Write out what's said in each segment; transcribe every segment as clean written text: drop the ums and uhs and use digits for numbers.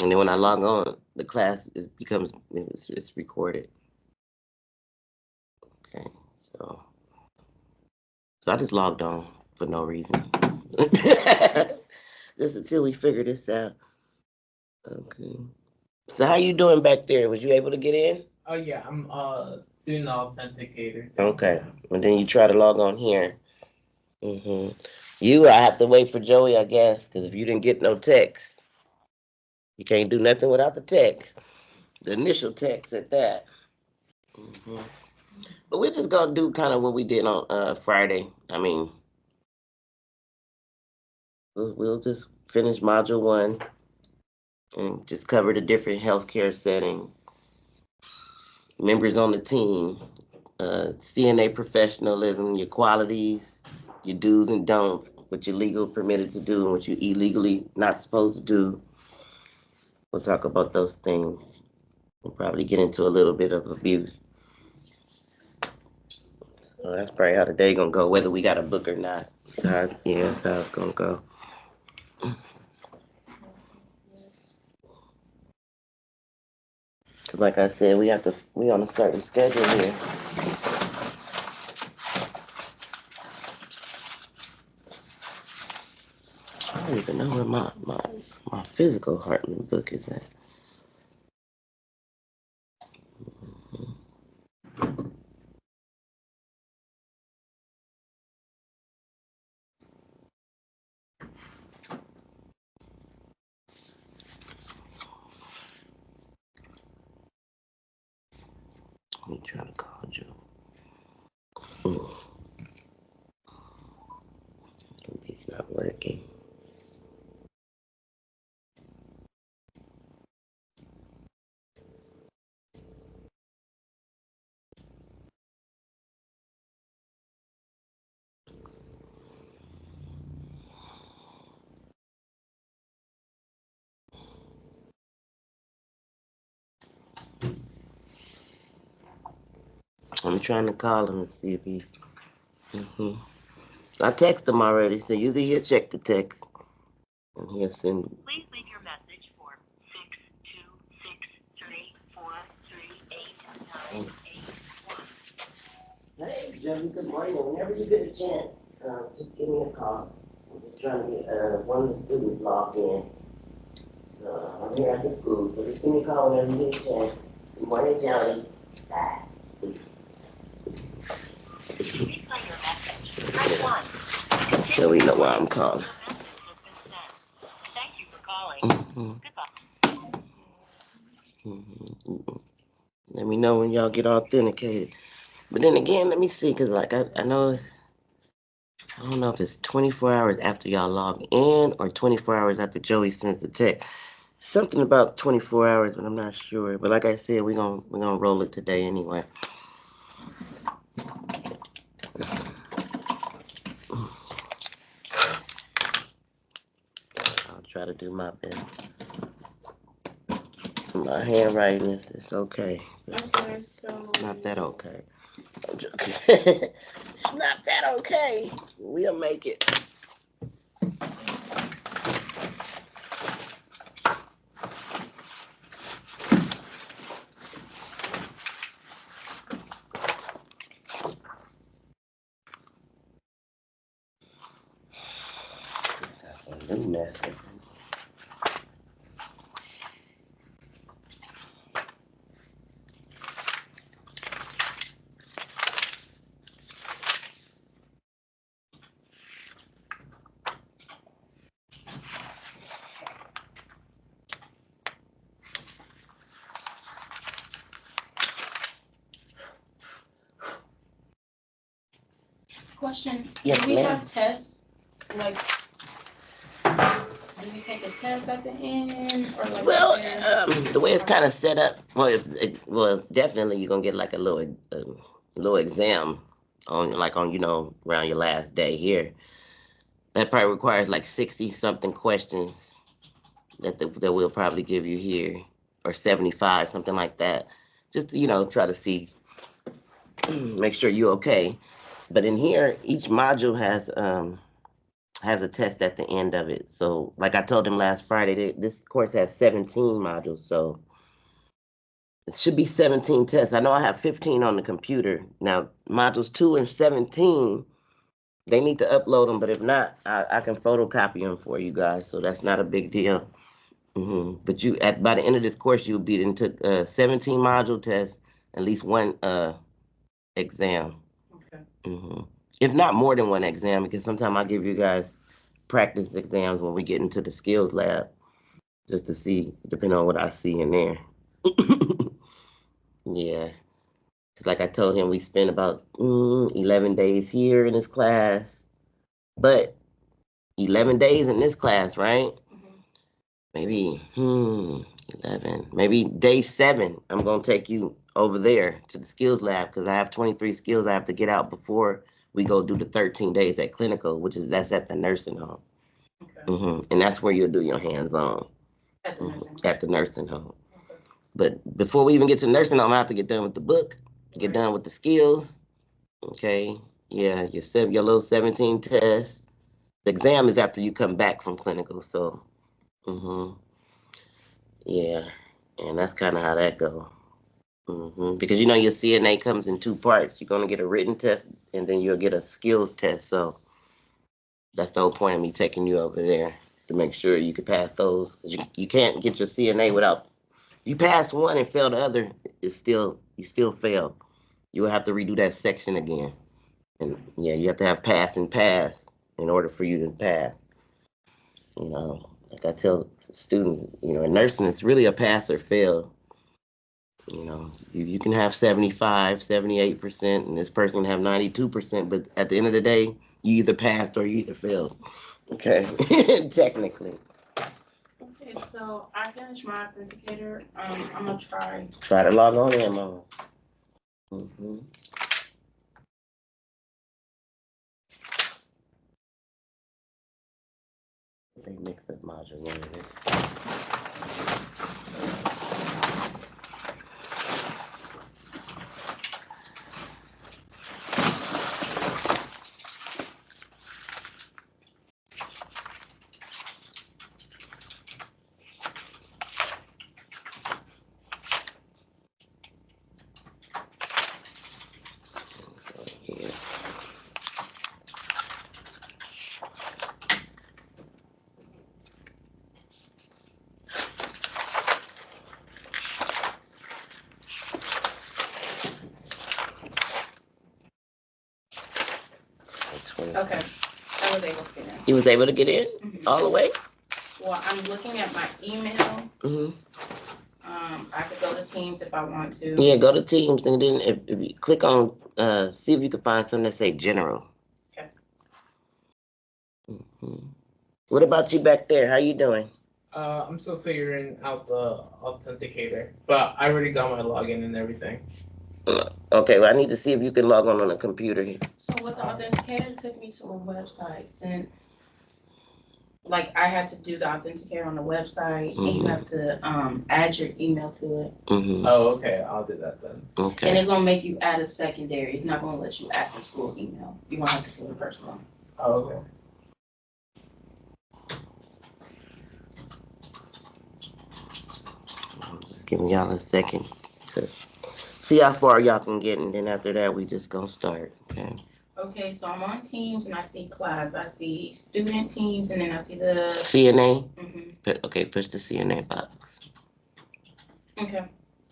And then when I log on, the class it's recorded. Okay, so I just logged on for no reason, just until we figure this out. Okay. So how you doing back there? Was you able to get in? Oh yeah, I'm doing the authenticator. Okay, and then you try to log on here. I have to wait for Joey, I guess, because if you didn't get no text, you can't do nothing without the text, the initial text at that. hmm But we're just gonna do kind of what we did on Friday. I mean, we'll just finish module one and just cover the different healthcare settings, members on the team, CNA professionalism, your qualities, your do's and don'ts, what you're legal permitted to do and what you illegally not supposed to do. We'll talk about those things. We'll probably get into a little bit of abuse. So that's probably how the day gonna go, whether we got a book or not. That's how it's gonna go. Cause like I said, we on a certain schedule here. I don't even know where my physical Hartman book is at. Let me try to call Joe. Mm, He's not working. I'm trying to call him and see if he. hmm I text him already, so usually he'll check the text and he'll send. Please leave your message for 62634389181. Hey, Joey, good morning. Whenever you get a chance, just give me a call. I'm just trying to get one of the students logged in. I'm here at the school, so just give me a call whenever you get a chance. Good morning, Joey. Bye. So we know why I'm calling. Thank you for calling. Goodbye. Let me know when y'all get authenticated. But then again, let me see, because like I know, I don't know if it's 24 hours after y'all log in or 24 hours after Joey sends the text. Something about 24 hours, but I'm not sure. But like I said, we're gonna roll it today anyway. I'll try to do my best. My handwriting is okay. Okay, so It's not that okay. I'm joking. It's not that okay. We'll make it. That's a new mess. question, Yes, do we ma'am. have tests? Like, do we take a test at the end, or like Well, is there? the way it's kind of set up, well, definitely you're gonna get like a little exam on around your last day here. That probably requires like 60 something questions that we'll probably give you here, or 75, something like that. Just to, try to see, make sure you're okay. But in here, each module has has a test at the end of it. So, like I told them last Friday, this course has 17 modules, so it should be 17 tests. I know I have 15 on the computer. Now, modules 2 and 17, they need to upload them, but if not, I can photocopy them for you guys, so that's not a big deal. But by the end of this course, you'll be into 17 module tests, at least one exam. Okay. If not more than one exam, because sometimes I give you guys practice exams when we get into the skills lab, just to see, depending on what I see in there. Yeah, because like I told him, we spent about 11 days here in this class, but 11 days in this class, right? Maybe 11, maybe day 7, I'm gonna take you over there to the skills lab, because I have 23 skills I have to get out before we go do the 13 days at clinical, that's at the nursing home. Okay. And that's where you'll do your hands-on At the nursing home. at the nursing home. Okay. But before we even get to the nursing home, I have to get done with the book, get done with the skills. Okay, yeah, your little 17 tests. The exam is after you come back from clinical, so yeah, and that's kind of how that go. Because your CNA comes in 2 parts. You're gonna get a written test, and then you'll get a skills test. So that's the whole point of me taking you over there, to make sure you can pass those. 'Cause you can't get your CNA without, you pass one and fail the other, you still fail. You will have to redo that section again. And yeah, you have to have pass and pass in order for you to pass. Like I tell students, in nursing, it's really a pass or fail. You can have 75, 78%, and this person can have 92%, but at the end of the day, you either passed or you either failed. Okay, technically. Okay, so I finished my authenticator. I'm gonna try. Try to log on in, Mom. Mm-hmm. They mix up module 1 of this. Yeah. Okay, I was able to get in. You was able to get in all the way? Well, I'm looking at my email. Mm-hmm. I could go to Teams if I want to. Yeah, go to Teams, and then if you click on, see if you can find something that say general. Okay. What about you back there? How you doing? I'm still figuring out the authenticator, but I already got my login and everything. Okay, well, I need to see if you can log on a computer here. So with the authenticator, it took me to a website since, like, I had to do the authenticator on the website, and you have to add your email to it. Oh, okay. I'll do that then. Okay. And it's gonna make you add a secondary. It's not gonna let you add the school email. You're gonna have to do the personal. Oh, okay. I'm just giving y'all a second to see how far y'all can get, and then after that, we just gonna start. Okay. Okay, so I'm on Teams and I see class. I see student teams, and then I see the CNA. Mhm. Okay, push the CNA box. Okay.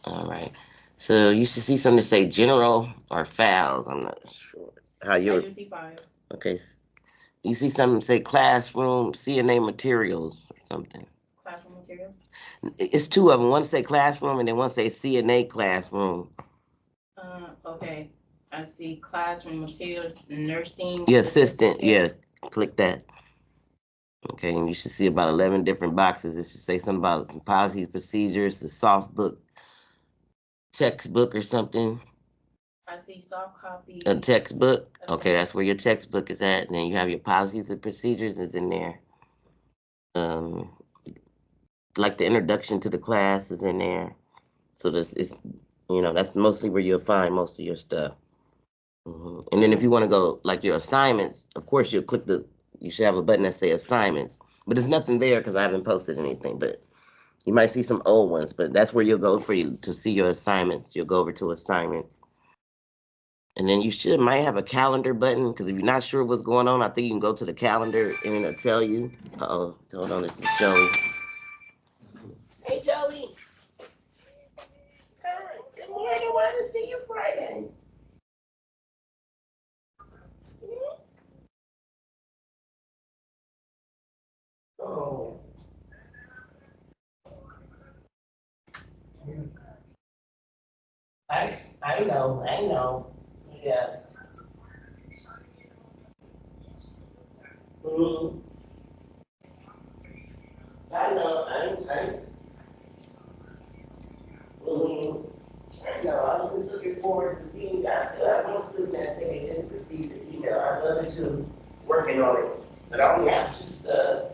All right. So you should see something to say general or files. I'm not sure how I you're. do see 5. Okay. You see something say classroom CNA materials or something. Classroom materials. It's 2 of them. One say classroom, and then one say CNA classroom. Okay. I see classroom materials, nursing. Your assistant, yeah. Click that. Okay, and you should see about 11 different boxes. It should say something about some policies, procedures, the soft book, textbook or something. I see soft copy. A textbook. Okay, that's where your textbook is at. And then you have your policies and procedures is in there. Um, like the introduction to the class is in there. So this is, that's mostly where you'll find most of your stuff. And then if you want to go like your assignments, of course you'll click you should have a button that say assignments. But there's nothing there because I haven't posted anything. But you might see some old ones. But that's where you'll go for you to see your assignments. You'll go over to assignments. And then you might have a calendar button because if you're not sure what's going on, I think you can go to the calendar and it'll tell you. Uh-oh, hold on, this is Joey. Hey, Joey. Hi, good morning. I wanted to see you Friday. Oh. I know. Yeah. Mm-hmm. I know. Mm-hmm. I know. I was just looking forward to seeing you guys. I still have one student that said they didn't receive the email. I love it too. Working on it. But I only have just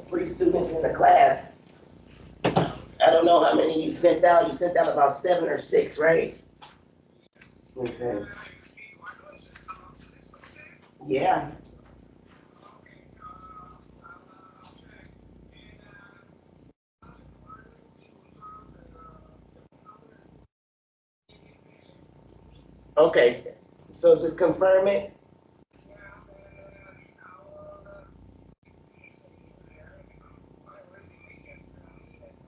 3 students in the class. I don't know how many you sent out. You sent out about 7 or 6, right? Okay. Yeah. Okay. So just confirm it.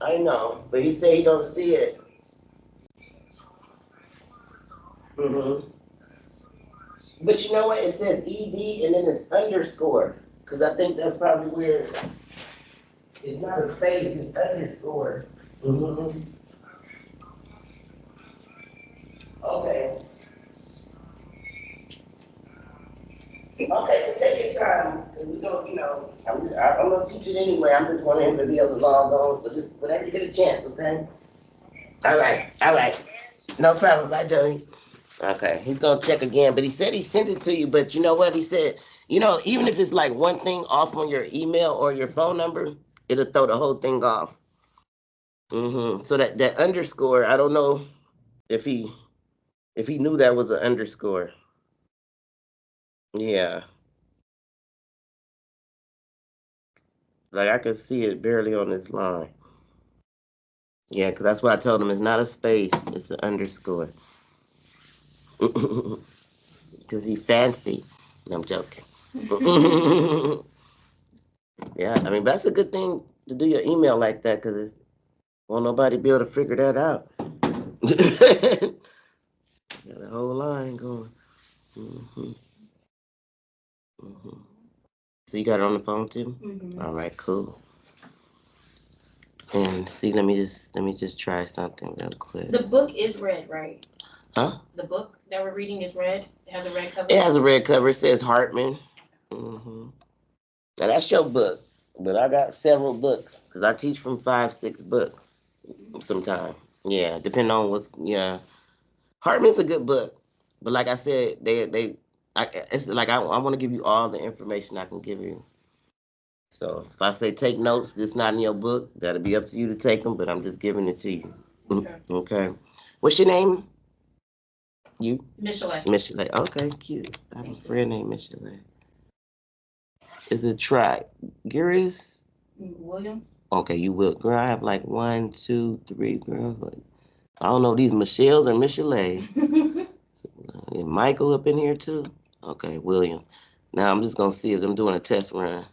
I know, but he said he don't see it. Mm-hmm. But you know what? It says ED and then it's underscore. Because I think that's probably where it's not a space, it's underscore. Mm-hmm. Okay. Okay, so take your time. And we don't, I'm going to teach it anyway. I'm just wanting him to be able to log on. So just whenever you get a chance, okay? All right. All right. No problem. Bye, Joey. Okay, he's gonna check again, but he said he sent it to you. But you know what? He said, even if it's like one thing off on your email or your phone number, it'll throw the whole thing off. So that underscore, I don't know if he knew that was an underscore. Yeah, like I could see it barely on this line. Yeah, because that's why I told him it's not a space, it's an underscore. Because he fancy. No, I'm joking. Yeah, I mean, that's a good thing to do your email like that because won't nobody be able to figure that out. Got a whole line going. hmm hmm So you got it on the phone too? Mm-hmm. All right, cool. And see, let me just try something real quick. The book is red, right? Huh? The book that we're reading is red. It has a red cover. It has a red cover. It says Hartman. Now that's your book, but I got several books because I teach from 5, 6 books sometimes. Yeah, depending on yeah. Hartman's a good book, but like I said, it's like I want to give you all the information I can give you. So if I say take notes, it's not in your book. That'll be up to you to take them, but I'm just giving it to you. Okay. Okay. What's your name? You? Michelet. Michelet. Okay, cute. I have a friend named Michelet. Is it Girius? Williams. Okay, you will. Girl, I have like 1, 2, 3 girls. Like, I don't know these Michelles or Michelets. So, is Michael up in here too? Okay, William. Now I'm just gonna see if I'm doing a test run.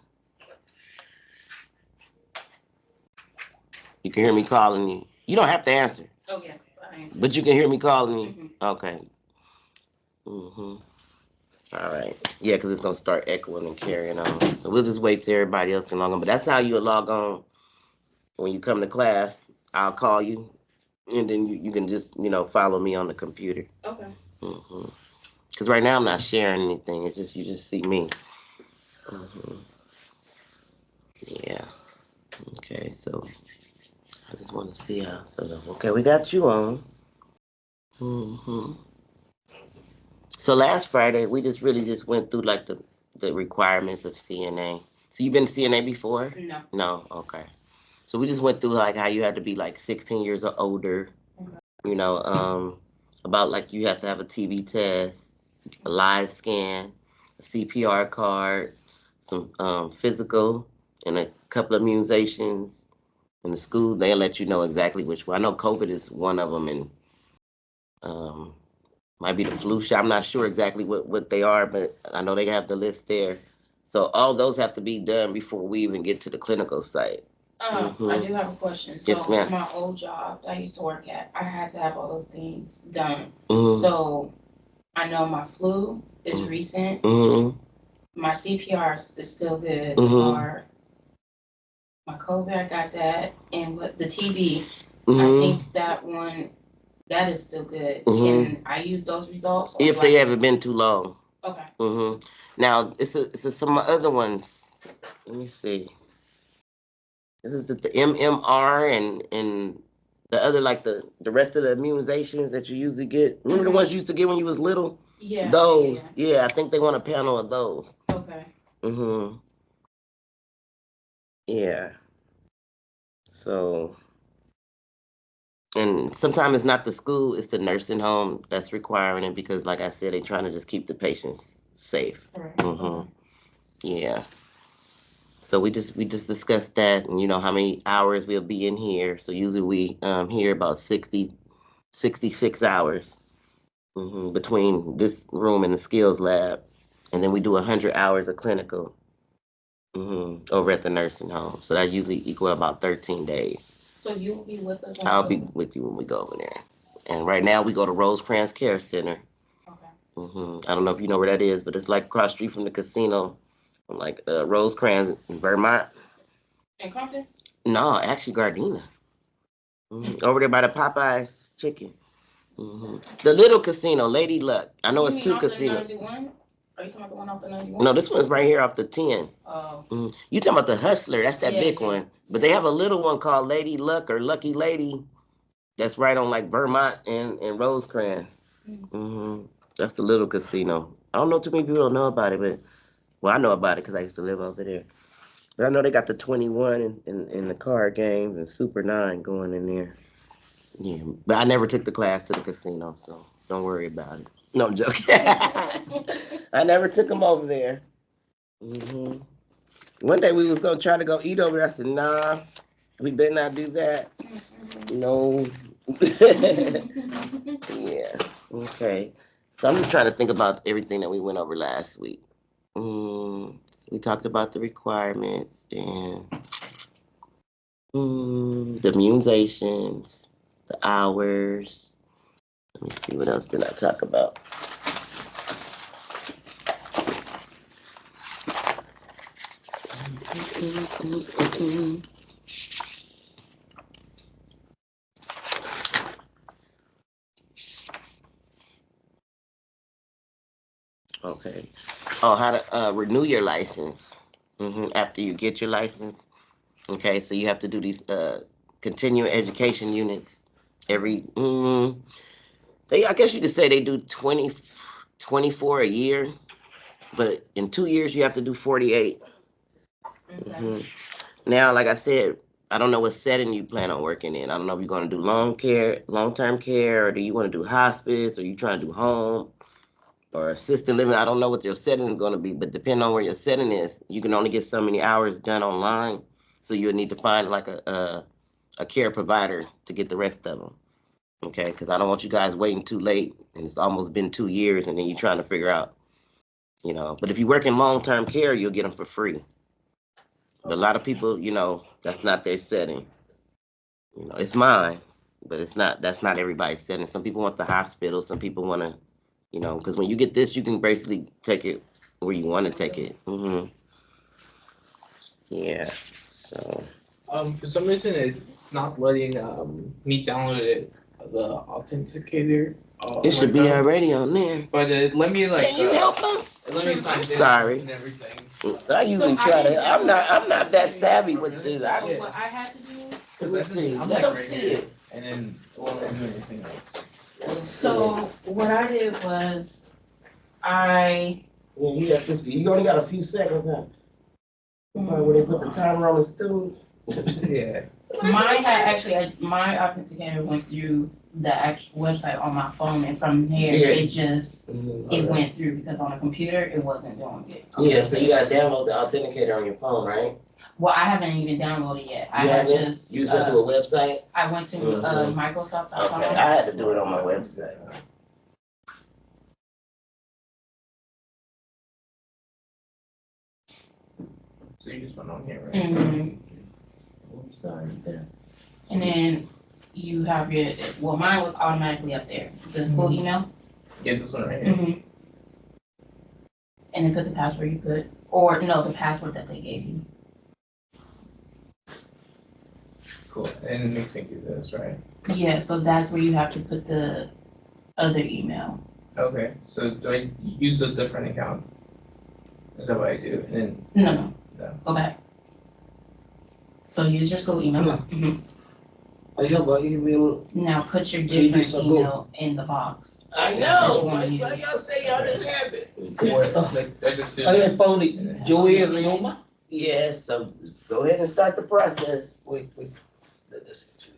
You can hear me calling you. You don't have to answer. Oh yeah, I answered. But you can hear me calling you. Mm-hmm. Okay. All right. Yeah, because it's gonna start echoing and carrying on. So we'll just wait till everybody else can log on. But that's how you log on when you come to class. I'll call you, and then you can just follow me on the computer. Okay. Because right now I'm not sharing anything. It's just you just see me. hmm Yeah. Okay. So I just want to see how. So okay, we got you on. hmm So last Friday we just really just went through like the requirements of CNA. So you've been to CNA before? No. No. Okay. So we just went through like how you had to be like 16 years or older. Okay. About like you have to have a TB test, a live scan, a CPR card, some physical, and a couple of immunizations. In the school, they'll let you know exactly which one. I know COVID is one of them, and um, might be the flu shot. I'm not sure exactly what they are, but I know they have the list there. So all those have to be done before we even get to the clinical site. I do have a question. So Yes, ma'am. my old job that I used to work at, I had to have all those things done. Mm-hmm. So I know my flu is recent. Mm-hmm. My CPR is still good. Mm-hmm. My COVID, I got that, and with the TB, I Mm-hmm. think that one that is still good. Mm-hmm. Can I use those results? If they haven't been too long. Okay. Mm-hmm. Now, it's some other ones. Let me see. This is the MMR and the other, like the rest of the immunizations that you usually get. Remember the ones you used to get when you was little? Yeah. Those. Yeah, I think they want a panel of those. Okay. Mm-hmm. Yeah. So, and sometimes it's not the school, it's the nursing home that's requiring it because, like I said, they're trying to just keep the patients safe. Right. Mm-hmm. Yeah. So we just discussed that, and how many hours we'll be in here. So usually we here about 66 hours between this room and the skills lab, and then we do 100 hours of clinical over at the nursing home. So that usually equal about 13 days. So you will be with us. I'll be with you when we go over there. And right now we go to Rosecrans Care Center. Okay. I don't know if you know where that is, but it's like across the street from the casino, like Rosecrans in Vermont. In Compton? No, actually Gardena. Over there by the Popeyes chicken. The little casino, Lady Luck. I know You it's two off the casinos. 91? Are you talking about the one off the 91? No, this one's right here off the 10. Oh. You talking about the Hustler? That's that Yeah, big one. But they have a little one called Lady Luck or Lucky Lady. That's right on like Vermont and Rosecrans. That's the little casino. I don't know too many people don't know about it, but well, I know about it because I used to live over there. But I know they got the 21 and the card games and Super 9 going in there. Yeah, but I never took the class to the casino, so don't worry about it. No, I'm joking. I never took them over there. One day we was gonna try to go eat over there. I said, nah, we better not do that. No. Yeah. Okay. So I'm just trying to think about everything that we went over last week. So we talked about the requirements and the immunizations, the hours. Let me see, what else did I talk about? Okay. Oh, how to renew your license after you get your license. Okay, so you have to do these continuing education units every. I guess you could say they do 24 a year, but in 2 years you have to do 48. Okay. Now, like I said, I don't know what setting you plan on working in. I don't know if you're going to do long-term care, or do you want to do hospice, or you trying to do home or assisted living. I don't know what your setting is going to be, but depending on where your setting is, you can only get so many hours done online. So you'll need to find like a care provider to get the rest of them. Okay, because I don't want you guys waiting too late, and it's almost been 2 years, and then you're trying to figure out, But if you work in long-term care, you'll get them for free. But a lot of people, that's not their setting. It's mine, but it's not. That's not everybody's setting. Some people want the hospital. Some people want to, because when you get this, you can basically take it where you want to take it. Yeah. So. For some reason it's not letting me download it, the authenticator. It should be already on there. But let me Can you help us? Let me sign I'm in sorry. and everything. I usually try to. I'm not that savvy with this. So what I had to do. Let me see. I'm Let like them right see here. it. And then it won't let me do anything else. So what I did was I. Yeah, you only got a few seconds, huh? Where they put the timer on the stools. Yeah. Mine had actually, my authenticator went through the actual website on my phone, and from there, Yeah. it just, it Okay. went through, because on the computer, it wasn't doing it. Yeah, so you gotta download the authenticator on your phone, right? Well, I haven't even downloaded yet. I You had haven't? just, You just went to a website? I went to, Microsoft.com. Okay, I had to do it on my website. So you just went on here, right? Mhm. I'm sorry. Yeah. And then you have your, well, mine was automatically up there, the school email. Yeah, this one right here. Mm-hmm. And then put the password you put, or no, the password that they gave you. Cool. And it makes me do this, right? Yeah, so that's where you have to put the other email. Okay. So do I use a different account? Is that what I do? And then No. No. Go back. So use your school email. Yeah. Mhm. I have an email. Now put your 3 different days ago. email in the box. I Which know, one why you why use? y'all say y'all didn't have it? or like I just do I this. found it. Joey Rioma. Yes, so go ahead and start the process. Wait. Let us see.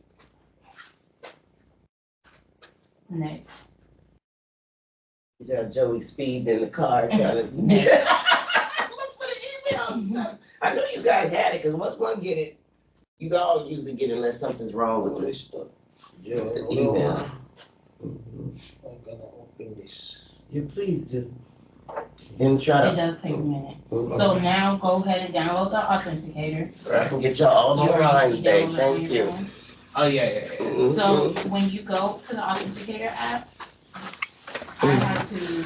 Next. You got Joey speeding in the car trying to. Yeah. Look for the email. I know you guys had it, because once one get it, you all usually get it unless something's wrong with What it. is that? The email. I'm gonna open this. Yeah, please do. Then try It to. does take a minute. So now go ahead and download the authenticator. So I can get y'all all You already online today, downloaded it on thank your you. phone? Oh yeah. So Mhm. when you go to the authenticator app, I had to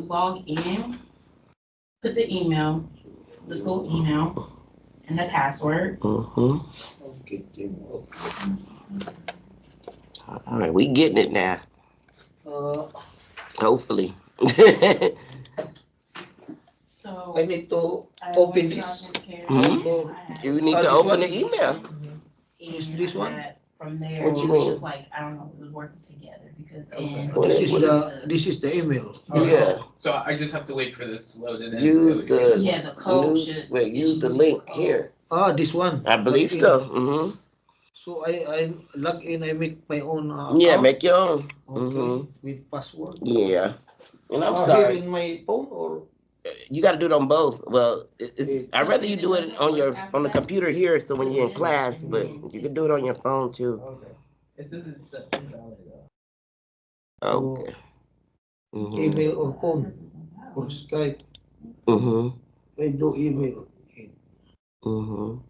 log in, put the email, the school email, and the password. Mhm. Okay, Tim. All right, we getting it now, Uh, hopefully. So I need to I open went to the this. authenticator. Mhm. I had- You need to This open one? the email. and This I one? had- From there, What you it was mean? just like, I don't know, it was working together, because then. What This is- is the email. Yeah. So I just have to wait for this to load and then Use the. Yeah, the code should. Use it the should link be a here. This one. I believe Log in. so. Mm-hmm. So I log in. I make my own Yeah, account. make your own. Okay. Mhm. With password. Yeah. And I'm Here sorry. in my phone or You got to do it on both. Well, I'd rather you do it on the After computer here, so when you're in that, class, but you can do it on your phone too. Okay. It says it's invalid though. Okay. Mhm. email or phone or Skype. Mhm. I do email. Mhm.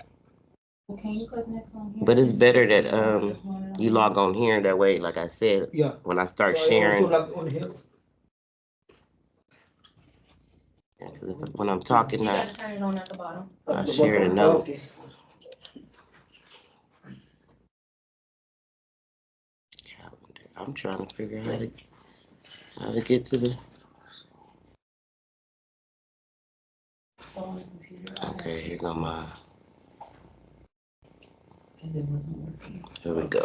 Well, can you click next on here? But it's better that This one you log on here. That way, like I said, Yeah. when I start So I sharing, also log on here. because when I'm talking, You I gotta turn it on at the bottom. I share the notes. Okay. Calendar. I'm trying to figure out how to get to the. So on the computer. I Okay, had- here go my. Cause it wasn't working. Here we go.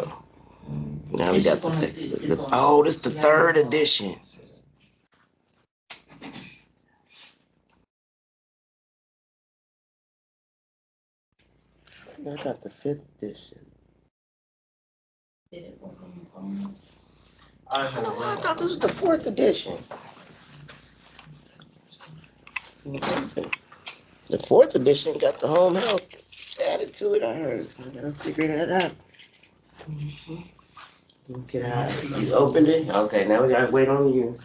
Now we It's got just the gonna- text. it's gonna- Oh, this the you third gotta- edition. I got the 5th edition. Did it work on your phone? I don't know why I thought this was the 4th edition. The 4th edition got the home health added to it, I heard. I gotta figure that out. Okay, you opened it? Okay, now we gotta wait on you.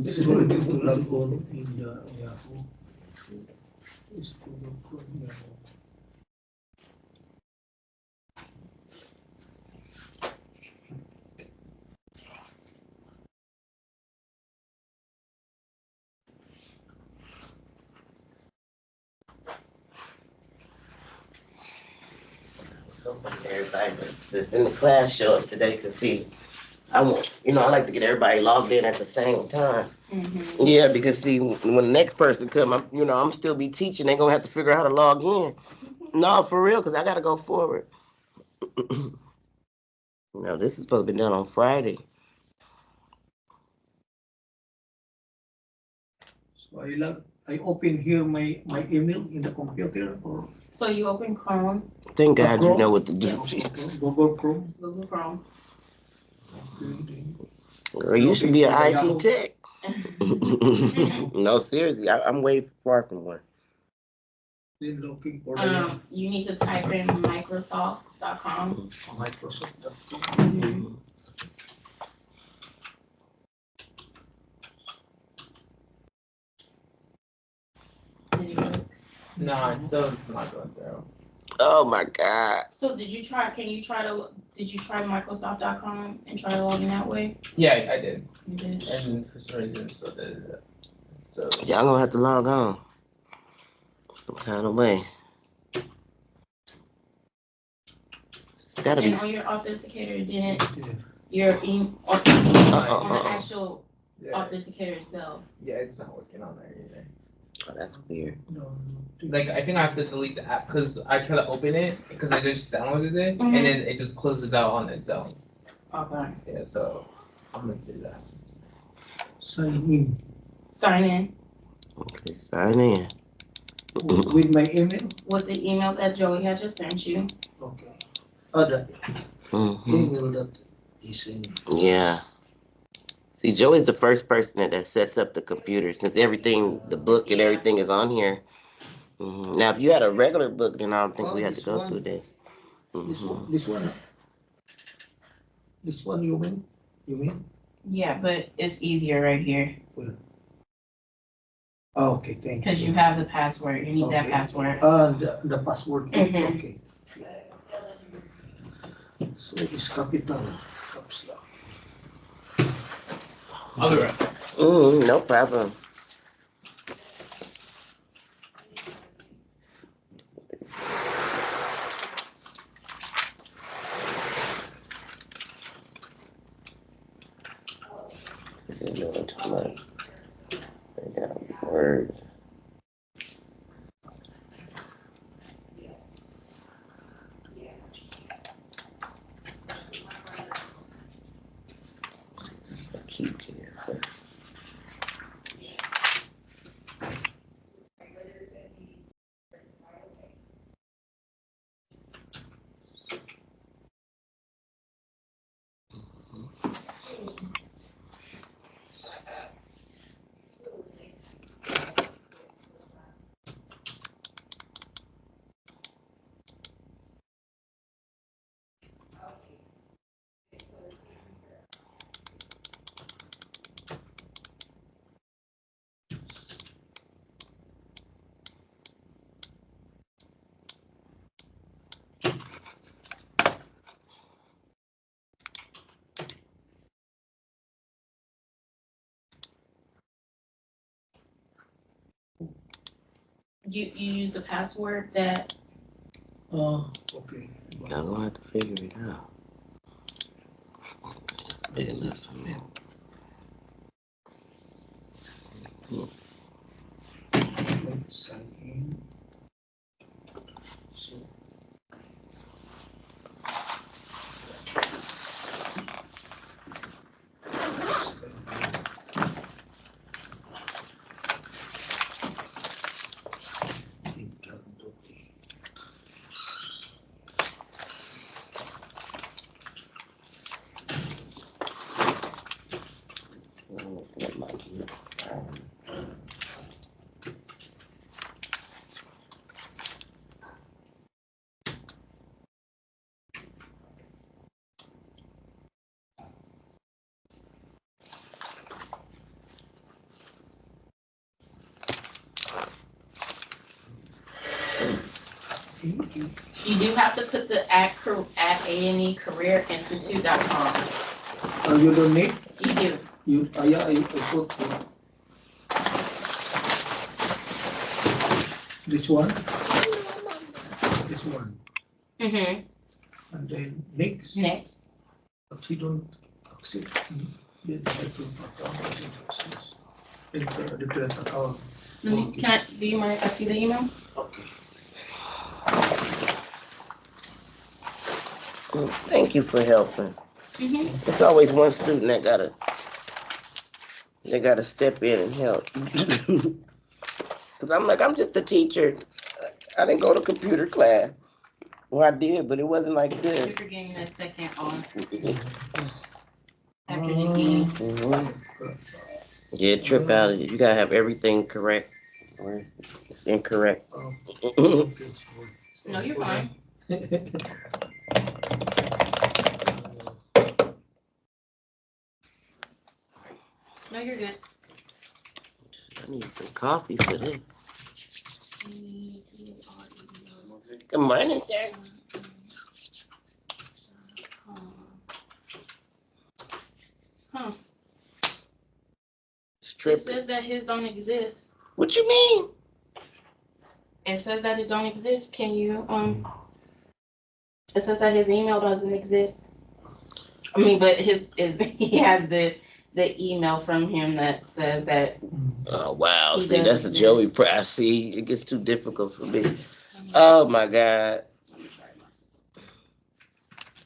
So I need to log on in the Yahoo. Is to log on Yahoo. So everybody that's in the class show up today to see. I like to get everybody logged in at the same time. Mm-hmm. Yeah, because see, when the next person come, I'm still be teaching. They're gonna have to figure out how to log in. No, for real, because I gotta go forward. This is supposed to be done on Friday. So I open here my email in the computer or So you open Chrome, Thank God you Chrome? know what to do, Yeah. Jesus. Google Chrome. Google Chrome. Girl, you should be an Login IT to the tech. No, seriously, I'm way far from one. Then looking for the You need to type in Microsoft.com. Microsoft.com. Mm-hmm. Did you look? No, it still is not going through. Oh my God. So did you try Microsoft.com and try to log in that way? Yeah, I did. You did. And for some reason, it still did it. So Y'all gonna have to log on some kind of way. It's gotta be. And on your authenticator, didn't Yeah. your on the actual yeah, authenticator itself? yeah, it's not working on there either. Oh, that's weird. No. Like I think I have to delete the app because I try to open it because I just downloaded it and then it just closes out on its own. Okay. Yeah, so I'm gonna do that. Sign in Sign in Okay, sign in. with my email. with the email that Joey had just sent you. Okay. The Mm-hmm. email that he sent. Yeah. See, Joey's the first person that sets up the computer since everything, the book and everything is on here. Now, if you had a regular book, then I don't think we had to go through this. This one. This one you mean? You mean? Yeah, but it's easier right here Oh, okay, thank you. because you have the password. You need that Okay. password. The password. Mhm. Okay. So it's capital caps lock. I'll be right back. No problem. I got words. Keep careful. You use the password that Okay. I'm gonna have to figure it out. Big enough for me. Sign in. So. you do have to put the at A&E Career Institute.com. Oh, you don't need? You do. Yeah, I put this one. This one. Mm-hmm. And then next. Next. But he don't accept. Then I put account access. Enter the current account. Do you mind if I see the email? Okay. Thank you for helping. Mm-hmm. It's always one student that gotta step in and help. Cause I'm like, I'm just a teacher. I didn't go to computer class. Well, I did, but it wasn't like You're this. forgetting that second R after the D. Mhm. Yeah, trip out. You gotta have everything correct, or it's incorrect. No, you're fine. No, you're good. I need some coffee for this. Good morning, sir. Huh. It's It tripping. says that his don't exist. What you mean? It says that it don't exist. Can you it says that his email doesn't exist. I mean, but his is he has the email from him that says that Oh wow! He See, does that's a exist. Joey price. See, it gets too difficult for me. Oh my God!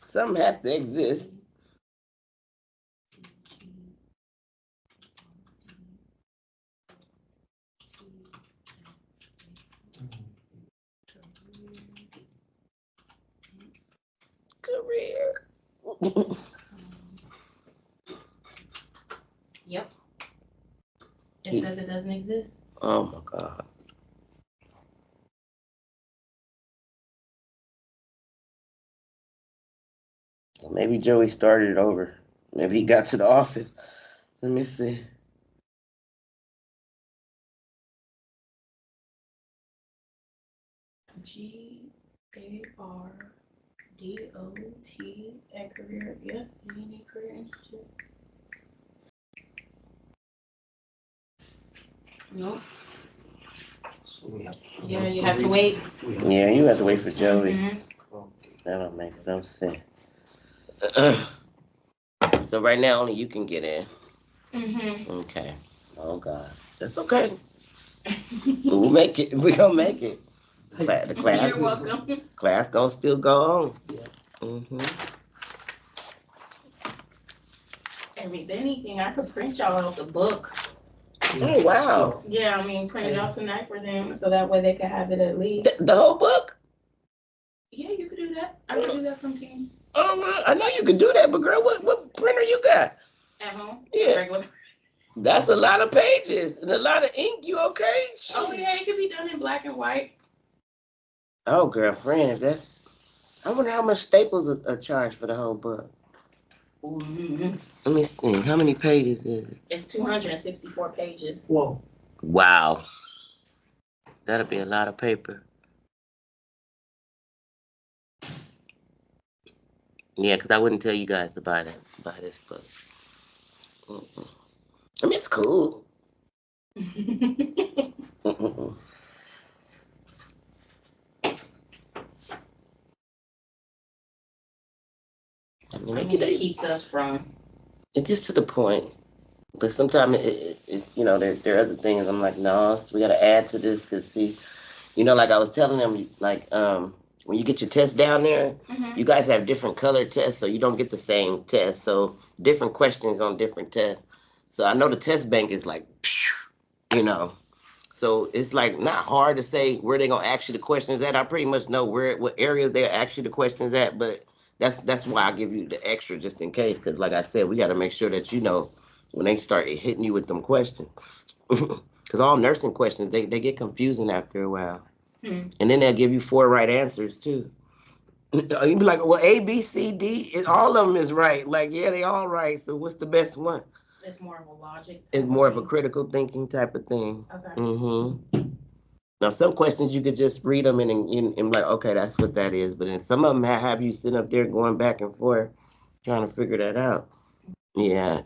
Something has to exist. Career. Yep. It says it doesn't exist. Oh my God! Maybe Joey started it over. Maybe he got to the office. Let me see. GARDOT at Career. Yep. Unity Career Institute. Nope. Yeah, you have to wait. Yeah, you have to wait for Joey. Mhm. That don't make no sense. So right now, only you can get in. Mhm. Okay. Oh God, that's okay. We'll make it. We gonna make it. The class, You're welcome. class gonna still go on. Mm-hmm. And if anything, I could print y'all out the book. Oh wow. Yeah, I mean, print it out tonight for them so that way they can have it at least. The whole book. Yeah, you could do that. I could do that from Teams Oh, well, I know you can do that, but girl, what printer you got? at home. Yeah. Regular. That's a lot of pages and a lot of ink. You okay? Oh yeah, it could be done in black and white. Oh, girlfriend, that's. I wonder how much Staples are charged for the whole book. Mm-hmm. Let me see. How many pages is it? It's 264 pages. Whoa. Wow. That'll be a lot of paper. Yeah, because I wouldn't tell you guys to buy this book. Mm-mm. I mean, it's cool. Mm-mm. I mean, I mean, it keeps us from. it gets to the point, but sometimes it's there are other things. I'm like, no, so we got to add to this because see, like I was telling them, like when you get your test down there, Mhm. you guys have different color tests, so you don't get the same test. So different questions on different tests. So I know the test bank is like, you know. So it's like not hard to say where they're gonna ask you the questions at. I pretty much know what areas they'll ask you the questions at, but that's why I give you the extra just in case. Because like I said, we got to make sure that when they start hitting you with them questions. Because all nursing questions they get confusing after a while, and then they'll give you 4 right answers too. You'd be like, well, A, B, C, D, all of them is right. Like, yeah, they all right. So what's the best one? It's more of a logic. It's more of a critical thinking type of thing. Okay. Mm-hmm. Now, some questions you could just read them and like, okay, that's what that is. But then some of them have you sitting up there going back and forth trying to figure that out. Yeah.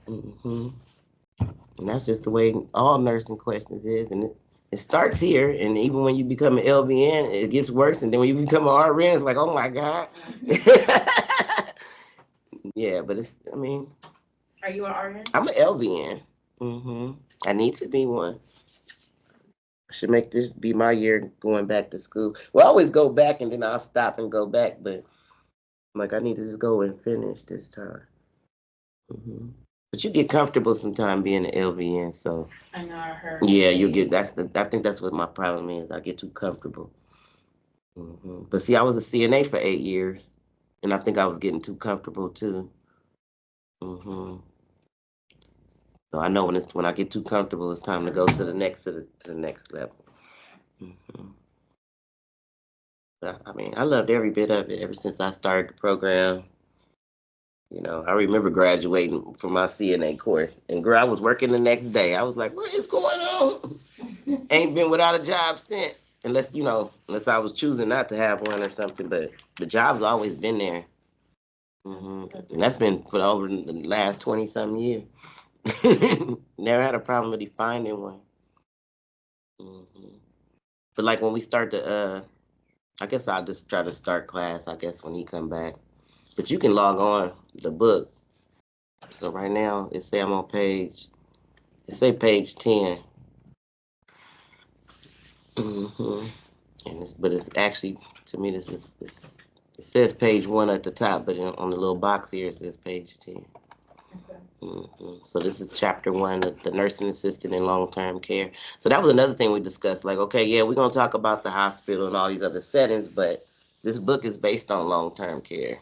Hmm. And that's just the way all nursing questions is. And it starts here. And even when you become an LVN, it gets worse. And then when you become an RN, it's like, oh my God. Yeah, but I mean. Are you an RN? I'm an LVN. I need to be one. I should make this be my year going back to school. Well, I always go back and then I'll stop and go back, but like I need to just go and finish this time. Hmm. But you get comfortable sometime being an LVN, so I know I heard. yeah, you get I think that's what my problem is. I get too comfortable. But see, I was a CNA for 8 years, and I think I was getting too comfortable too. hmm So I know when I get too comfortable, it's time to go to the next level. hmm I mean, I loved every bit of it ever since I started the program. I remember graduating from my CNA course, and girl, I was working the next day. I was like, "What is going on?" Ain't been without a job since, unless I was choosing not to have one or something. But the job's always been there, and that's been for over the last 20-something years. Never had a problem really finding one. hmm But like when we start I guess I'll just try to start class. I guess when he come back, but you can log on the book. So right now it say I'm on it say page 10. hmm but it's actually, to me, it says page 1 at the top, but on the little box here it says page 10. Okay. So this is chapter 1, the nursing assistant in long-term care. So that was another thing we discussed. Like, okay, yeah, we're gonna talk about the hospital and all these other settings, but this book is based on long-term care.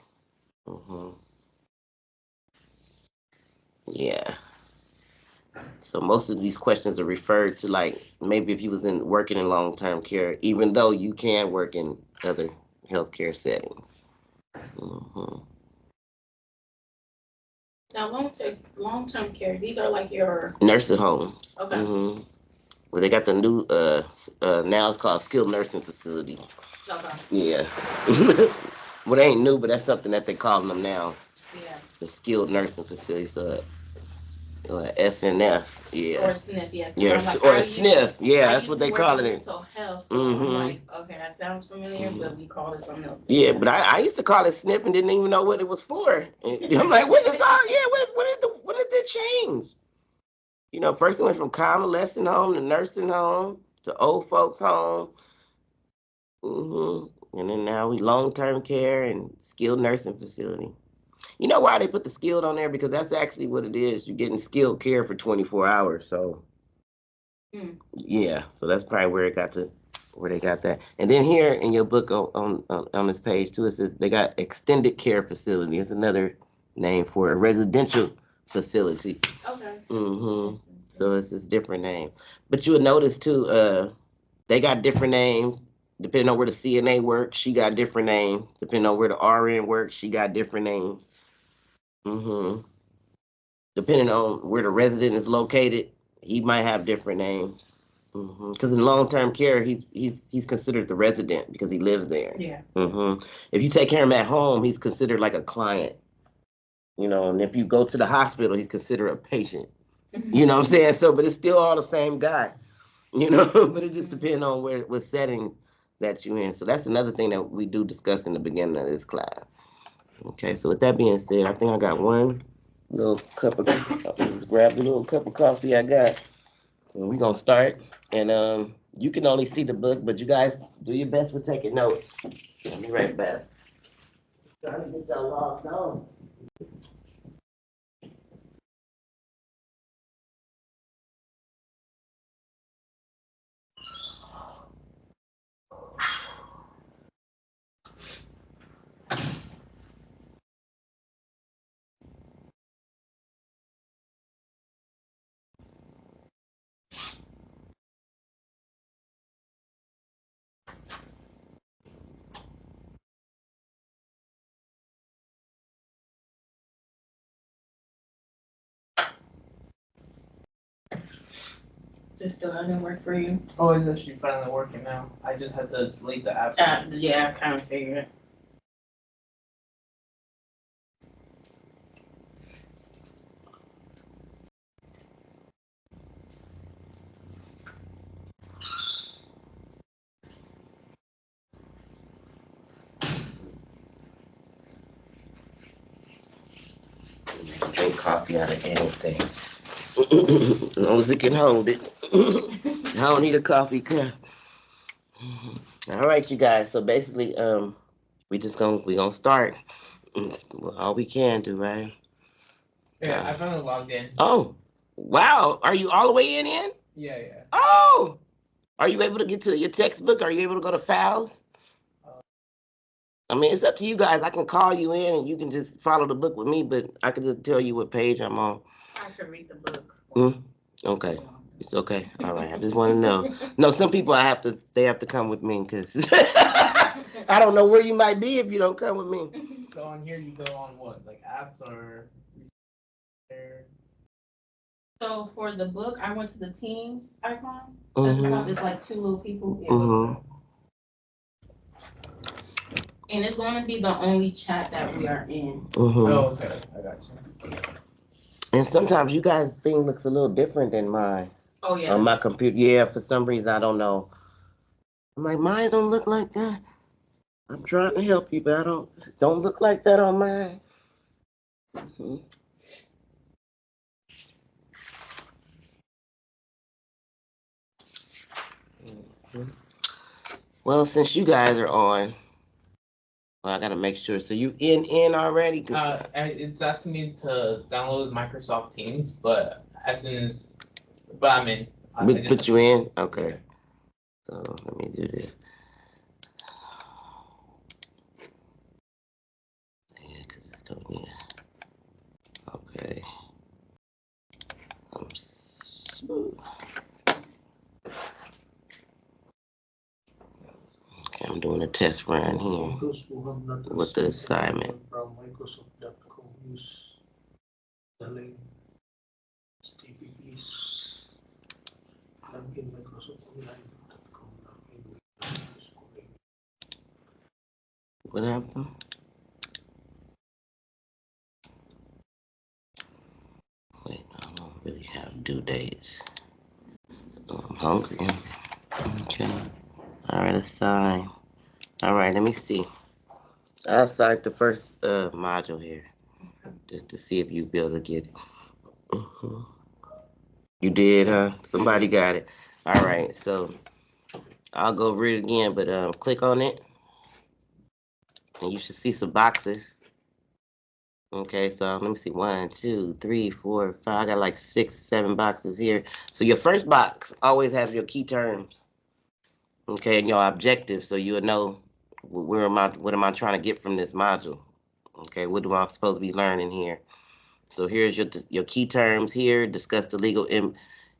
hmm Yeah. So most of these questions are referred to, like, maybe if you was working in long-term care, even though you can work in other healthcare settings. hmm Now, long-term care, these are like your, Nursing homes. okay. Well, they got the new now it's called skilled nursing facility. Okay. Yeah. Well, they ain't new, but that's something that they calling them now. Yeah. The skilled nursing facility. So SNF. Yeah. Or SNF, yes. Yeah. Like, Or a sniff. Yeah, that's what they call it. Mental health, so I'm like, okay, that sounds familiar, but we call it something else. Yeah, but I used to call it SNF and didn't even know what it was for. And I'm like, what is all? Yeah, when did it change? First it went from convalescent home to nursing home to old folks home. And then now we long-term care and skilled nursing facility. You know why they put the skilled on there? Because that's actually what it is. You're getting skilled care for 24 hours. So yeah, so that's probably where they got that. And then here in your book on this page too, it says they got extended care facility. It's another name for a residential facility. Okay. So it's this different name. But you would notice too, they got different names. Depending on where the CNA works, she got different names. Depending on where the RN works, she got different names. Depending on where the resident is located, he might have different names. Because in long-term care, he's considered the resident because he lives there. Yeah. If you take care of him at home, he's considered like a client. And if you go to the hospital, he's considered a patient. You know what I'm saying? So, but it's still all the same guy. But it just depends on what setting that you're in. So that's another thing that we do discuss in the beginning of this class. Okay, so with that being said, I think I got one little cup of, just grab the little cup of coffee I got, and we're gonna start. And you can only see the book, but you guys do your best with taking notes. I'll be right back. Trying to get y'all logged on. Just still hasn't worked for you. Oh, it's actually finally working now. I just had to delete the app. Yeah, I kind of figured. Drink coffee out of anything. As long as it can hold it. I don't need a coffee cup. All right, you guys. So basically, we gonna start. It's all we can do, right? Yeah, I finally logged in. Oh, wow. Are you all the way in? Yeah, yeah. Oh, are you able to get to your textbook? Are you able to go to files? I mean, it's up to you guys. I can call you in and you can just follow the book with me, but I can just tell you what page I'm on. I can read the book. Okay. It's okay. All right. I just want to know. No, some people they have to come with me because I don't know where you might be if you don't come with me. So on here, you go on what, like apps or? So for the book, I went to the Teams icon. At the top, it's like two little people. And it's going to be the only chat that we are in. Oh, okay. I got you. And sometimes you guys' thing looks a little different than mine. Oh, yeah. On my computer, yeah, for some reason, I don't know. I'm like, mine don't look like that. I'm trying to help you, but I don't look like that on mine. Well, since you guys are on, well, I gotta make sure. So you in already? It's asking me to download Microsoft Teams, but but I'm in. Put you in? Okay. So let me do this. Yeah, because it's still here. Okay. Okay, I'm doing a test run here Those who have not with the received an email assignment. from Microsoft.com, use the link https login microsoftonline.com login with What happened? Wait, I don't really have due dates. Oh, I'm hungry. Okay. All right, assign. All right, let me see. I assigned the first module here just to see if you'll be able to get it. You did, huh? Somebody got it. All right, so I'll go over it again, but click on it, and you should see some boxes. Okay, so let me see. 1, 2, 3, 4, 5. I got like 6, 7 boxes here. So your first box always has your key terms. Okay, and your objectives, so you'll know what am I trying to get from this module. Okay, what am I supposed to be learning here? So here's your key terms here. Discuss the legal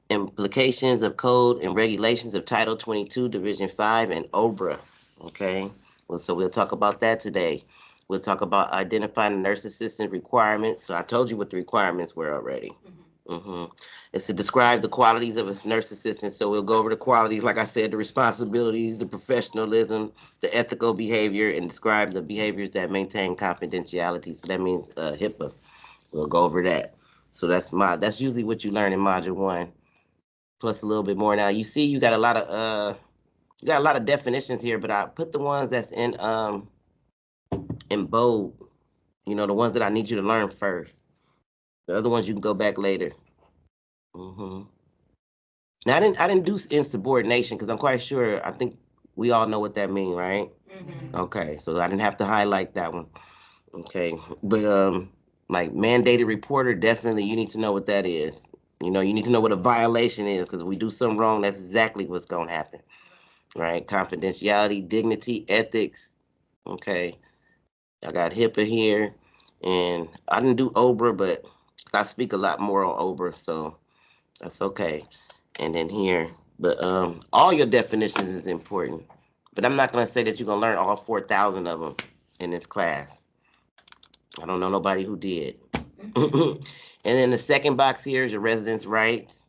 implications of code and regulations of Title 22, Division 5, and OBRA. Okay, well, so we'll talk about that today. We'll talk about identifying the nurse assistant requirements. So I told you what the requirements were already. It's to describe the qualities of a nurse assistant. So we'll go over the qualities, like I said, the responsibilities, the professionalism, the ethical behavior, and describe the behaviors that maintain confidentiality. So that means HIPAA. We'll go over that. So that's usually what you learn in module 1, plus a little bit more. Now you see you got a lot of definitions here, but I put the ones that's in bold. You know, the ones that I need you to learn first. The other ones you can go back later. Now I didn't do insubordination because I'm quite sure I think we all know what that means, right? Okay, so I didn't have to highlight that one. Okay, but like mandated reporter, definitely you need to know what that is. You know, you need to know what a violation is because if we do something wrong, that's exactly what's gonna happen, right? Confidentiality, dignity, ethics. Okay, I got HIPAA here, and I didn't do OBRA, but I speak a lot more on OBRA, so that's okay. And then here, but all your definitions is important. But I'm not gonna say that you're gonna learn all 4,000 of them in this class. I don't know nobody who did. And then the second box here is your residence rights.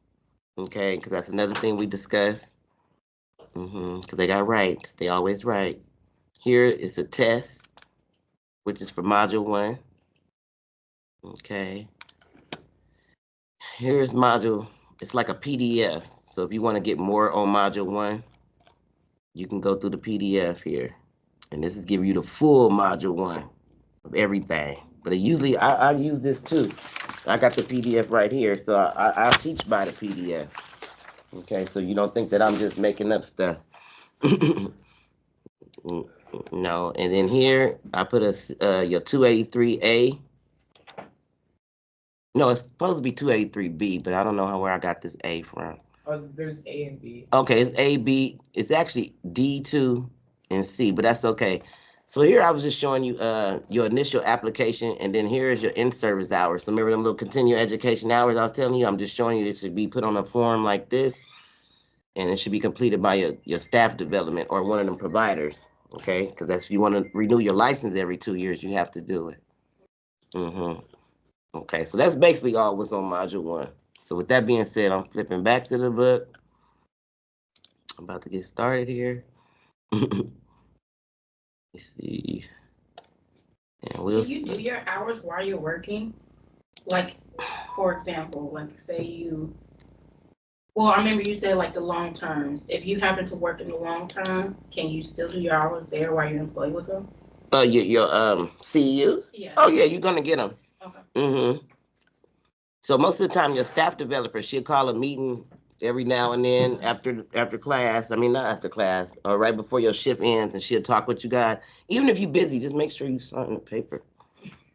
Okay, because that's another thing we discussed. Because they got rights. They always right. Here is a test, which is for module 1. Okay. Here's module. It's like a PDF. So if you want to get more on module 1, you can go through the PDF here. And this is giving you the full module 1 of everything. But usually I use this too. I got the PDF right here, so I'll teach by the PDF. Okay, so you don't think that I'm just making up stuff. No, and then here I put your 283A. No, it's supposed to be 283B, but I don't know where I got this A from. Oh, there's A and B. Okay, it's A, B. It's actually D2 and C, but that's okay. So here I was just showing you your initial application, and then here is your in-service hours. So remember them little continuing education hours I was telling you? I'm just showing you this should be put on a form like this, and it should be completed by your staff development or one of them providers, okay? Because that's if you want to renew your license every 2 years, you have to do it. Okay, so that's basically all what's on module 1. So with that being said, I'm flipping back to the book. I'm about to get started here. Let's see. And Can you do your hours while you're working? Like, for example, like say you, well, I remember you said like the long terms. If you happen to work in the long term, can you still do your hours there while you're employed with them? Your CEUs? Yeah. Oh yeah, you're gonna get them. Okay. So most of the time, your staff developer, she'll call a meeting every now and then after class. I mean, not after class, or right before your shift ends, and she'll talk with you guys. Even if you're busy, just make sure you sign the paper.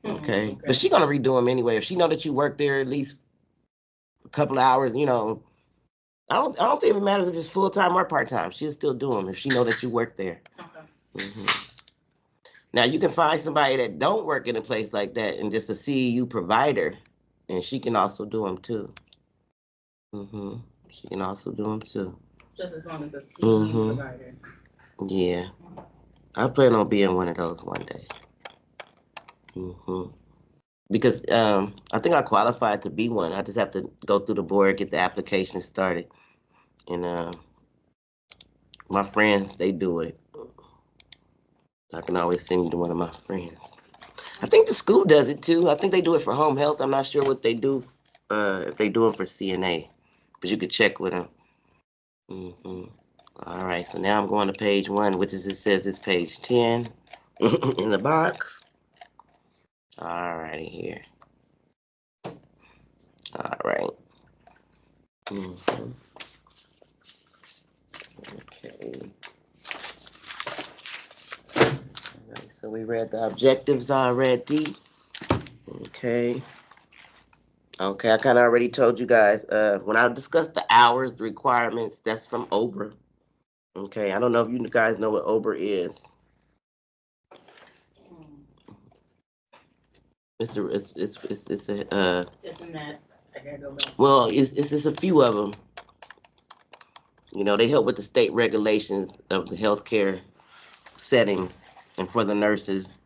Okay. But she's gonna redo them anyway. If she know that you work there at least a couple of hours, I don't think it matters if it's full time or part time. She'll still do them if she know that you work there. Okay. Now you can find somebody that don't work in a place like that and just a CEU provider, and she can also do them too. She can also do them too. Just as long as a CEU provider. Yeah, I plan on being one of those one day. Because I think I qualified to be one. I just have to go through the board, get the application started, and my friends they do it. I can always send you to one of my friends. I think the school does it too. I think they do it for home health. I'm not sure what they do. If they do it for CNA, but you could check with them. All right, so now I'm going to page 1, which is it says it's page 10 in the box. All righty here. All right. Okay. All right, so we read the objectives already. Okay. Okay, I kind of already told you guys. When I discussed the hours, the requirements, that's from OBRA. Okay, I don't know if you guys know what OBRA is. It's a, it's a, Isn't that, I gotta go back. well, it's just a few of them. They help with the state regulations of the healthcare setting and for the nurses,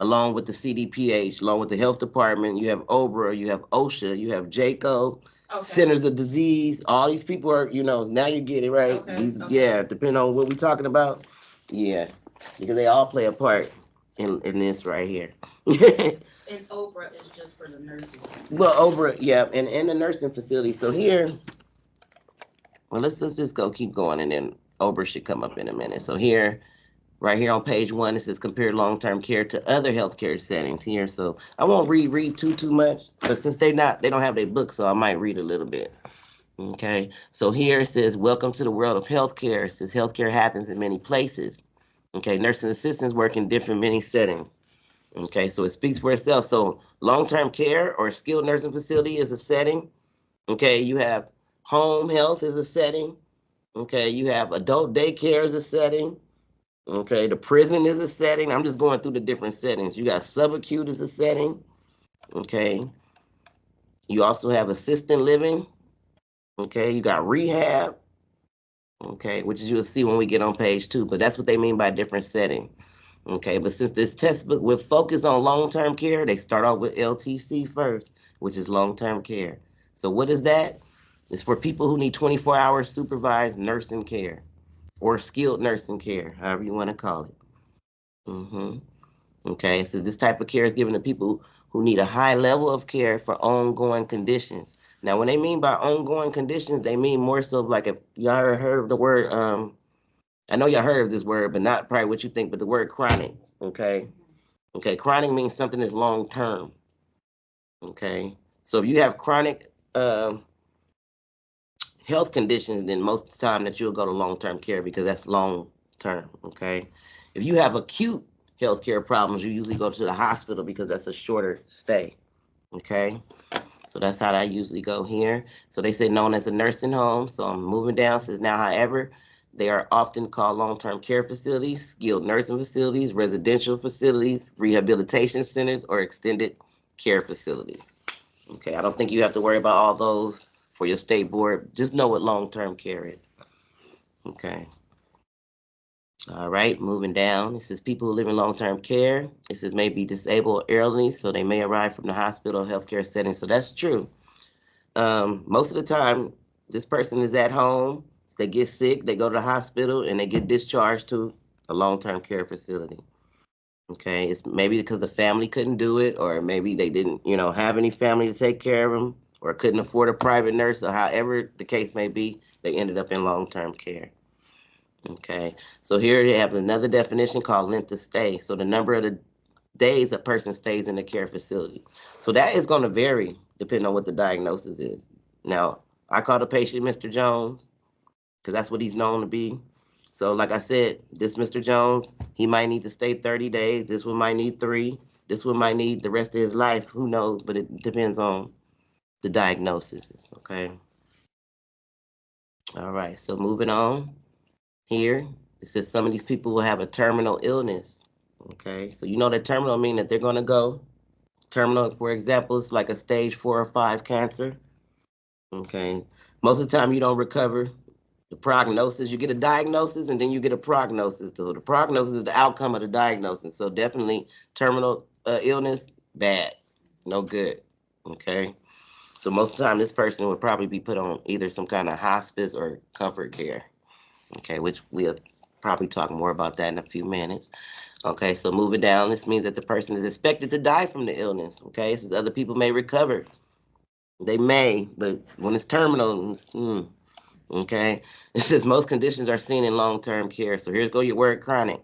along with the CDPH, along with the health department. You have OBRA, you have OSHA, you have JACO, Centers of Disease. All these people are, now you get it right. Yeah, depending on what we're talking about. Yeah, because they all play a part in this right here. And OBRA is just for the nurses. Well, OBRA, yeah, and in the nursing facility. So here, well, let's just keep going, and then OBRA should come up in a minute. So here, right here on page 1, it says compare long-term care to other healthcare settings here. So I won't read too much, but since they don't have their book, so I might read a little bit. Okay, so here it says, welcome to the world of healthcare. It says healthcare happens in many places. Okay, nursing assistants work in different many settings. Okay, so it speaks for itself. So long-term care or skilled nursing facility is a setting. Okay, you have home health is a setting. Okay, you have adult daycare is a setting. Okay, the prison is a setting. I'm just going through the different settings. You got subacute as a setting. Okay, you also have assisted living. Okay, you got rehab. Okay, which you'll see when we get on page 2, but that's what they mean by different setting. Okay, but since this textbook will focus on long-term care, they start off with LTC first, which is long-term care. So what is that? It's for people who need 24-hour supervised nursing care or skilled nursing care, however you want to call it. Okay, so this type of care is given to people who need a high level of care for ongoing conditions. Now, when they mean by ongoing conditions, they mean more so like if y'all heard of the word, I know y'all heard of this word, but not probably what you think, but the word chronic, okay? Okay, chronic means something that's long term, okay? So if you have chronic health conditions, then most of the time that you'll go to long-term care because that's long term, okay? If you have acute healthcare problems, you usually go to the hospital because that's a shorter stay, okay? So that's how I usually go here. So they say known as a nursing home. So I'm moving down. Says now, however, they are often called long-term care facilities, skilled nursing facilities, residential facilities, rehabilitation centers, or extended care facilities. Okay, I don't think you have to worry about all those for your state board. Just know what long-term care is. Okay. All right, moving down. It says people who live in long-term care. It says may be disabled or elderly, so they may arrive from the hospital or healthcare setting. So that's true. Most of the time, this person is at home. They get sick, they go to the hospital, and they get discharged to a long-term care facility. Okay, it's maybe because the family couldn't do it, or maybe they didn't, have any family to take care of them, or couldn't afford a private nurse, or however the case may be, they ended up in long-term care. Okay, so here they have another definition called length of stay. So the number of the days a person stays in the care facility. So that is going to vary depending on what the diagnosis is. Now, I call the patient Mr. Jones because that's what he's known to be. So like I said, this Mr. Jones, he might need to stay 30 days. This one might need 3. This one might need the rest of his life. Who knows? But it depends on the diagnosis. Okay. All right. So moving on here, it says some of these people will have a terminal illness. Okay. So you know that terminal mean that they're going to go. Terminal, for example, is like a stage 4 or 5 cancer. Okay. Most of the time you don't recover. The prognosis, you get a diagnosis and then you get a prognosis. So the prognosis is the outcome of the diagnosis. So definitely terminal illness, bad, no good. Okay. So most of the time this person would probably be put on either some kind of hospice or comfort care. Okay, which we'll probably talk more about that in a few minutes. Okay, so moving down, this means that the person is expected to die from the illness. Okay, so other people may recover. They may, but when it's terminal, okay. It says most conditions are seen in long-term care. So here's go your word chronic.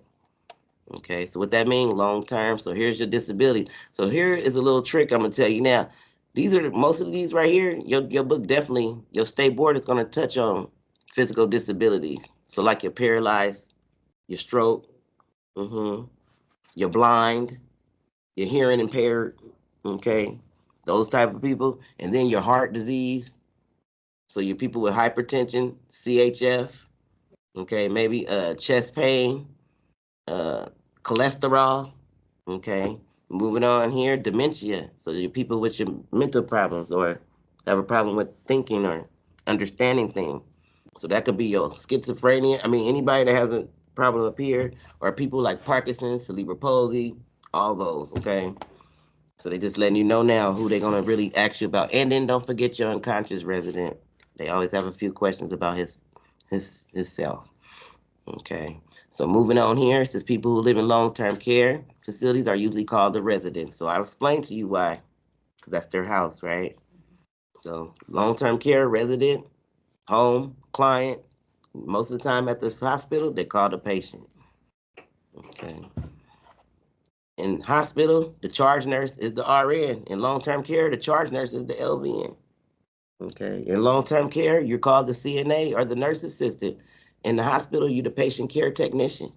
Okay, so what that means, long-term. So here's your disability. So here is a little trick I'm gonna tell you now. These are most of these right here. Your book definitely, your state board is gonna touch on physical disabilities. So like you're paralyzed, your stroke, you're blind, your hearing impaired, okay, those type of people, and then your heart disease. So your people with hypertension, CHF, okay, maybe chest pain, uh, cholesterol, okay. Moving on here, dementia. So your people with your mental problems or have a problem with thinking or understanding things. So that could be your schizophrenia. I mean, anybody that has a problem up here, or people like Parkinson's, cerebral palsy, all those, okay. So they just letting you know now who they're gonna really ask you about. And then don't forget your unconscious resident. They always have a few questions about his self. Okay. So moving on here, it says people who live in long-term care facilities are usually called the residents. So I'll explain to you why, because that's their house, right? So long-term care, resident, home, client. Most of the time at the hospital, they call the patient. Okay. In hospital, the charge nurse is the RN. In long-term care, the charge nurse is the LVN. Okay. In long-term care, you're called the CNA or the nurse assistant. In the hospital, you're the patient care technician.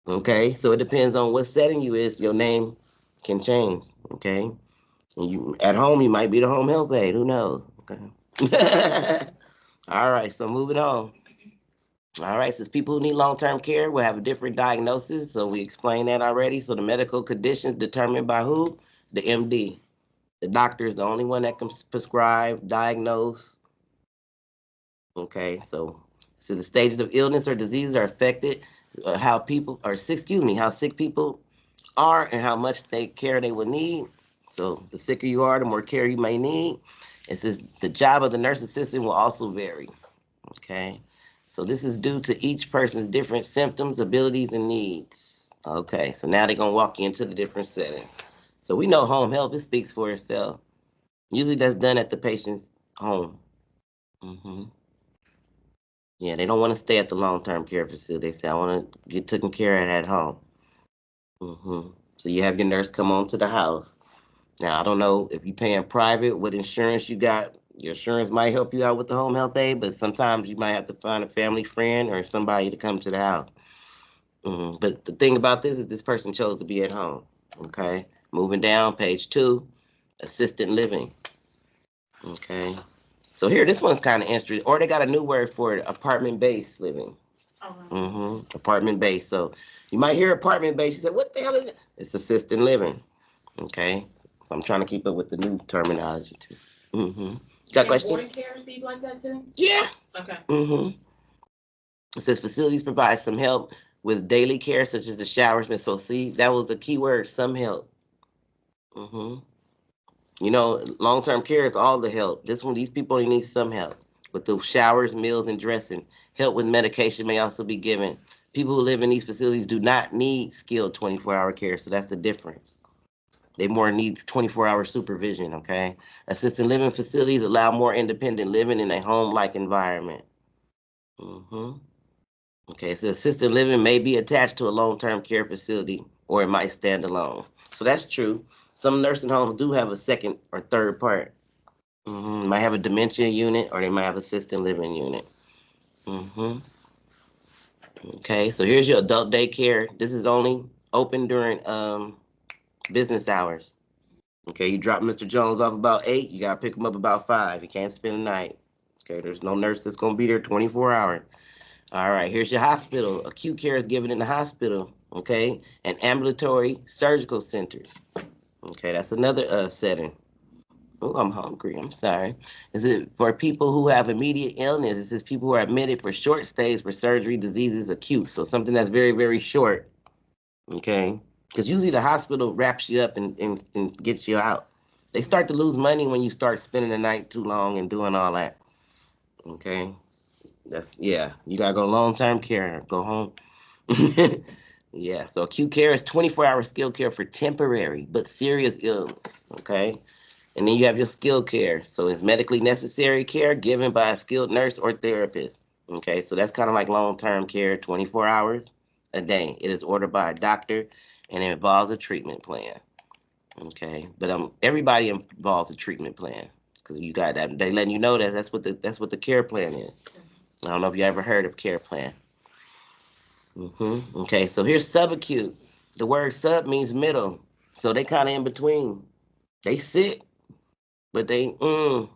Okay. So it depends on what setting you is. Your name can change. Okay. And you at home, you might be the home health aide. Who knows? Okay. All right. So moving on. All right, since people who need long-term care will have a different diagnosis, so we explained that already. So the medical conditions determined by who? The MD. The doctor is the only one that can prescribe, diagnose. Okay, so the stages of illness or diseases are affected, how people, or excuse me, how sick people are and how much care they will need. So the sicker you are, the more care you may need. It says the job of the nurse assistant will also vary. Okay. So this is due to each person's different symptoms, abilities, and needs. Okay, so now they're gonna walk you into the different settings. So we know home health, it speaks for itself. Usually that's done at the patient's home. hmm Yeah, they don't want to stay at the long-term care facility. They say, I want to get taken care of at home. So you have your nurse come on to the house. Now, I don't know if you're paying private, what insurance you got. Your insurance might help you out with the home health aid, but sometimes you might have to find a family friend or somebody to come to the house. But the thing about this is this person chose to be at home. Okay, moving down, page 2, assisted living. Okay. So here, this one's kind of interesting. Or they got a new word for it, apartment-based living. Apartment-based. So you might hear apartment-based. You say, what the hell is it? It's assisted living. Okay. So I'm trying to keep up with the new terminology too. Got a question? Boarding cares be like that too? Yeah. Okay. It says facilities provide some help with daily care, such as the showers. So see, that was the key word, some help. You know, long-term care is all the help. This one, these people only need some help with the showers, meals, and dressing. Help with medication may also be given. People who live in these facilities do not need skilled 24-hour care, so that's the difference. They more need 24-hour supervision, okay? Assisted living facilities allow more independent living in a home-like environment. Okay, so assisted living may be attached to a long-term care facility, or it might stand alone. So that's true. Some nursing homes do have a second or third part. Might have a dementia unit, or they might have assisted living unit. Okay, so here's your adult daycare. This is only open during business hours. Okay, you drop Mr. Jones off about 8, you gotta pick him up about 5. He can't spend the night. Okay, there's no nurse that's gonna be there 24 hours. All right, here's your hospital. Acute care is given in the hospital, okay? And ambulatory surgical centers. Okay, that's another setting. Oh, I'm hungry. I'm sorry. Is it for people who have immediate illness? It says people who are admitted for short stays for surgery, diseases, acute. So something that's very, very short, okay? Because usually the hospital wraps you up and gets you out. They start to lose money when you start spending the night too long and doing all that, okay? Yeah, you gotta go long-term care, go home. Yeah, so acute care is 24-hour skilled care for temporary but serious illness, okay? And then you have your skilled care. So it's medically necessary care given by a skilled nurse or therapist, okay? So that's kind of like long-term care, 24 hours a day. It is ordered by a doctor, and it involves a treatment plan, okay? But everybody involves a treatment plan because you got that. They letting you know that that's what the care plan is. I don't know if you ever heard of care plan. Okay, so here's subacute. The word sub means middle. So they kind of in between. They sick, but well,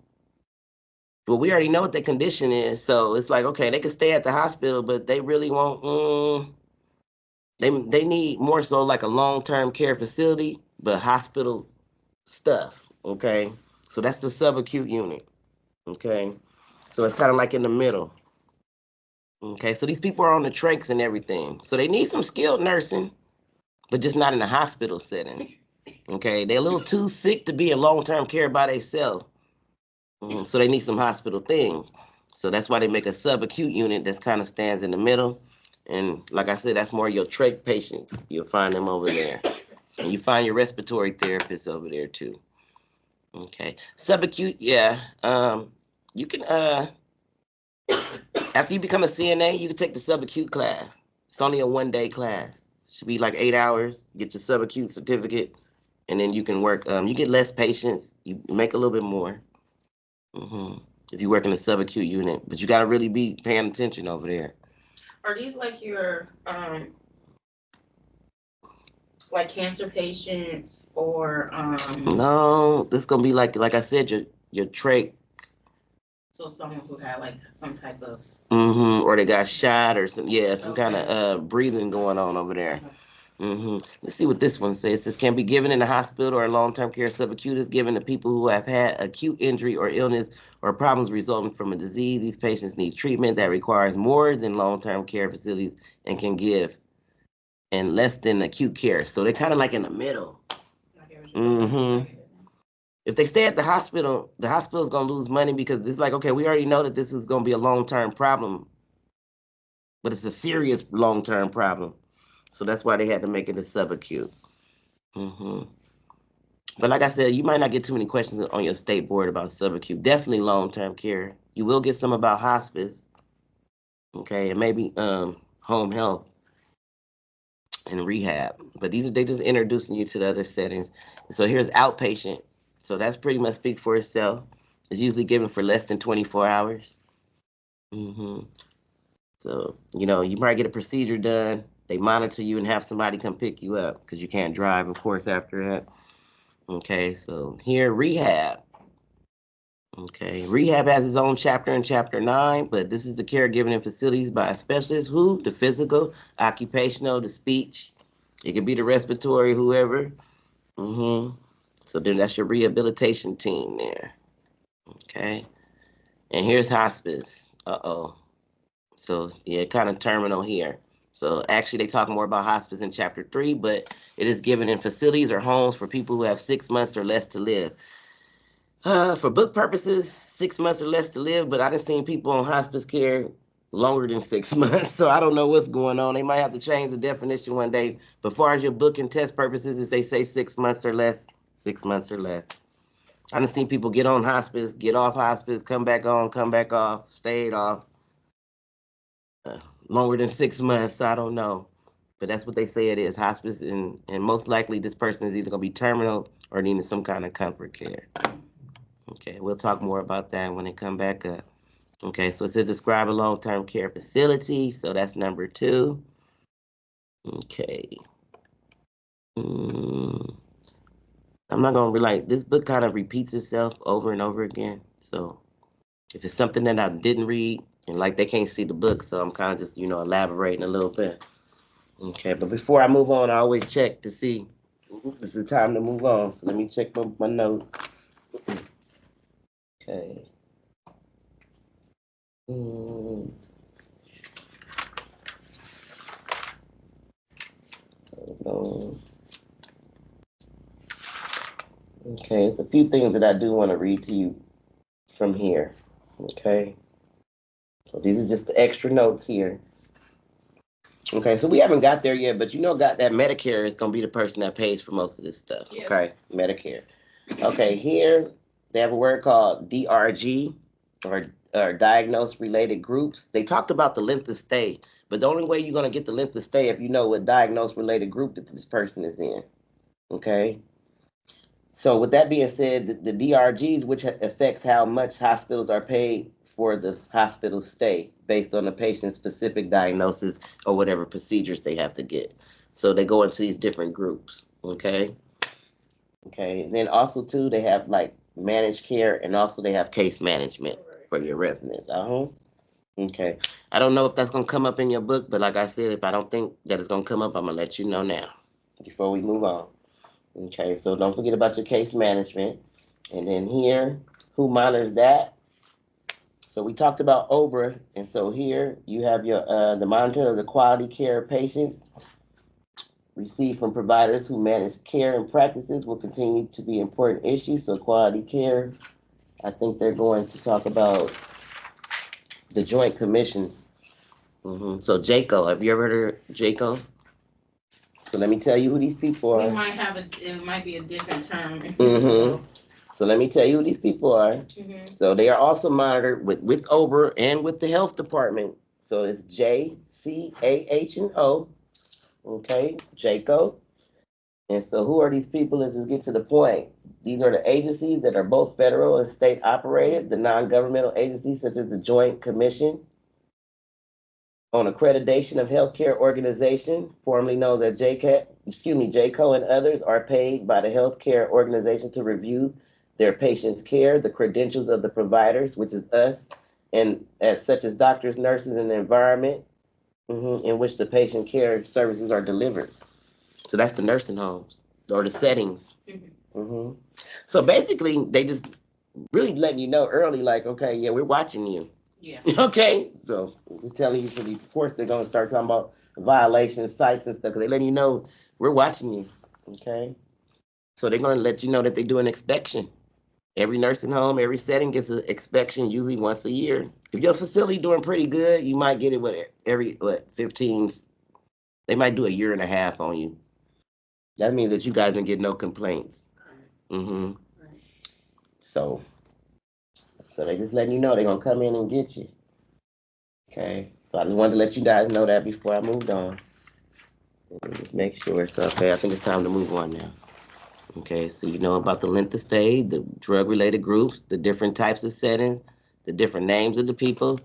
we already know what their condition is. So it's like, okay, they can stay at the hospital, but they really won't, they need more so like a long-term care facility, but hospital stuff, okay? So that's the subacute unit, okay? So it's kind of like in the middle. Okay, so these people are on the trachs and everything. So they need some skilled nursing, but just not in a hospital setting. Okay, they're a little too sick to be in long-term care by themselves. So they need some hospital things. So that's why they make a subacute unit that kind of stands in the middle. And like I said, that's more your trach patients. You'll find them over there. And you find your respiratory therapists over there too. Okay, subacute, yeah. You can after you become a CNA, you can take the subacute class. It's only a 1-day class. Should be like 8 hours. Get your subacute certificate, and then you can work. You get less patients. You make a little bit more. If you work in a subacute unit, but you gotta really be paying attention over there. Are these like your like cancer patients or No, this gonna be like I said, your trach. so someone who had like some type of Or they got shot or some kind of breathing going on over there. Let's see what this one says. This can be given in the hospital or long-term care. Subacute is given to people who have had acute injury or illness or problems resulting from a disease. These patients need treatment that requires more than long-term care facilities and can give and less than acute care. So they're kind of like in the middle. If they stay at the hospital's gonna lose money because it's like, okay, we already know that this is gonna be a long-term problem, but it's a serious long-term problem. So that's why they had to make it a subacute. But like I said, you might not get too many questions on your state board about subacute. Definitely long-term care. You will get some about hospice, okay, and maybe home health and rehab. But they just introducing you to the other settings. So here's outpatient. So that's pretty much speak for itself. It's usually given for less than 24 hours. So, you might get a procedure done. They monitor you and have somebody come pick you up because you can't drive, of course, after that. Okay, so here, rehab. Okay, rehab has its own chapter in chapter 9, but this is the care given in facilities by specialists who, the physical, occupational, the speech, it could be the respiratory, whoever. So then that's your rehabilitation team there. Okay, and here's hospice. So yeah, kind of terminal here. So actually they talk more about hospice in chapter 3, but it is given in facilities or homes for people who have 6 months or less to live. For book purposes, 6 months or less to live, but I done seen people on hospice care longer than 6 months, so I don't know what's going on. They might have to change the definition one day. But as far as your book and test purposes, if they say 6 months or less, 6 months or less. I done seen people get on hospice, get off hospice, come back on, come back off, stayed off longer than 6 months, so I don't know. But that's what they say it is, hospice, and most likely this person is either going to be terminal or needing some kind of comfort care. Okay, we'll talk more about that when they come back up. Okay, so it says describe a long-term care facility, so that's number 2. Okay. I'm not gonna like this book kind of repeats itself over and over again. So if it's something that I didn't read and like they can't see the book, so I'm kind of just elaborating a little bit. Okay, but before I move on, I always check to see this is the time to move on. So let me check my note. Okay. Okay, it's a few things that I do want to read to you from here. Okay. So these are just the extra notes here. Okay, so we haven't got there yet, but got that Medicare is gonna be the person that pays for most of this stuff. Yes. Okay, Medicare. Okay, here they have a word called DRG or diagnosed related groups. They talked about the length of stay, but the only way you're gonna get the length of stay if you know what diagnosed related group that this person is in. Okay. So with that being said, the DRGs, which affects how much hospitals are paid for the hospital stay based on the patient's specific diagnosis or whatever procedures they have to get. So they go into these different groups, okay? Okay, and then also too, they have like managed care and also they have case management for your residents. Okay. I don't know if that's gonna come up in your book, but like I said, if I don't think that it's gonna come up, I'm gonna let you know now before we move on. Okay, so don't forget about your case management. And then here, who monitors that? So we talked about OBRA, and so here you have your the monitor of the quality care of patients received from providers who manage care and practices will continue to be important issues. So quality care, I think they're going to talk about the Joint Commission. So JACO, have you ever heard of JACO? So let me tell you who these people are. It might be a different term. So let me tell you who these people are. So they are also monitored with OBRA and with the health department. So it's JCAH&O. Okay, JACO. And so who are these people? Let's just get to the point. These are the agencies that are both federal and state operated, the non-governmental agencies such as the Joint Commission on Accreditation of Healthcare Organization, formerly known as JACO, and others are paid by the healthcare organization to review their patients' care, the credentials of the providers, which is us, and such as doctors, nurses, and the environment in which the patient care services are delivered. So that's the nursing homes or the settings. So basically, they just really letting you know early, like, okay, yeah, we're watching you. Yeah. Okay, so I'm just telling you, so of course they're gonna start talking about violations, sites and stuff, because they're letting you know we're watching you. Okay, so they're gonna let you know that they do an inspection. Every nursing home, every setting gets an inspection, usually once a year. If your facility doing pretty good, you might get it every 15. They might do a year and a half on you. That means that you guys don't get no complaints. So they just letting you know they're gonna come in and get you. Okay, so I just wanted to let you guys know that before I moved on. Just make sure. So okay, I think it's time to move on now. Okay, so you know about the length of stay, the drug-related groups, the different types of settings, the different names of the people.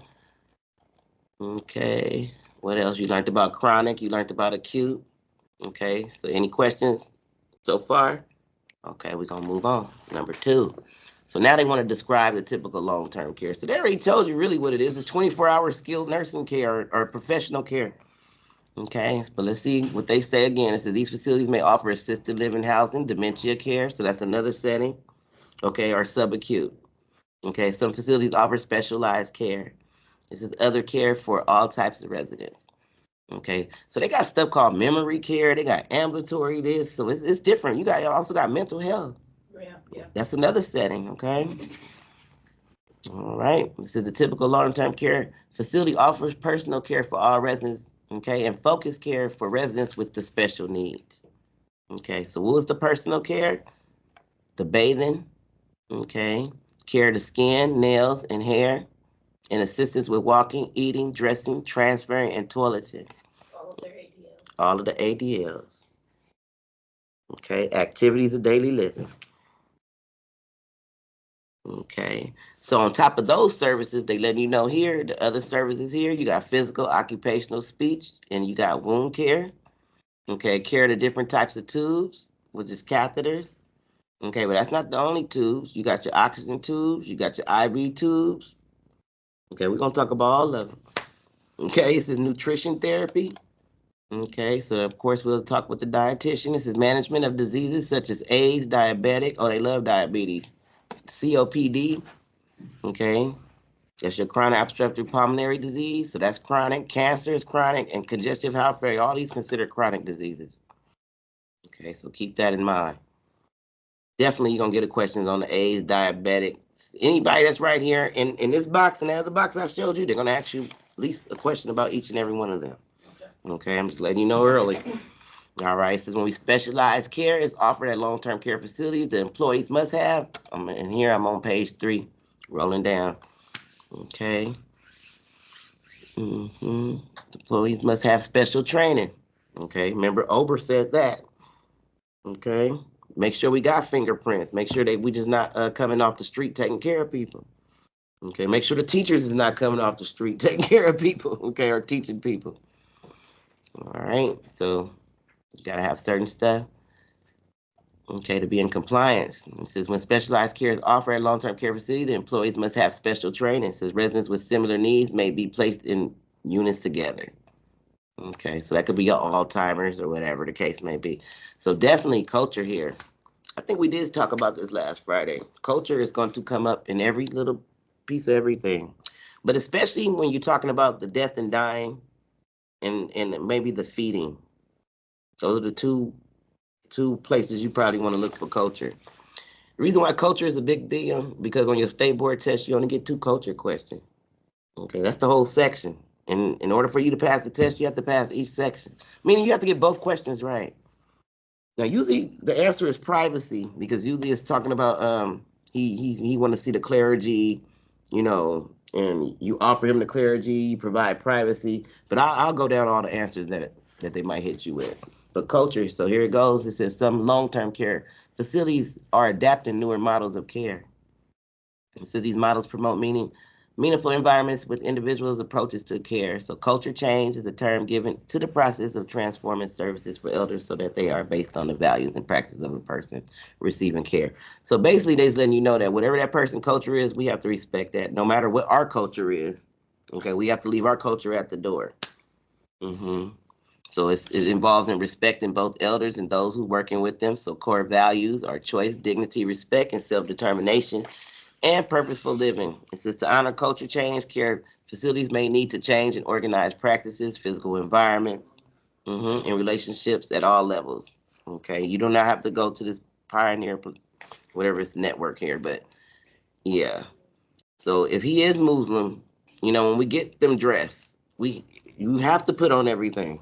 Okay, what else? You learned about chronic, you learned about acute. Okay, so any questions so far? Okay, we're gonna move on. Number 2. So now they want to describe the typical long-term care. So they already told you really what it is. It's 24-hour skilled nursing care or professional care. Okay, but let's see what they say again. It says these facilities may offer assisted living housing, dementia care, so that's another setting, okay, or subacute. Okay, some facilities offer specialized care. This is other care for all types of residents. Okay, so they got stuff called memory care. They got ambulatory this, so it's different. You also got mental health. Yeah. That's another setting. Okay. All right. This is the typical long-term care facility offers personal care for all residents. Okay, and focused care for residents with the special needs. Okay, so what was the personal care? The bathing. Okay, care of the skin, nails, and hair, and assistance with walking, eating, dressing, transferring, and toileting. All of their ADLs. All of the ADLs. Okay, activities of daily living. Okay, so on top of those services, they letting you know here, the other services here, you got physical, occupational, speech, and you got wound care. Okay, care of the different types of tubes, which is catheters. Okay, but that's not the only tubes. You got your oxygen tubes, you got your IV tubes. Okay, we're gonna talk about all of them. Okay, this is nutrition therapy. Okay, so of course we'll talk with the dietitian. This is management of diseases such as AIDS, diabetic. Oh, they love diabetes. COPD. Okay, that's your chronic obstructive pulmonary disease. So that's chronic. Cancer is chronic, and congestive heart failure. All these considered chronic diseases. Okay, so keep that in mind. Definitely, you're gonna get a questions on the AIDS, diabetic. Anybody that's right here in this box and the other box I showed you, they're gonna ask you at least a question about each and every one of them. Okay, I'm just letting you know early. All right, it says when we specialized care is offered at long-term care facilities, the employees must have, and here I'm on page 3, rolling down. Okay. The employees must have special training. Okay, remember Ober said that. Okay, make sure we got fingerprints. Make sure that we just not coming off the street taking care of people. Okay, make sure the teachers is not coming off the street taking care of people. Okay, or teaching people. All right, so you gotta have certain stuff. Okay, to be in compliance. It says when specialized care is offered at long-term care facility, the employees must have special training. It says residents with similar needs may be placed in units together. Okay, so that could be your Alzheimer's or whatever the case may be. So definitely culture here. I think we did talk about this last Friday. Culture is going to come up in every little piece of everything, but especially when you're talking about the death and dying and maybe the feeding. Those are the two places you probably want to look for culture. The reason why culture is a big deal because on your state board test you only get 2 culture questions. Okay, that's the whole section. And in order for you to pass the test, you have to pass each section. Meaning you have to get both questions right. Now, usually the answer is privacy because usually it's talking about he want to see the clergy, and you offer him the clergy, you provide privacy. But I'll go down all the answers that they might hit you with. But culture, so here it goes. It says some long-term care facilities are adapting newer models of care. So these models promote meaningful environments with individuals' approaches to care. So culture change is a term given to the process of transforming services for elders so that they are based on the values and practices of a person receiving care. So basically, they're letting you know that whatever that person's culture is, we have to respect that, no matter what our culture is. Okay, we have to leave our culture at the door. So it involves in respecting both elders and those who working with them. So core values are choice, dignity, respect, and self-determination and purposeful living. It says to honor culture change, care facilities may need to change and organize practices, physical environments, and relationships at all levels. Okay, you do not have to go to this pioneer, whatever it's network here, but yeah. So if he is Muslim, when we get them dressed, you have to put on everything.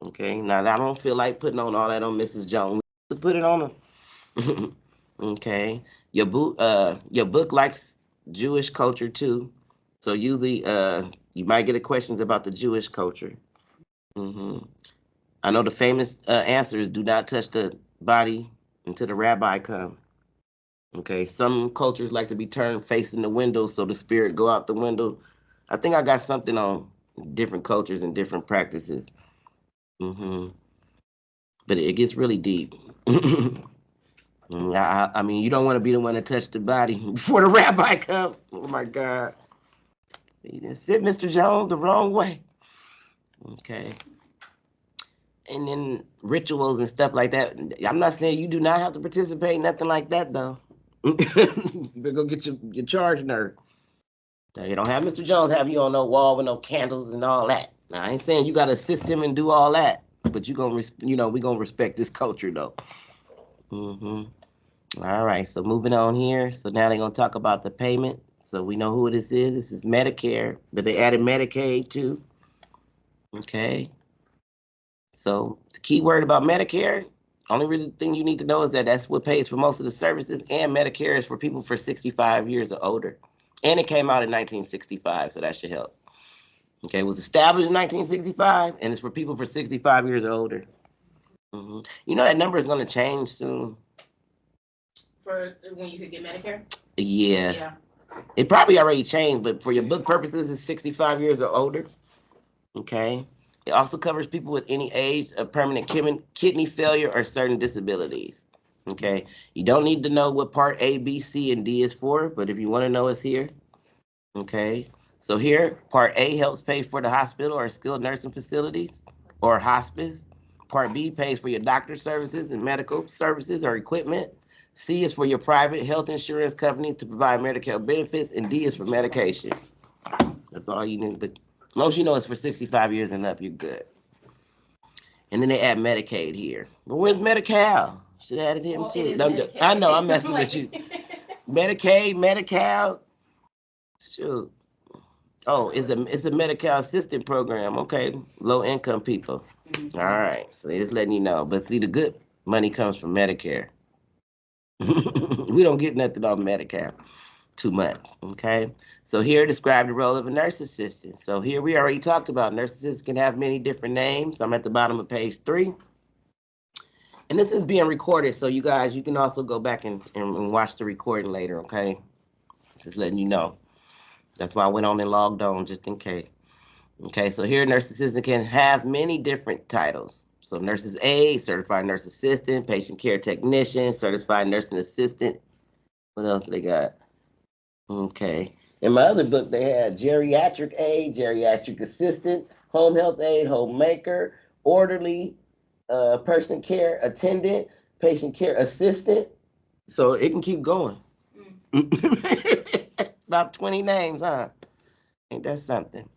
Okay, now I don't feel like putting on all that on Mrs. Jones. We have to put it on her. Okay, your book likes Jewish culture too, so usually you might get a questions about the Jewish culture. hmm I know the famous answer is do not touch the body until the rabbi come. Okay, some cultures like to be turned facing the window so the spirit go out the window. I think I got something on different cultures and different practices. hmm But it gets really deep. I mean, you don't want to be the one to touch the body before the rabbi comes. Oh my God. He didn't sit Mr. Jones the wrong way. Okay. And then rituals and stuff like that. I'm not saying you do not have to participate, nothing like that though. Better go get your charge nerve. Now, you don't have Mr. Jones have you on no wall with no candles and all that. Now, I ain't saying you gotta assist him and do all that, but we gonna respect this culture though. Mm-hmm. All right, so moving on here. So now they're gonna talk about the payment. So we know who this is. This is Medicare, but they added Medicaid too. Okay. So the key word about Medicare, only really thing you need to know is that that's what pays for most of the services, and Medicare is for people for 65 years or older. And it came out in 1965, so that should help. Okay, it was established in 1965, and it's for people for 65 years or older. You know that number is going to change soon. For when you could get Medicare? Yeah. Yeah. It probably already changed, but for your book purposes, it's 65 years or older. Okay. It also covers people with any age of permanent kidney failure or certain disabilities. Okay. You don't need to know what part A, B, C, and D is for, but if you want to know, it's here. Okay. So here, part A helps pay for the hospital or skilled nursing facilities or hospice. Part B pays for your doctor services and medical services or equipment. C is for your private health insurance company to provide Medicare benefits, and D is for medication. That's all you need. But as long as you know it's for 65 years and up, you're good. And then they add Medicaid here. But where's Medi-Cal? Should have added him Well, too. it is No, Medicaid. I know, I'm messing with Like- you. Medicaid, Medi-Cal. Shoot. Oh, it's a Medi-Cal assistant program. Okay, low income people. All right, so just letting you know. But see, the good money comes from Medicare. We don't get nothing off Medicare too much. Okay, so here describe the role of a nurse assistant. So here we already talked about nurse assistants can have many different names. I'm at the bottom of page 3. And this is being recorded, so you guys, you can also go back and watch the recording later, okay? Just letting you know. That's why I went on and logged on, just in case. Okay, so here, nurse assistant can have many different titles. So nurses aide, certified nurse assistant, patient care technician, certified nursing assistant. What else they got? Okay. In my other book, they had geriatric aide, geriatric assistant, home health aide, homemaker, orderly, person care attendant, patient care assistant. So it can keep going. About 20 names, huh? Ain't that something?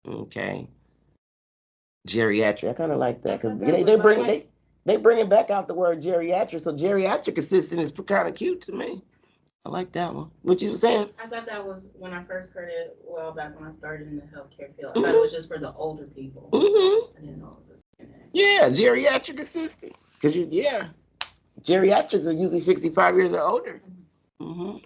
Okay. Geriatric. I kind of like that because they bringing back out the word geriatric. So geriatric assistant is kind of cute to me. I like that one. What you saying? I thought that was when I first heard it a while back when I started in the healthcare field. I thought it was just for the older people. Mm-hmm. I didn't know it was a CNA. Yeah, geriatric assistant. Because geriatrics are usually 65 years or older. Mm-hmm.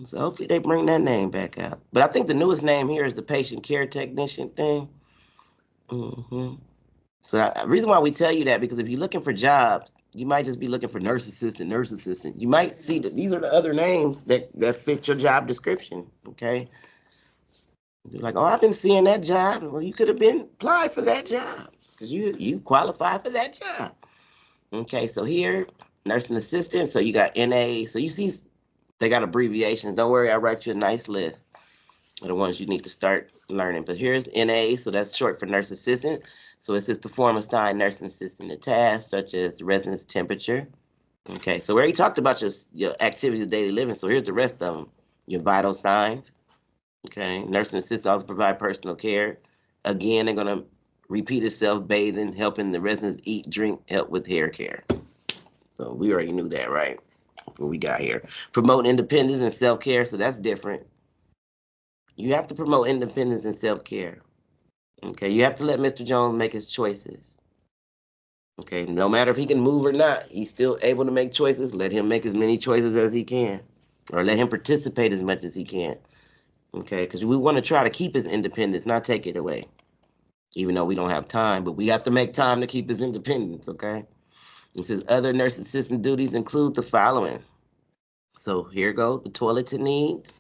So hopefully they bring that name back out. But I think the newest name here is the patient care technician thing. Mm-hmm. So the reason why we tell you that, because if you're looking for jobs, you might just be looking for nurse assistant, nurse assistant. You might see that these are the other names that fit your job description, okay? You're like, oh, I've been seeing that job. Well, you could have been applied for that job because you qualify for that job. Okay, so here, nursing assistant, so you got NA. So you see they got abbreviations. Don't worry, I'll write you a nice list of the ones you need to start learning. But here's NA, so that's short for nurse assistant. So it says perform assigned nursing assistant tasks such as the resident's temperature. Okay, so we already talked about your activities of daily living. So here's the rest of them. Your vital signs. Okay, nursing assistants also provide personal care. Again, they're gonna repeat itself: bathing, helping the residents eat, drink, help with hair care. So we already knew that, right? What we got here: promote independence and self-care. So that's different. You have to promote independence and self-care. Okay, you have to let Mr. Jones make his choices. Okay, no matter if he can move or not, he's still able to make choices. Let him make as many choices as he can, or let him participate as much as he can. Okay, because we want to try to keep his independence, not take it away. Even though we don't have time, but we have to make time to keep his independence, okay? It says other nurse assistant duties include the following. So here go the toileting needs.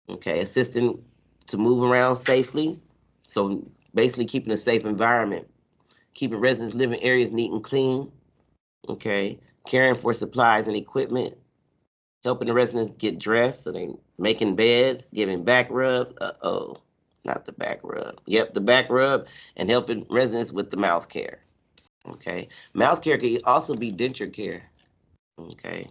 Okay, assisting to move around safely. So basically keeping a safe environment, keeping residents' living areas neat and clean, Okay, caring for supplies and equipment, helping the residents get dressed, so they making beds, giving back rubs. Uh-oh, not the back rub. Yep, the back rub, and helping residents with the mouth care. Okay, mouth care can also be denture care. Okay.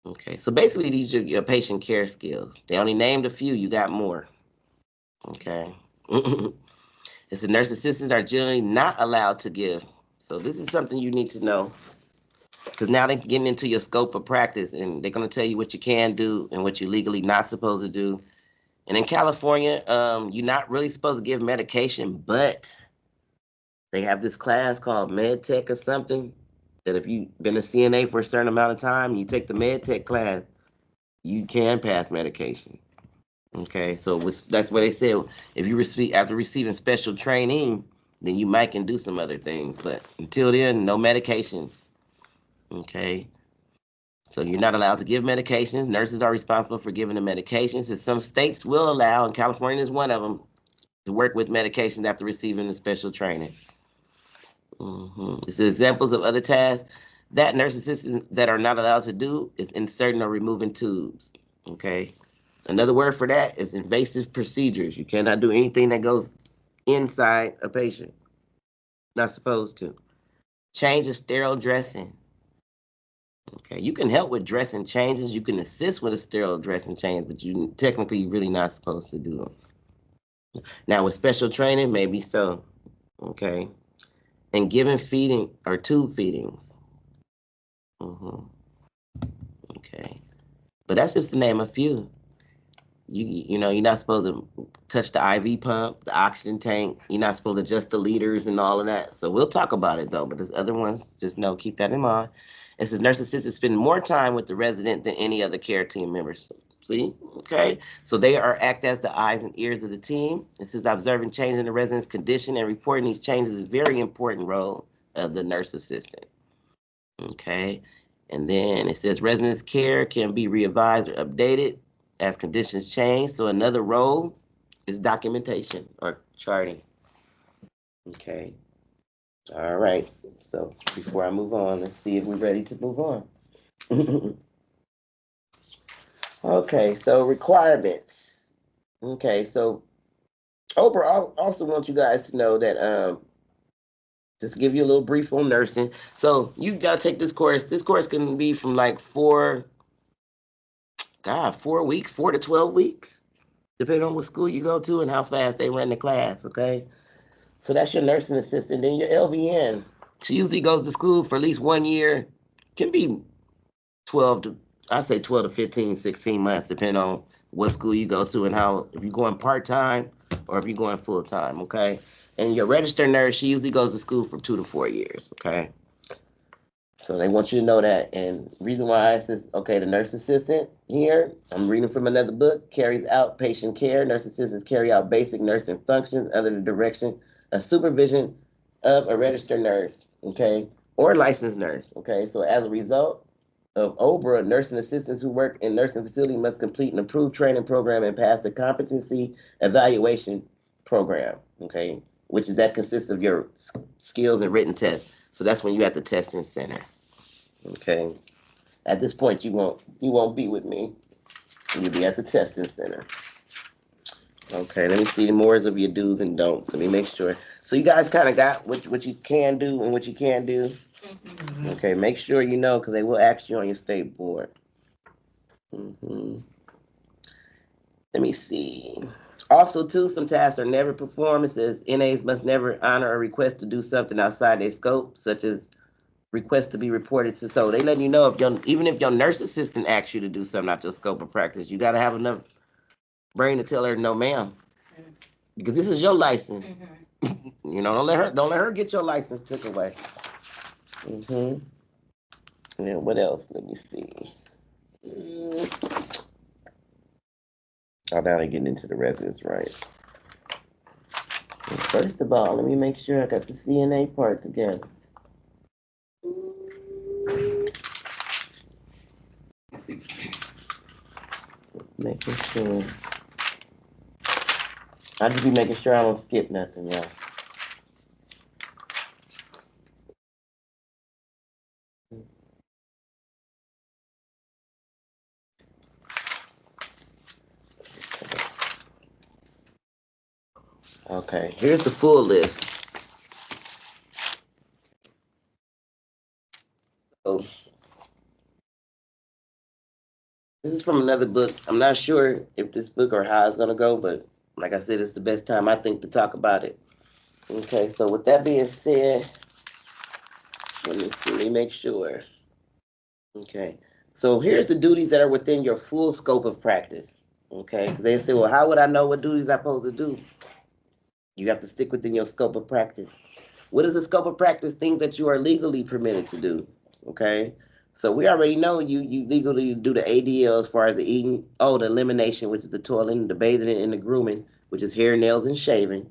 Okay, so basically these are your patient care skills. They only named a few, you got more. Okay. It's the nurse assistants are generally not allowed to give. So this is something you need to know. Because now they're getting into your scope of practice and they're going to tell you what you can do and what you're legally not supposed to do. And in California, you're not really supposed to give medication, but they have this class called Med Tech or something that if you've been a CNA for a certain amount of time, you take the Med Tech class, you can pass medication. Okay, so that's what they said. If you receive after receiving special training, then you might can do some other things. But until then, no medications. Okay, so you're not allowed to give medications. Nurses are responsible for giving the medications, and some states will allow, and California is one of them, to work with medications after receiving the special training. It's examples of other tasks that nurse assistants that are not allowed to do is inserting or removing tubes. Okay. Another word for that is invasive procedures. You cannot do anything that goes inside a patient. Not supposed to. Change of sterile dressing. Okay, you can help with dressing changes. You can assist with a sterile dressing change, but you technically really not supposed to do them. Now with special training, maybe so. Okay, and giving feeding or tube feedings. hmm Okay, but that's just to name a few. You know you're not supposed to touch the IV pump, the oxygen tank. You're not supposed to adjust the liters and all of that. So we'll talk about it though. But there's other ones. Just know, keep that in mind. It says nurse assistants spend more time with the resident than any other care team members. See, okay. So they are act as the eyes and ears of the team. It says observing change in the resident's condition and reporting these changes is a very important role of the nurse assistant. Okay. And then it says residents' care can be revised or updated as conditions change. So another role is documentation or charting. Okay. All right. So before I move on, let's see if we're ready to move on. Okay. So requirements. Okay. So overall, I also want you guys to know that just to give you a little brief on nursing. So you got to take this course. This course can be from like 4 weeks, 4 to 12 weeks, depending on what school you go to and how fast they run the class, okay? So that's your nursing assistant. Then your LVN, she usually goes to school for at least 1 year, can be 12 to, I say 12 to 15, 16 months, depending on what school you go to and how, if you're going part-time or if you're going full-time, okay? And your registered nurse, she usually goes to school for 2 to 4 years, okay? So they want you to know that. And reason why it says, okay, the nurse assistant here, I'm reading from another book, carries out patient care. Nurse assistants carry out basic nursing functions under the direction of supervision of a registered nurse, okay, or licensed nurse, okay. So as a result of OBRA, nursing assistants who work in nursing facility must complete an approved training program and pass the competency evaluation program, okay, which is that consists of your skills and written test. So that's when you at the testing center. Okay. At this point, you won't be with me. You'll be at the testing center. Okay. Let me see the more of your do's and don'ts. Let me make sure. So you guys kind of got what you can do and what you can't do. Okay. Make sure you know because they will ask you on your state board. hmm Let me see. Also, too, some tasks are never performed. It says NAs must never honor a request to do something outside their scope, such as request to be reported to. So they letting you know even if your nurse assistant asks you to do something out your scope of practice, you got to have enough brain to tell her no, ma'am, because this is your license. You know, don't let her get your license took away. hmm And what else? Let me see. Oh, now they're getting into the residents, right? First of all, let me make sure I got the CNA part together. Making sure. I just be making sure I don't skip nothing, y'all. Okay, here's the full list. So this is from another book. I'm not sure if this book or how it's gonna go, but like I said, it's the best time I think to talk about it. Okay, so with that being said, let me make sure. Okay, so here's the duties that are within your full scope of practice. Okay, because they say, well, how would I know what duties I'm supposed to do? You have to stick within your scope of practice. What is the scope of practice? Things that you are legally permitted to do. Okay, so we already know you legally do the ADL as far as the eating, the elimination, which is the toiling, the bathing, and the grooming, which is hair, nails, and shaving.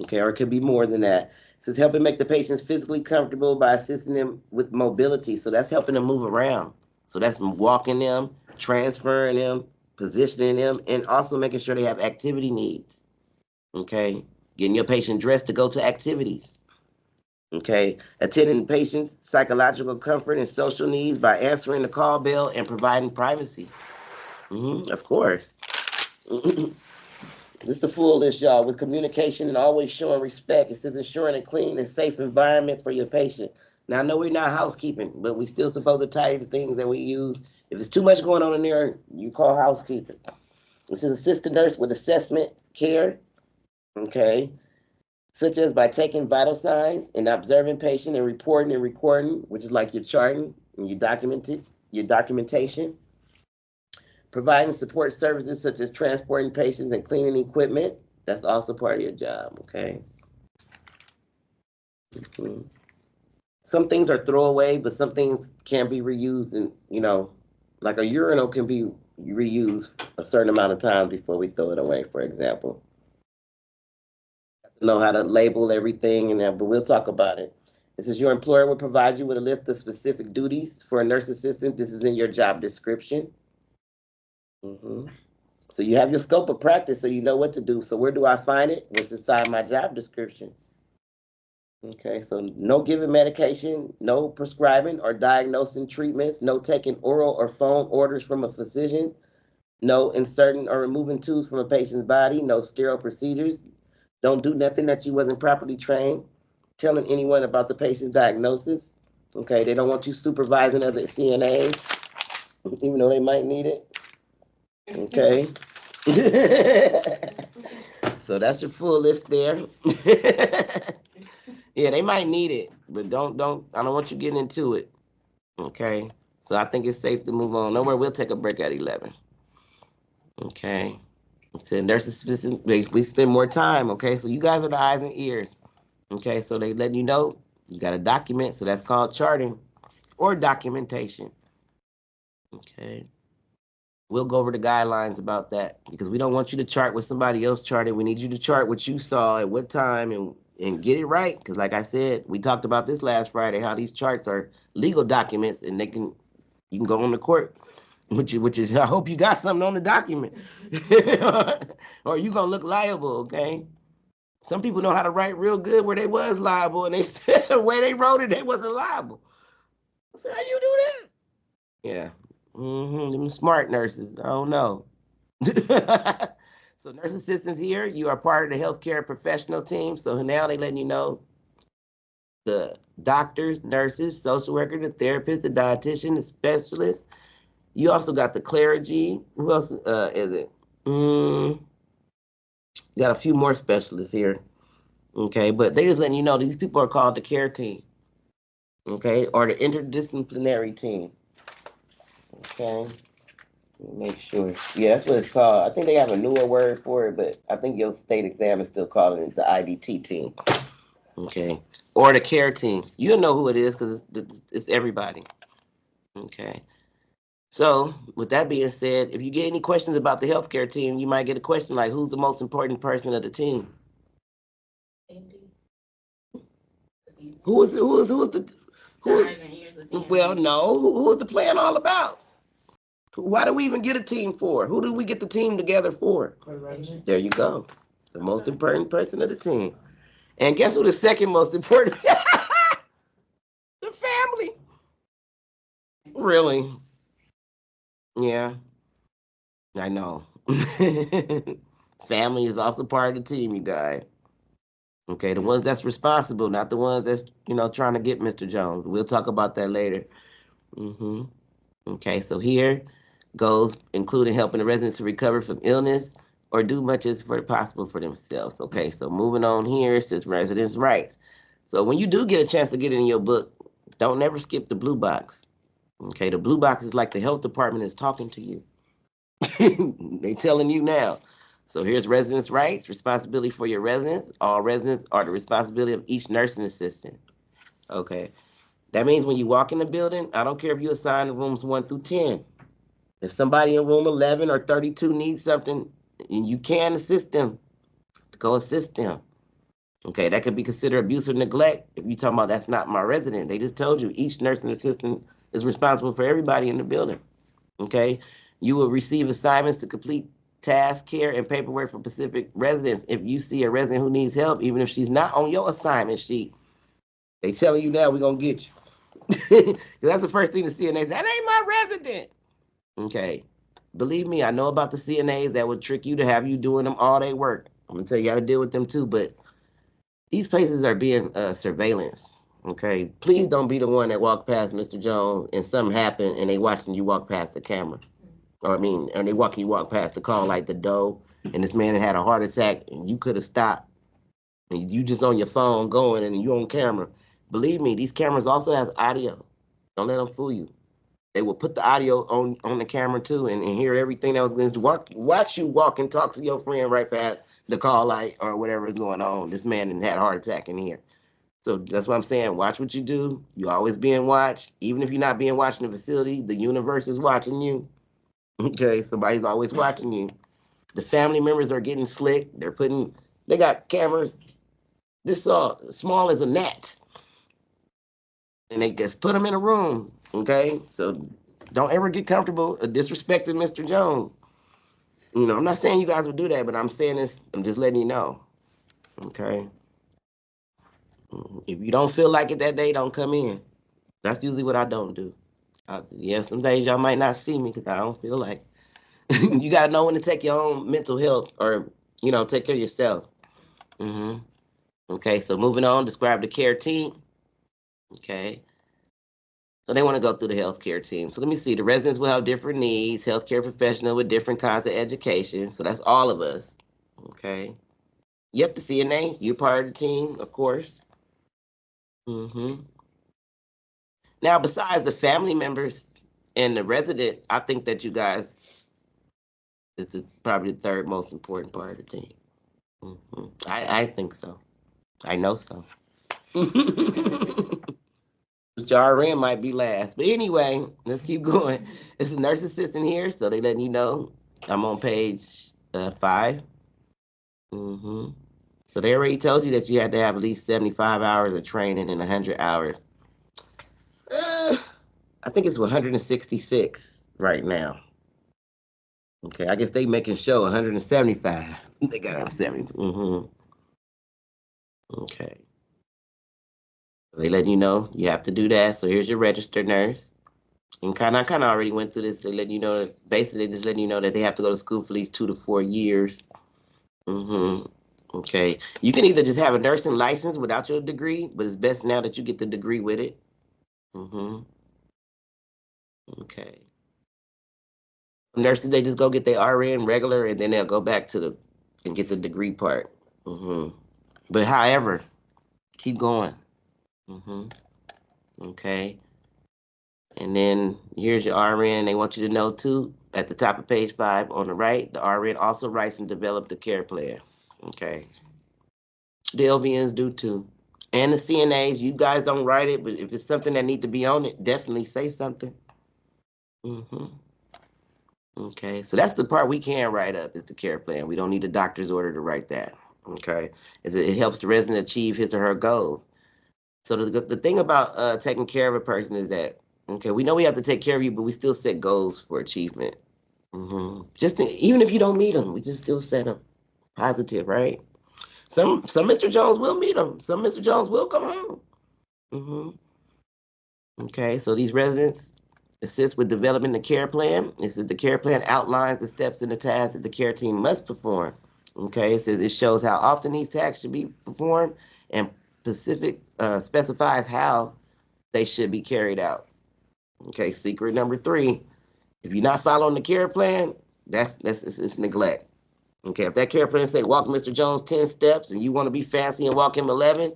Okay, or it could be more than that. It says helping make the patients physically comfortable by assisting them with mobility. So that's helping them move around. So that's walking them, transferring them, positioning them, and also making sure they have activity needs. Okay, getting your patient dressed to go to activities. Okay, attending patients' psychological comfort and social needs by answering the call bell and providing privacy. Of course. This is the full list, y'all, with communication and always showing respect. It says ensuring a clean and safe environment for your patient. Now, I know we're not housekeeping, but we still supposed to tidy the things that we use. If there's too much going on in there, you call housekeeping. It says assist the nurse with assessment care, okay, such as by taking vital signs and observing patient and reporting and recording, which is like your charting and your documentation. Providing support services such as transporting patients and cleaning equipment. That's also part of your job, okay? Mhm. Some things are throwaway, but some things can be reused, and like a urinal can be reused a certain amount of times before we throw it away, for example. Know how to label everything, but we'll talk about it. It says your employer will provide you with a list of specific duties for a nurse assistant. This is in your job description. hmm So you have your scope of practice, so you know what to do. So where do I find it? What's inside my job description? Okay, so no giving medication, no prescribing or diagnosing treatments, no taking oral or phone orders from a physician, no inserting or removing tubes from a patient's body, no sterile procedures. Don't do nothing that you wasn't properly trained. Telling anyone about the patient's diagnosis. Okay, they don't want you supervising other CNAs, even though they might need it. Okay. So that's your full list there. Yeah, they might need it, but I don't want you getting into it. Okay. So I think it's safe to move on. Nowhere, we'll take a break at 11. Okay. So nurses, we spend more time. Okay. So you guys are the eyes and ears. Okay. So they letting you know you got to document. So that's called charting or documentation. Okay. We'll go over the guidelines about that because we don't want you to chart what somebody else charted. We need you to chart what you saw at what time and get it right. Because like I said, we talked about this last Friday, how these charts are legal documents and you can go on the court, which is I hope you got something on the document, or you gonna look liable. Okay. Some people know how to write real good where they was liable, and they said the way they wrote it, they wasn't liable. I said, how you do that? Yeah. Them smart nurses. I don't know. So nurse assistants here, you are part of the healthcare professional team. So now they letting you know the doctors, nurses, social worker, the therapist, the dietitian, the specialist. You also got the clergy. Who else is it? Got a few more specialists here. Okay, but they just letting you know these people are called the care team. Okay, or the interdisciplinary team. Okay. Make sure. Yeah, that's what it's called. I think they have a newer word for it, but I think your state exam is still calling it the IDT team. Okay. Or the care teams. You'll know who it is because it's everybody. Okay. So, with that being said, if you get any questions about the healthcare team, you might get a question like, who's the most important person of the team? Who's the well, no. Who's the plan all about? Why do we even get a team for? Who do we get the team together for? There you go. The most important person of the team. And guess who the second most important? The family. Really? Yeah, I know. Family is also part of the team, you guys. Okay, the ones that's responsible, not the ones that's, trying to get Mr. Jones. We'll talk about that later. hmm Okay, so here goes including helping the residents to recover from illness or do much as for possible for themselves. Okay, so moving on here, it says residents' rights. So when you do get a chance to get it in your book, don't never skip the blue box. Okay, the blue box is like the health department is talking to you. They telling you now. So here's residents' rights, responsibility for your residents. All residents are the responsibility of each nursing assistant. Okay. That means when you walk in the building, I don't care if you assign rooms 1 through 10. If somebody in room 11 or 32 needs something, and you can assist them, go assist them. Okay, that could be considered abuse or neglect. If you talking about that's not my resident, they just told you each nursing assistant is responsible for everybody in the building. Okay, you will receive assignments to complete task, care, and paperwork for specific residents. If you see a resident who needs help, even if she's not on your assignment sheet, they telling you now we're gonna get you. Because that's the first thing the CNA says, that ain't my resident. Okay. Believe me, I know about the CNAs that would trick you to have you doing them all day work. I'm gonna tell you how to deal with them too, but these places are being surveillance. Okay. Please don't be the one that walk past Mr. Jones and something happened and they watching you walk past the camera. Or they watching you walk past the call like the dough, and this man had a heart attack and you could have stopped. And you just on your phone going and you on camera. Believe me, these cameras also have audio. Don't let them fool you. They will put the audio on the camera too and hear everything that was going to watch you walk and talk to your friend right past the call light or whatever is going on. This man had a heart attack in here. So that's what I'm saying. Watch what you do. You always being watched. Even if you're not being watched in the facility, the universe is watching you. Okay, somebody's always watching you. The family members are getting slick. They got cameras this small as a gnat, and they just put them in a room. Okay, so don't ever get comfortable disrespecting Mr. Jones. I'm not saying you guys would do that, but I'm saying this. I'm just letting you know. Okay, if you don't feel like it that day, don't come in. That's usually what I don't do. Yeah, some days y'all might not see me because I don't feel like. You gotta know when to take your own mental health or take care of yourself. hmm Okay, so moving on, describe the care team. Okay. So they want to go through the healthcare team. So let me see. The residents will have different needs, healthcare professional with different kinds of education. So that's all of us. Okay. Yep, the CNA, you're part of the team, of course. hmm Now, besides the family members and the resident, I think that you guys is probably the third most important part of the team. I think so. I know so. RN might be last. But anyway, let's keep going. It's a nurse assistant here, so they letting you know. I'm on page 5. hmm So they already told you that you had to have at least 75 hours of training and 100 hours. Uh, I think it's 166 right now. Okay, I guess they making show 175. They got to have 70. Okay. They letting you know you have to do that. So here's your registered nurse. And I kind of already went through this. They let you know, basically, just letting you know that they have to go to school for at least 2 to 4 years. hmm Okay. You can either just have a nursing license without your degree, but it's best now that you get the degree with it. hmm Okay. Nurses, they just go get their RN regular, and then they'll go back and get the degree part. hmm But however, keep going. hmm Okay. And then here's your RN. They want you to know too, at the top of page 5 on the right, the RN also writes and develops the care plan. Okay. The LVNs do too. And the CNAs, you guys don't write it, but if it's something that need to be on it, definitely say something. hmm Okay. So that's the part we can write up is the care plan. We don't need a doctor's order to write that. Okay. It helps the resident achieve his or her goals. So the thing about taking care of a person is that, okay, we know we have to take care of you, but we still set goals for achievement. Even if you don't meet them, we just still set them positive, right? Some Mr. Jones will meet them. Some Mr. Jones will come home. Okay, so these residents, Assist with developing the care plan. It says the care plan outlines the steps and the tasks that the care team must perform. Okay, it says it shows how often these tasks should be performed and specifies how they should be carried out. Okay, secret number 3, if you're not following the care plan, it's neglect. Okay, if that care plan say walk Mr. Jones 10 steps and you want to be fancy and walk him 11,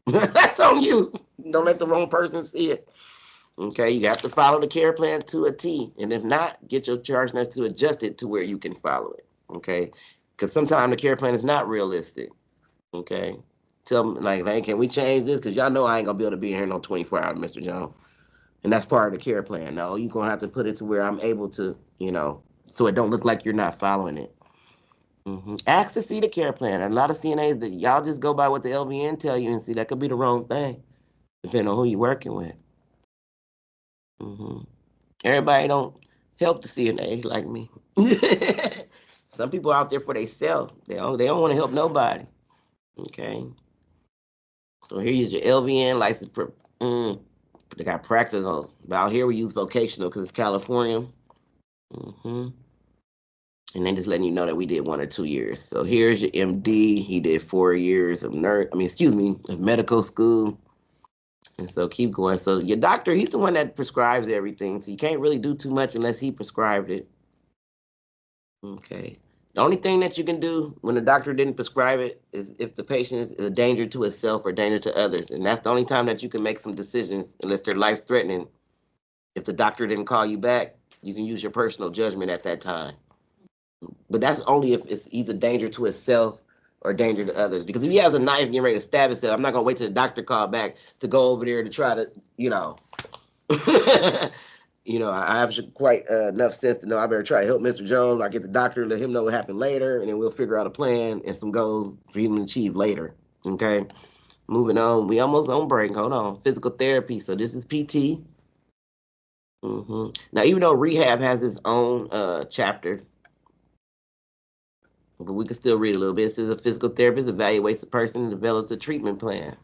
that's on you. Don't let the wrong person see it. Okay, you have to follow the care plan to a T, and if not, get your charge nurse to adjust it to where you can follow it. Okay, because sometimes the care plan is not realistic. Okay, tell them like, hey, can we change this? Because y'all know I ain't gonna be able to be here no 24 hours, Mr. Jones, and that's part of the care plan. No, you're gonna have to put it to where I'm able to, so it don't look like you're not following it. Ask to see the care plan. And a lot of CNAs that y'all just go by what the LVN tell you and see that could be the wrong thing, depending on who you're working with. Everybody don't help the CNAs like me. Some people out there for themselves. They don't want to help nobody. Okay. So here is your LVN license. They got practical. But out here we use vocational because it's California. And then just letting you know that we did 1 or 2 years. So here's your MD. He did 4 years of of medical school. And so keep going. So your doctor, he's the one that prescribes everything. So you can't really do too much unless he prescribed it. Okay. The only thing that you can do when the doctor didn't prescribe it is if the patient is a danger to itself or danger to others. And that's the only time that you can make some decisions unless they're life-threatening. If the doctor didn't call you back, you can use your personal judgment at that time. But that's only if he's a danger to himself or danger to others. Because if he has a knife getting ready to stab himself, I'm not going to wait till the doctor call back to go over there to try to, I have quite enough sense to know I better try to help Mr. Jones. I get the doctor, let him know what happened later, and then we'll figure out a plan and some goals for him to achieve later. Okay, moving on. We almost on break. Hold on. Physical therapy. So this is PT. Now, even though rehab has its own chapter, but we can still read a little bit. It says a physical therapist evaluates the person and develops a treatment plan.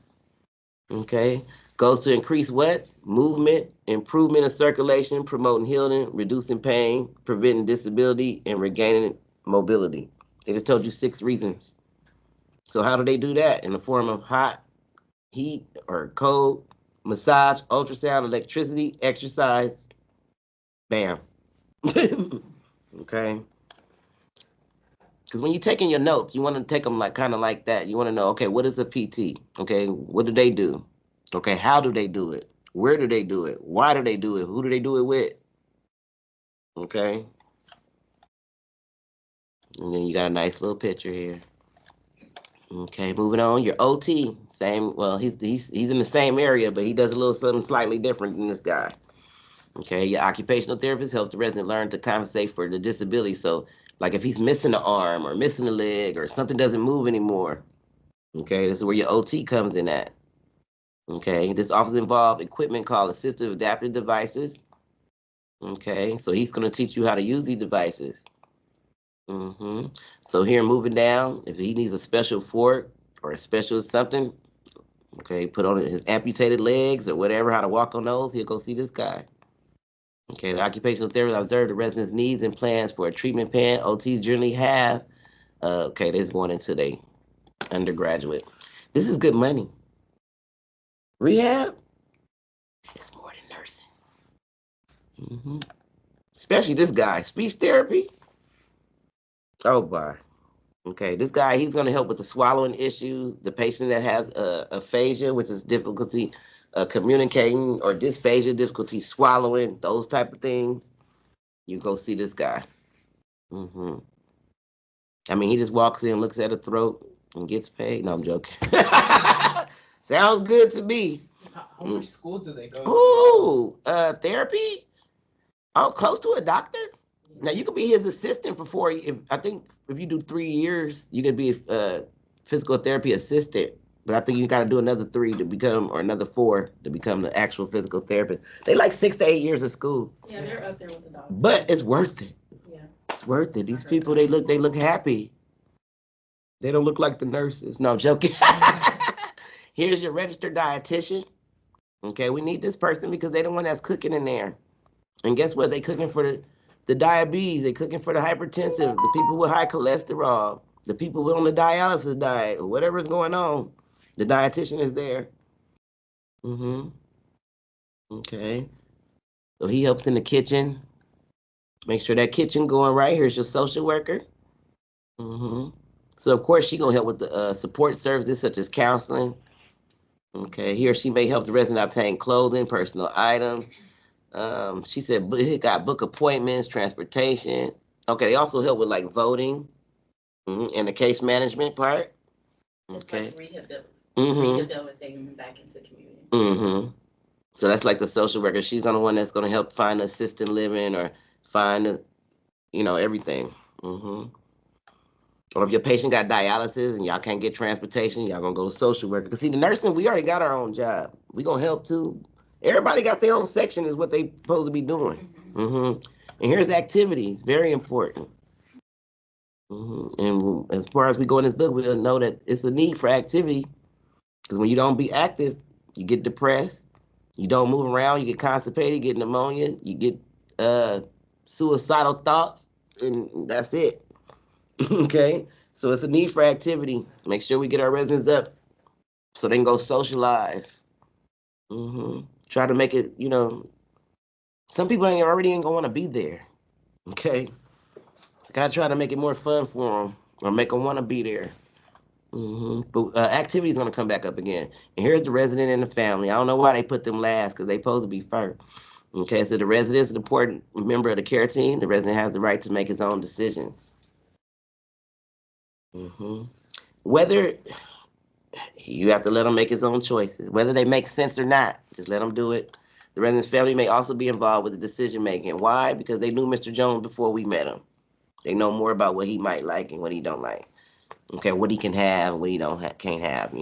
Okay. Goes to increase what? Movement, improvement of circulation, promoting healing, reducing pain, preventing disability, and regaining mobility. They just told you 6 reasons. So how do they do that? In the form of hot, heat, or cold, massage, ultrasound, electricity, exercise. Bam. Okay. Because when you're taking your notes, you want to take them kind of like that. You want to know, okay, what is a PT? Okay, what do they do? Okay, how do they do it? Where do they do it? Why do they do it? Who do they do it with? Okay. And then you got a nice little picture here. Okay, moving on. Your OT, same. Well, he's in the same area, but he does a little something slightly different than this guy. Okay, your occupational therapist helps the resident learn to compensate for the disability. So, like if he's missing an arm or missing a leg or something doesn't move anymore. Okay, this is where your OT comes in at. Okay, this often involves equipment called assistive adaptive devices. Okay, so he's going to teach you how to use these devices. So here, moving down, if he needs a special fork or a special something, okay, put on his amputated legs or whatever, how to walk on those, he'll go see this guy. Okay, the occupational therapist observe the resident's needs and plans for a treatment plan. OTs generally have. Okay, this is going into the undergraduate. This is good money. Rehab, it's more than nursing. Especially this guy, speech therapy. Oh, boy. Okay, this guy, he's going to help with the swallowing issues. The patient that has aphasia, which is difficulty communicating, or dysphagia, difficulty swallowing, those type of things. You go see this guy. I mean, he just walks in, looks at a throat, and gets paid. No, I'm joking. Sounds good to me. How much school do they go to? Ooh, therapy? Oh, close to a doctor? Now, you could be his assistant for 4 years. I think if you do 3 years, you could be a physical therapy assistant. But I think you got to do another 3 to become, or another 4 to become the actual physical therapist. They like 6 to 8 years of school. Yeah, they're up there with the doctors. But it's worth it. Yeah. It's worth it. These people, they look happy. They don't look like the nurses. No, I'm joking. Here's your registered dietitian. Okay, we need this person because they're the one that's cooking in there. And guess what? They cooking for the diabetes. They cooking for the hypertensive, the people with high cholesterol, the people on the dialysis diet, whatever's going on. The dietitian is there. Mm-hmm. Okay. So he helps in the kitchen. Make sure that kitchen going right. Here's your social worker. Mm-hmm. So of course she gonna help with the support services such as counseling. Okay. He or she may help the resident obtain clothing, personal items. She said he got book appointments, transportation. Okay. They also help with like voting, and the case management part. It's Okay. like Mm-hmm. rehabilitating them back into community. Mm-hmm. So that's like the social worker. She's the one that's gonna help find assisted living or find, everything. Mm-hmm. Or if your patient got dialysis and y'all can't get transportation, y'all gonna go to social worker. Cause see, the nursing, we already got our own job. We gonna help too. Everybody got their own section, is what they supposed to be doing. Mm-hmm. And here's activities, very important. And as far as we go in this book, we'll know that it's a need for activity. Because when you don't be active, you get depressed. You don't move around. You get constipated. You get pneumonia. You get uh, suicidal thoughts, and that's it. Okay, so it's a need for activity. Make sure we get our residents up so they can go socialize. Try to make it. Some people ain't gonna want to be there. Okay, so gotta try to make it more fun for them or make them want to be there. But activity is gonna come back up again. And here's the resident and the family. I don't know why they put them last because they supposed to be first. Okay, so the resident is an important member of the care team. The resident has the right to make his own decisions. Whether you have to let him make his own choices, whether they make sense or not, just let him do it. The resident's family may also be involved with the decision making. Why? Because they knew Mr. Jones before we met him. They know more about what he might like and what he don't like. Okay, what he can have, what he can't have.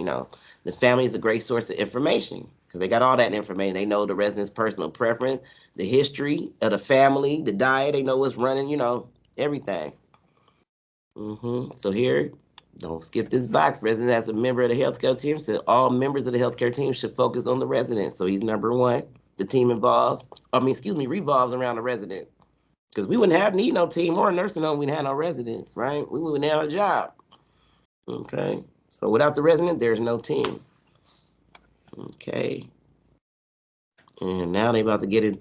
The family is a great source of information because they got all that information. They know the resident's personal preference, the history of the family, the diet. They know what's running. Everything. So here, don't skip this box. Resident as a member of the healthcare team said all members of the healthcare team should focus on the resident. So he's number one. The team revolves around the resident. Because we wouldn't have need no team or a nursing home. We'd have no residents, right? We wouldn't have a job. Okay. So without the resident, there's no team. Okay. And now we about to get in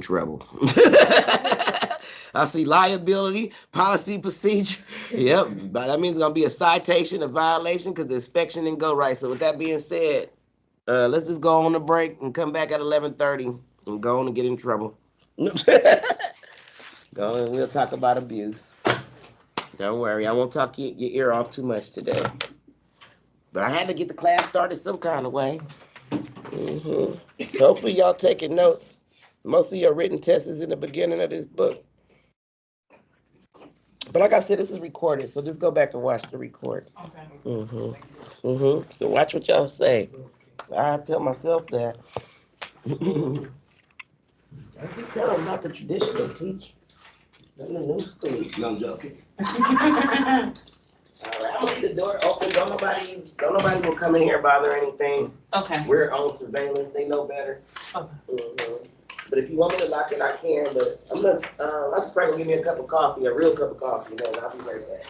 trouble. I see liability, policy procedure. Yep, but that means it's gonna be a citation, a violation, because the inspection didn't go right. So with that being said, let's just go on a break and come back at 11:30 and go on and get in trouble. Go and we'll talk about abuse. Don't worry, I won't talk your ear off too much today. But I had to get the class started some kind of way. Hopefully y'all taking notes. Most of your written tests is in the beginning of this book. But like I said, this is recorded, so just go back and watch the record. Okay. So watch what y'all say. I tell myself that. I keep telling them not the traditional teacher. I'm the new school. No, I'm joking. I'm gonna leave the door open. Don't nobody will come in here and bother anything. Okay. We're on surveillance. They know better. Okay. But if you want me to lock it, I can. But I'm gonna. I'm just gonna give me a cup of coffee, a real cup of coffee, and then I'll be right back.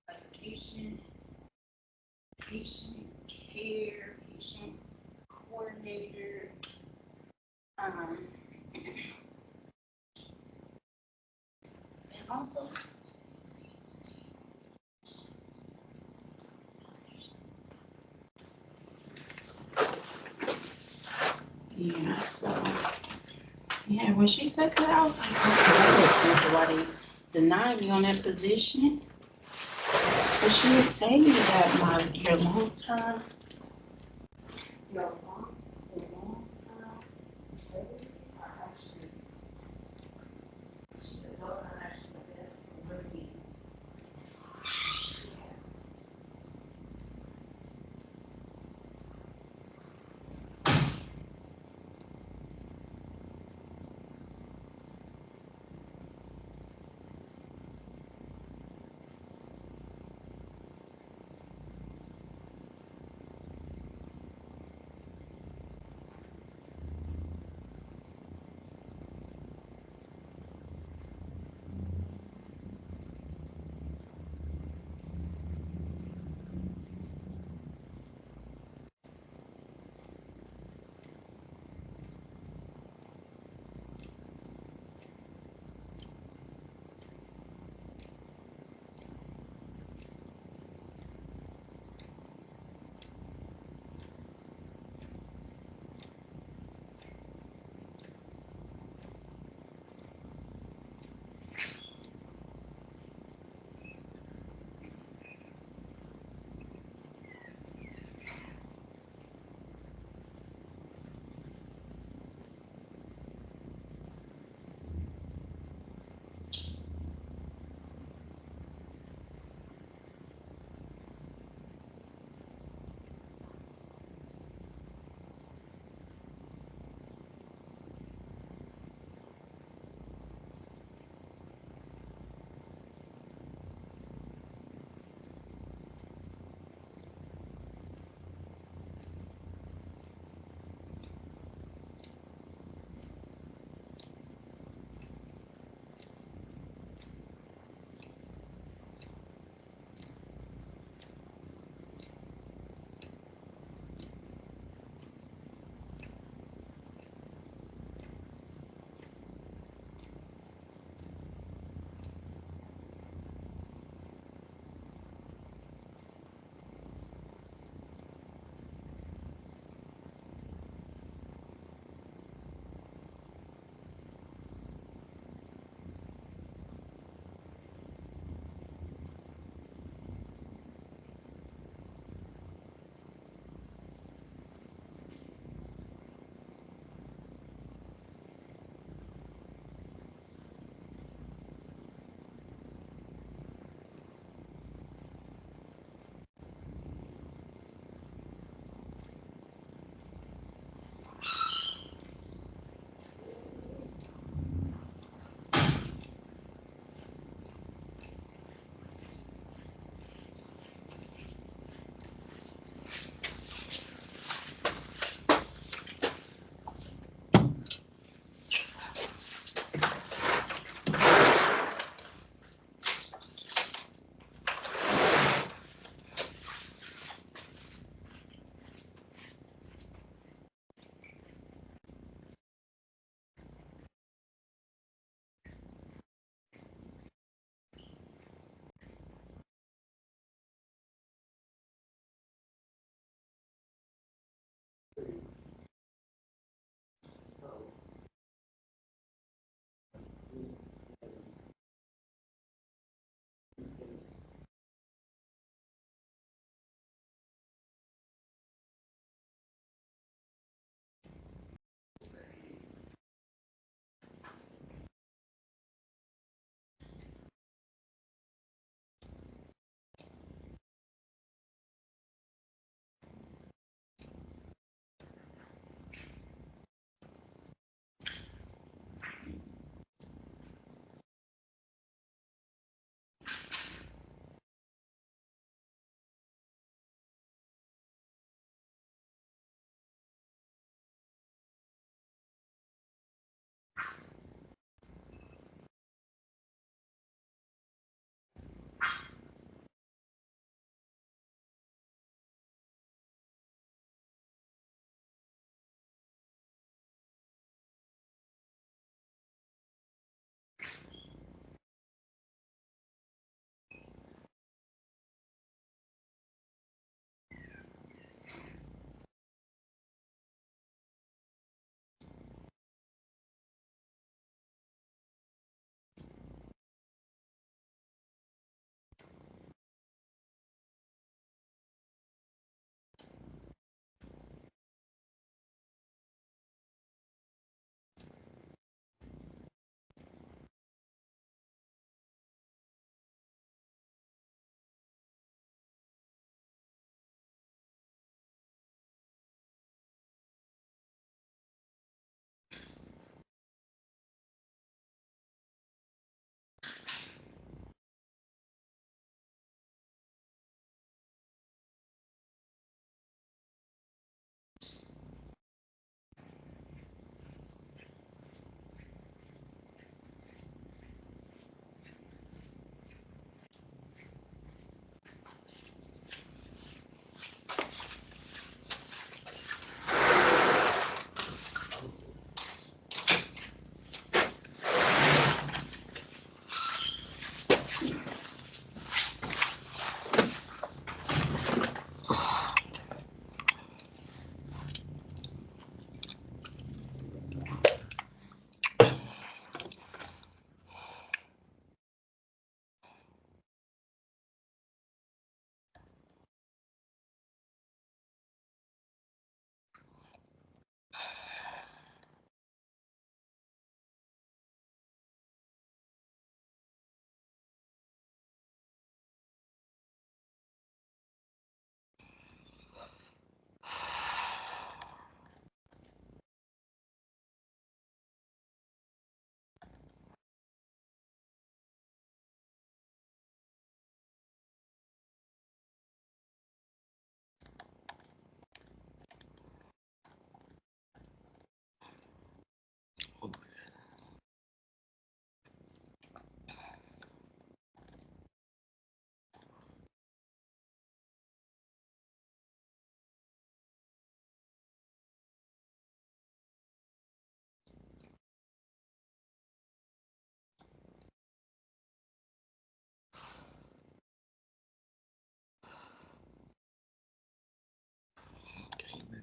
Like patient care, patient coordinator, um, and also, yeah, so, yeah, when she said that, I was like, okay, that makes sense why they denied me on that position. But she was saying that your long-term, your long-term facilities are actually, she said those are actually the best, really.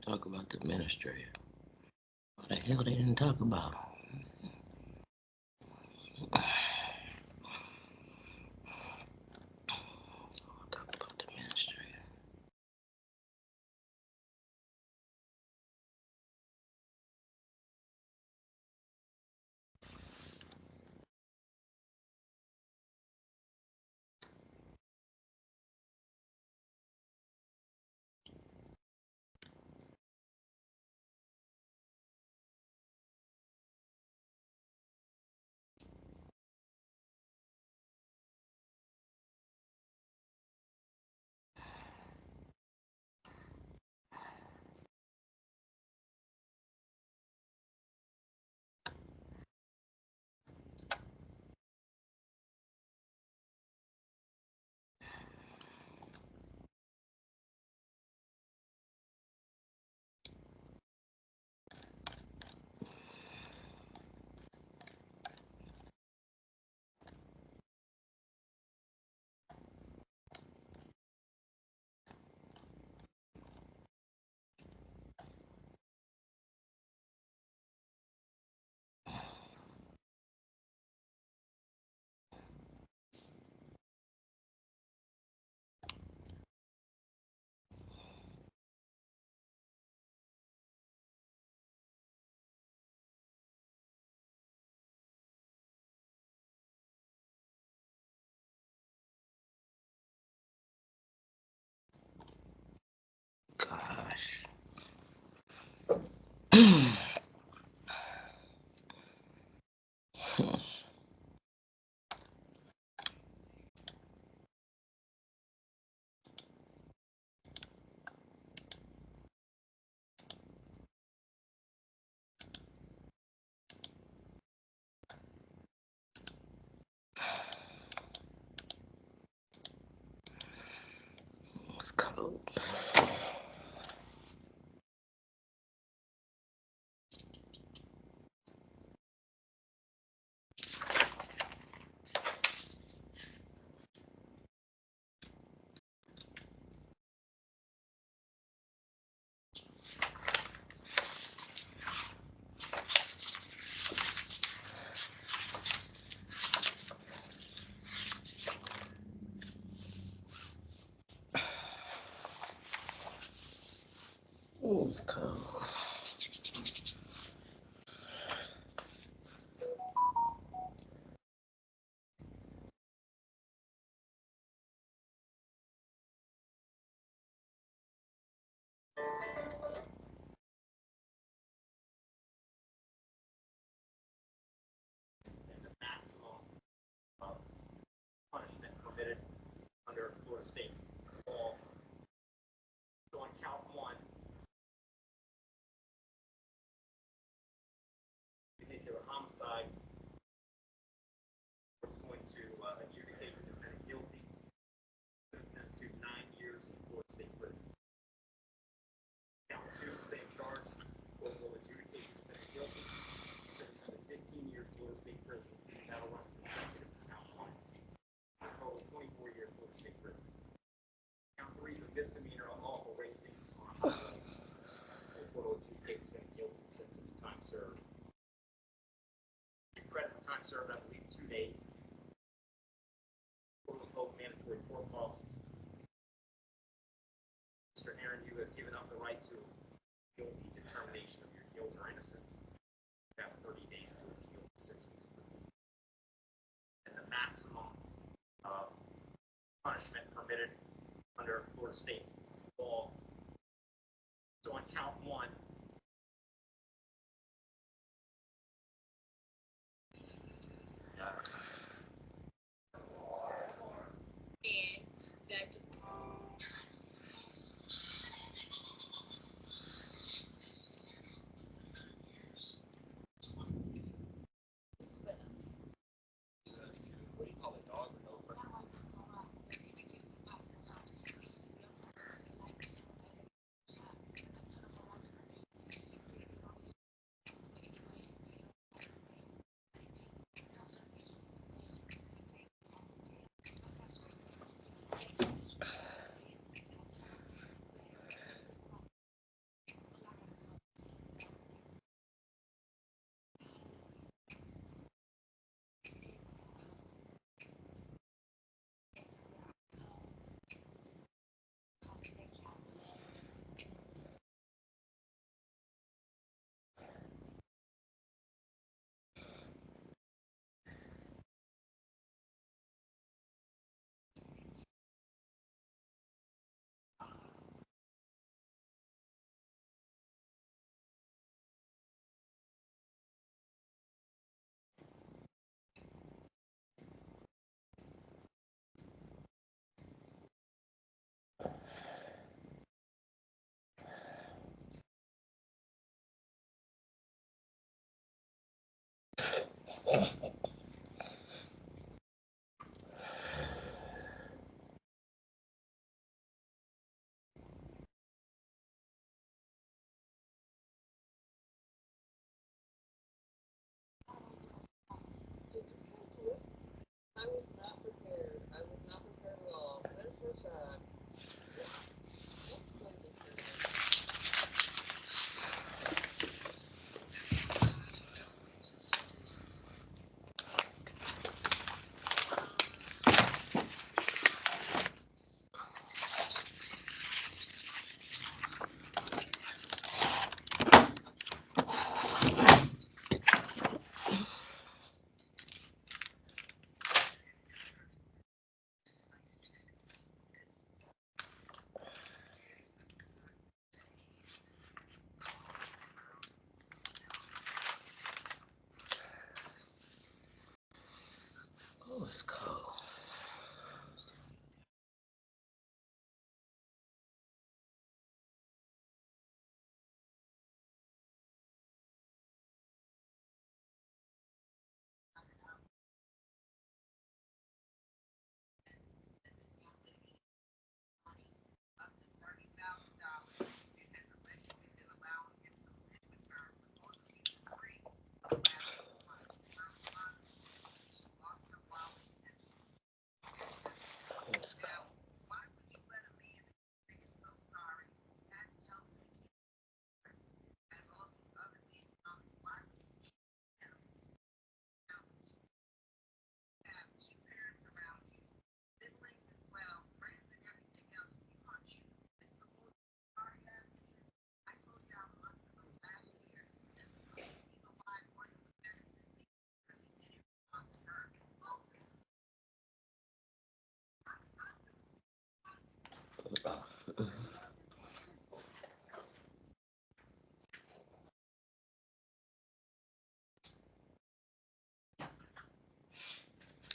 Talk about the administrator. What the hell they didn't talk about? Talk about the administrator. Gosh. It's cold. Oh, it's cold. And the maximum punishment permitted under Florida state law. So on count one, vehicular homicide, it's going to adjudicate the defendant guilty, sent to 9 years in Florida state prison. Count two, same charge, court will adjudicate the defendant guilty, sentence to 15 years Florida state prison. That'll run consecutive to count one. A total of 24 years Florida state prison. Count three is a misdemeanor unlawful racing on a highway. The court will adjudicate the defendant guilty, sentence to time served. You credit for time served, I believe, 2 days. Court will impose mandatory court costs. Mr. Aaron, you have given up the right to guilty determination of your guilt or innocence. You have 30 days to appeal the sentence. And the maximum punishment permitted under Florida state law. So on count one, that what do you call it, dog or notebook? Oh, it's cold. It's cold.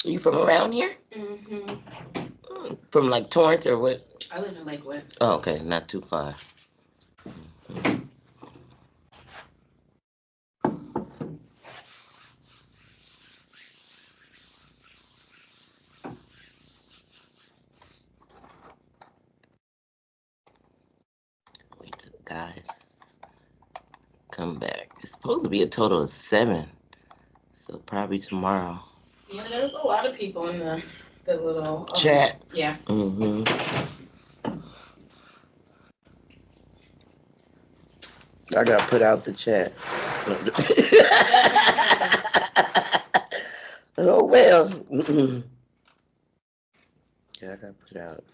You from around here? Mm-hmm. From like Torrance or what? I live in Lakewood. Oh, okay, not too far. Wait till the guys come back. It's supposed to be a total of 7, so probably tomorrow. Yeah, there's a lot of people in the little Chat. Yeah. Mm-hmm. I gotta put out the chat. Oh well. Mm-mm. Yeah, I gotta put out.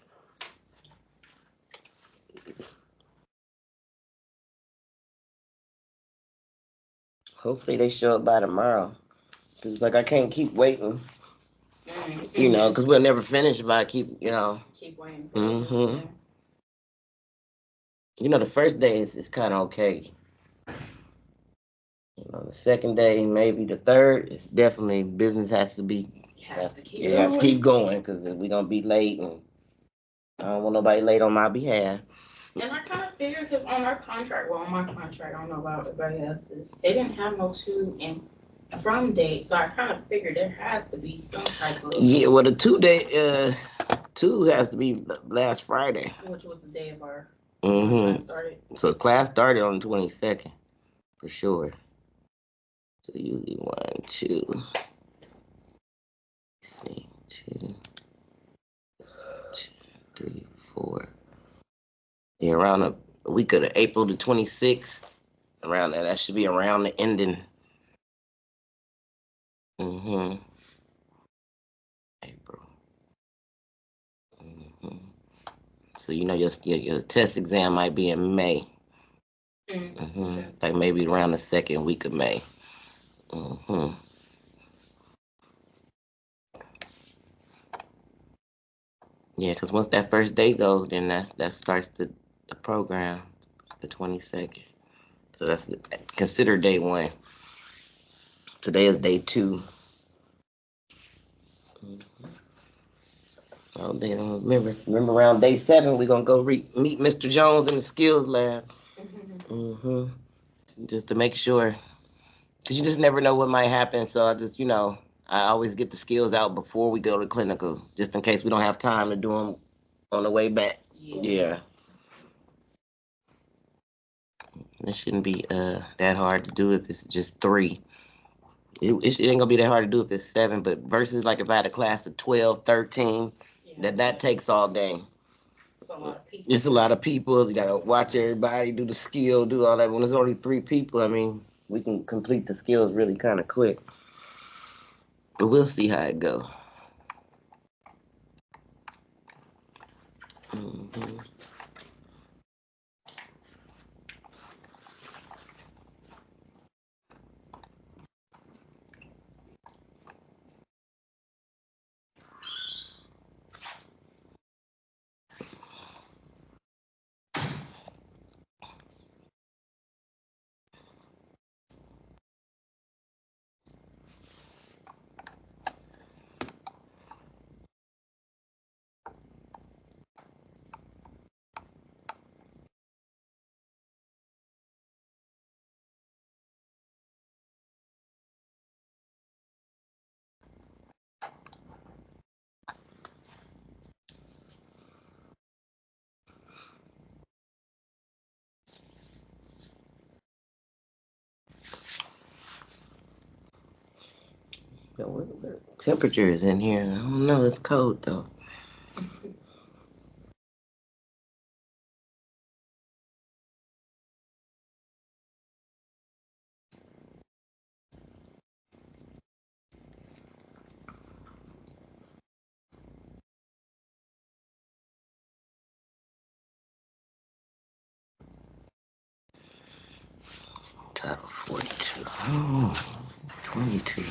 Hopefully they show up by tomorrow. Cause like I can't keep waiting, you know, cause we'll never finish if I keep, you know. Keep waiting. Mm-hmm. You know, the first day is kind of okay. You know, the second day, maybe the third, it's definitely business has to be. Has to keep It has to going. keep going because we're gonna be late, and I don't want nobody late on my behalf. And I kind of figured because on our contract, well, on my contract, I don't know about everybody else's, they didn't have no to and from date, so I kind of figured there has to be some type of. Yeah, well, the 2 day, 2 has to be last Friday. Which was the day of our Mm-hmm. class started. So class started on the 22nd, for sure. So usually 1, 2. Let's see, 2, 3, 4. Yeah, around a week of the April the 26th. Around that, that should be around the ending. Mm-hmm. April. Mm-hmm. So you know your test exam might be in May. Mm-hmm. Like maybe around the second week of May. Mm-hmm. Yeah, because once that first day goes, then that starts the program, the 22nd. So that's considered day 1. Today is day 2. Mm-hmm. Oh, they don't remember around day 7 we're gonna go meet Mr. Jones in the skills lab. Mm-hmm. Just to make sure, because you just never know what might happen. So I just, you know, I always get the skills out before we go to clinical, just in case we don't have time to do them on the way back. Yeah. It shouldn't be that hard to do if it's just 3. It ain't gonna be that hard to do if it's 7, but versus like if I had a class of 12, 13, That takes all day. It's a lot of people. It's a lot of people. You gotta watch everybody, do the skill, do all that. When there's only 3 people, I mean, we can complete the skills really kind of quick. But we'll see how it go. Mhm. But what temperature is in here? I don't know. It's cold though. Title 42. Oh, 22.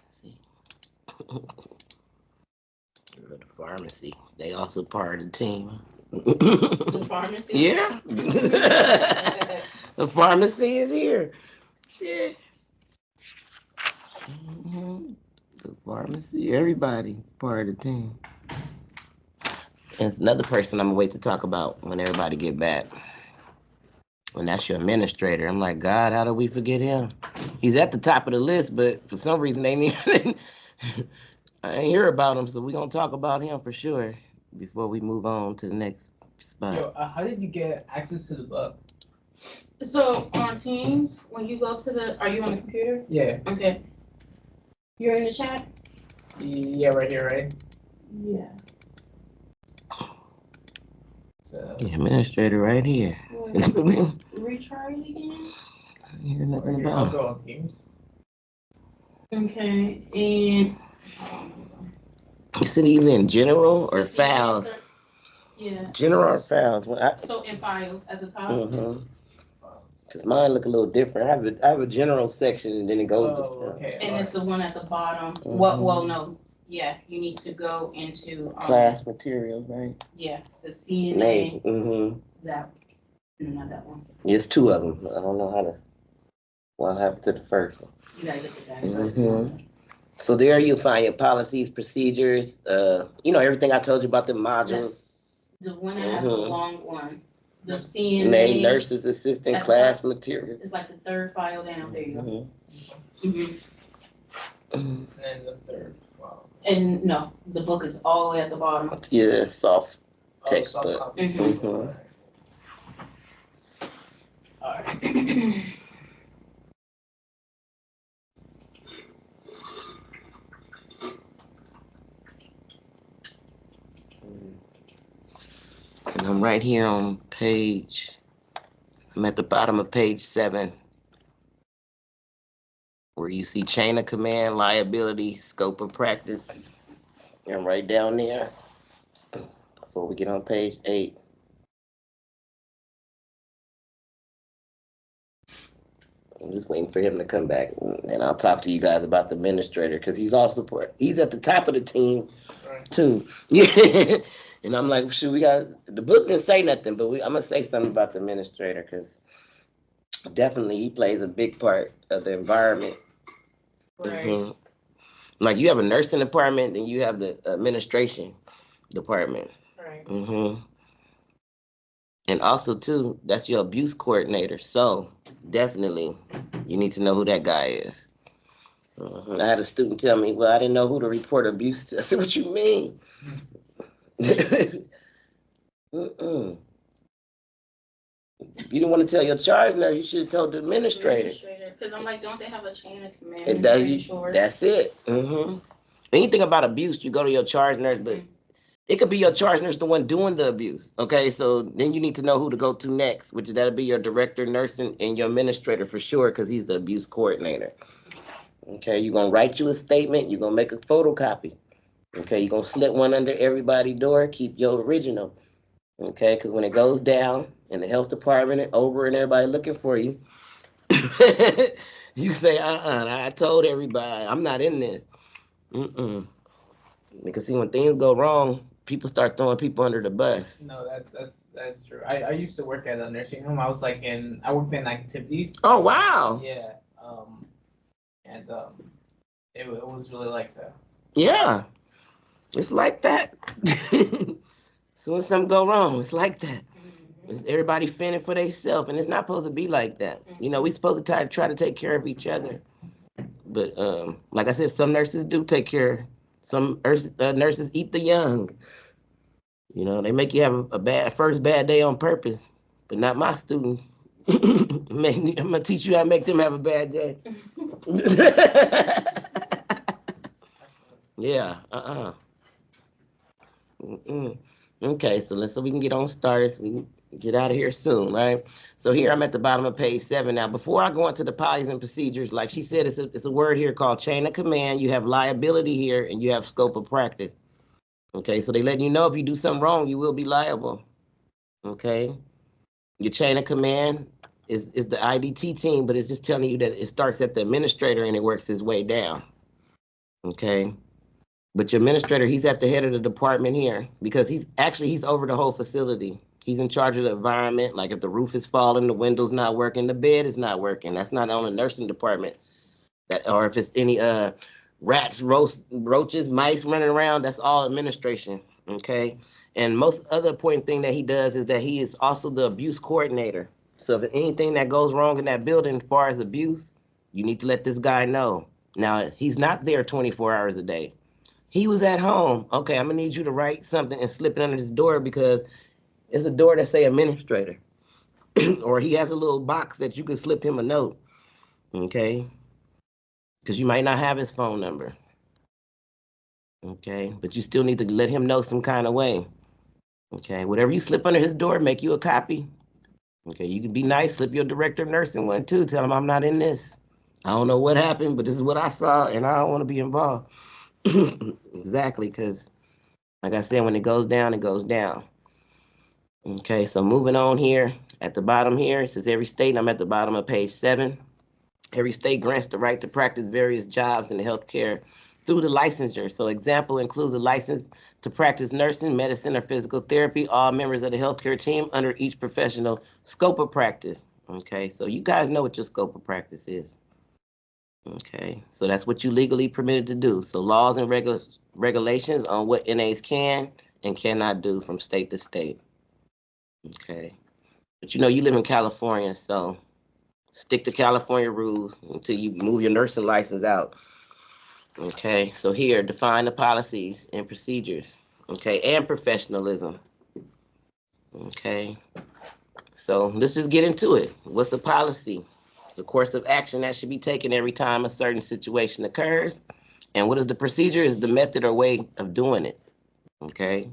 See. The pharmacy, they also part of the team. The pharmacy? Yeah. The pharmacy is here. Shit. The pharmacy, everybody part of the team. And it's another person I'm gonna wait to talk about when everybody get back. When that's your administrator, I'm like, God, how do we forget him? He's at the top of the list, but for some reason they need. I ain't hear about him, so we gonna talk about him for sure before we move on to the next spot. Yo, how did you get access to the book? So on Teams, when you go to are you on the computer? Yeah. Okay. You're in the chat? Yeah, right here, right? Yeah. So. The administrator right here. Retry it again? I hear nothing Right here, about I'll him. go on Teams. Okay, and Is it either in general or The CNA files? yeah. General or files? So in files at the top. Cause mine look a little different. I have a general section and then it goes to okay. And it's the one at the bottom. Mhm. Well, no. Yeah, you need to go into class materials, right? Yeah, the CNA. Mm-hmm. That. No, not that one. It's two of them. I don't know how to. What happened to the first one? You gotta look at that. Mhm. So there you find your policies, procedures. Everything I told you about the modules. That's the one that has the Mhm. long one. The Name, CNA. nurses, assistant, At the class top. material. It's like the third file down. There you go. Mhm. And then the third. Wow. And no, the book is all the way at the bottom. Yeah, soft Oh, textbook. soft copy. Mhm. Alright. And I'm right here on I'm at the bottom of page 7, where you see chain of command, liability, scope of practice. And right down there, before we get on page 8. I'm just waiting for him to come back, and I'll talk to you guys about the administrator, because he's at the top of the team Right. too. Yeah. And I'm like, shoot, the book didn't say nothing, but I'm gonna say something about the administrator, because definitely he plays a big part of the environment. Right. Mhm. Like you have a nursing department, and you have the administration department. Right. And also too, that's your abuse coordinator. So definitely, you need to know who that guy is. I had a student tell me, "Well, I didn't know who to report abuse to." I said, "What you mean?" Mm-mm. If you didn't want to tell your charge nurse, you should have told the administrator. Because I'm like, don't they have a chain of command? And that's it. Anything about abuse, you go to your charge nurse, but it could be your charge nurse the one doing the abuse. Okay, so then you need to know who to go to next, which that'll be your director of nursing and your administrator for sure, because he's the abuse coordinator. Okay, you're gonna write you a statement, you're gonna make a photocopy. Okay, you're gonna slip one under everybody's door, keep your original. Okay, because when it goes down in the health department and over and everybody looking for you, you say, I told everybody, I'm not in there. Because see, when things go wrong, people start throwing people under the bus. No, that's true. I used to work at a nursing home. I worked in activities. Oh, wow. Yeah. And it was really like that. Yeah. It's like that. So when something go wrong, it's like that. It's everybody fending for themselves, and it's not supposed to be like that. We supposed to try to take care of each other. But like I said, some nurses do take care. Some nurses eat the young. They make you have a first bad day on purpose, but not my student. I'm gonna teach you how to make them have a bad day. Yeah. Okay, so we can get on started. So we can get out of here soon, right? So here I'm at the bottom of page 7 now. Before I go into the policies and procedures, like she said, it's a word here called chain of command. You have liability here, and you have scope of practice. Okay, so they let you know if you do something wrong, you will be liable. Okay, your chain of command is the IDT team, but it's just telling you that it starts at the administrator and it works its way down. Okay. But your administrator, he's at the head of the department here because he's over the whole facility. He's in charge of the environment. Like if the roof is falling, the window's not working, the bed is not working. That's not on the nursing department. That, or if it's any rats, roaches, mice running around, that's all administration. Okay. And most other important thing that he does is that he is also the abuse coordinator. So if anything that goes wrong in that building as far as abuse, you need to let this guy know. Now he's not there 24 hours a day. He was at home. Okay, I'm gonna need you to write something and slip it under this door because it's a door that say administrator. Or he has a little box that you can slip him a note. Okay, because you might not have his phone number. Okay, but you still need to let him know some kind of way. Okay, whatever you slip under his door, make you a copy. Okay, you can be nice, slip your director of nursing one too. Tell him I'm not in this. I don't know what happened, but this is what I saw, and I don't want to be involved. Exactly, because like I said, when it goes down, it goes down. Okay, so moving on here, at the bottom here, it says every state, and I'm at the bottom of page 7. Every state grants the right to practice various jobs in the healthcare through the licensure. So example includes a license to practice nursing, medicine, or physical therapy, all members of the healthcare team under each professional scope of practice. Okay, so you guys know what your scope of practice is. Okay, so that's what you legally permitted to do. So laws and regulations on what NAs can and cannot do from state to state. Okay. But you know, you live in California, so stick to California rules until you move your nursing license out. Okay, so here, define the policies and procedures. Okay, and professionalism. Okay, so let's just get into it. What's a policy? It's a course of action that should be taken every time a certain situation occurs. And what is the procedure? Is the method or way of doing it. Okay,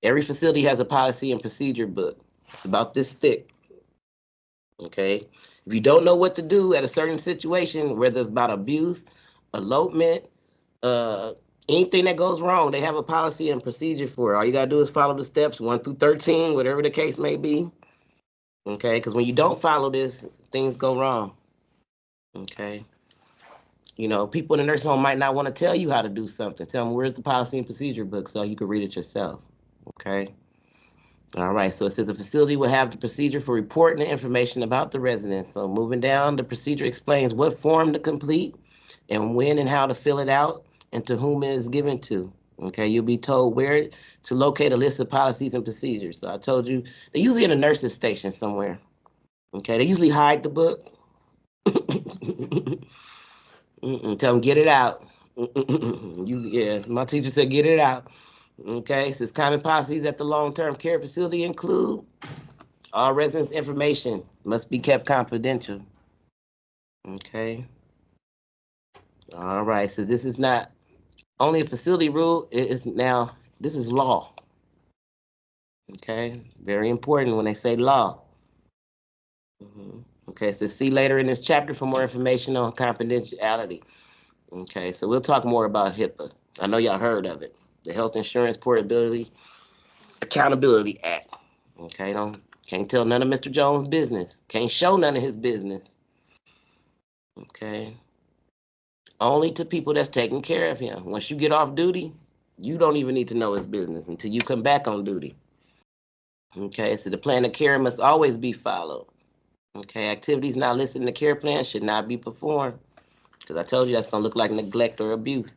every facility has a policy and procedure book. It's about this thick. Okay, if you don't know what to do at a certain situation, whether it's about abuse, elopement, uh, anything that goes wrong, they have a policy and procedure for it. All you gotta do is follow the steps 1 through 13, whatever the case may be. Okay, because when you don't follow this, things go wrong. Okay, you know, people in the nursing home might not want to tell you how to do something. Tell them where's the policy and procedure book so you can read it yourself. Okay. All right, so it says the facility will have the procedure for reporting the information about the residents. So moving down, the procedure explains what form to complete and when and how to fill it out and to whom it is given to. Okay, you'll be told where to locate a list of policies and procedures. So I told you, they're usually in a nurse's station somewhere. Okay, they usually hide the book. Tell them get it out. Yeah, my teacher said get it out. Okay, says common policies at the long-term care facility include all residents' information must be kept confidential. Okay. All right. So this is not only a facility rule. It is now, this is law. Okay. Very important when they say law. Okay. So see later in this chapter for more information on confidentiality. Okay. So we'll talk more about HIPAA. I know y'all heard of it. The Health Insurance Portability Accountability Act. Okay. Can't tell none of Mr. Jones' business. Can't show none of his business. Okay. Only to people that's taking care of him. Once you get off duty, you don't even need to know his business until you come back on duty. Okay, so the plan of care must always be followed. Okay, activities not listed in the care plan should not be performed because I told you that's going to look like neglect or abuse.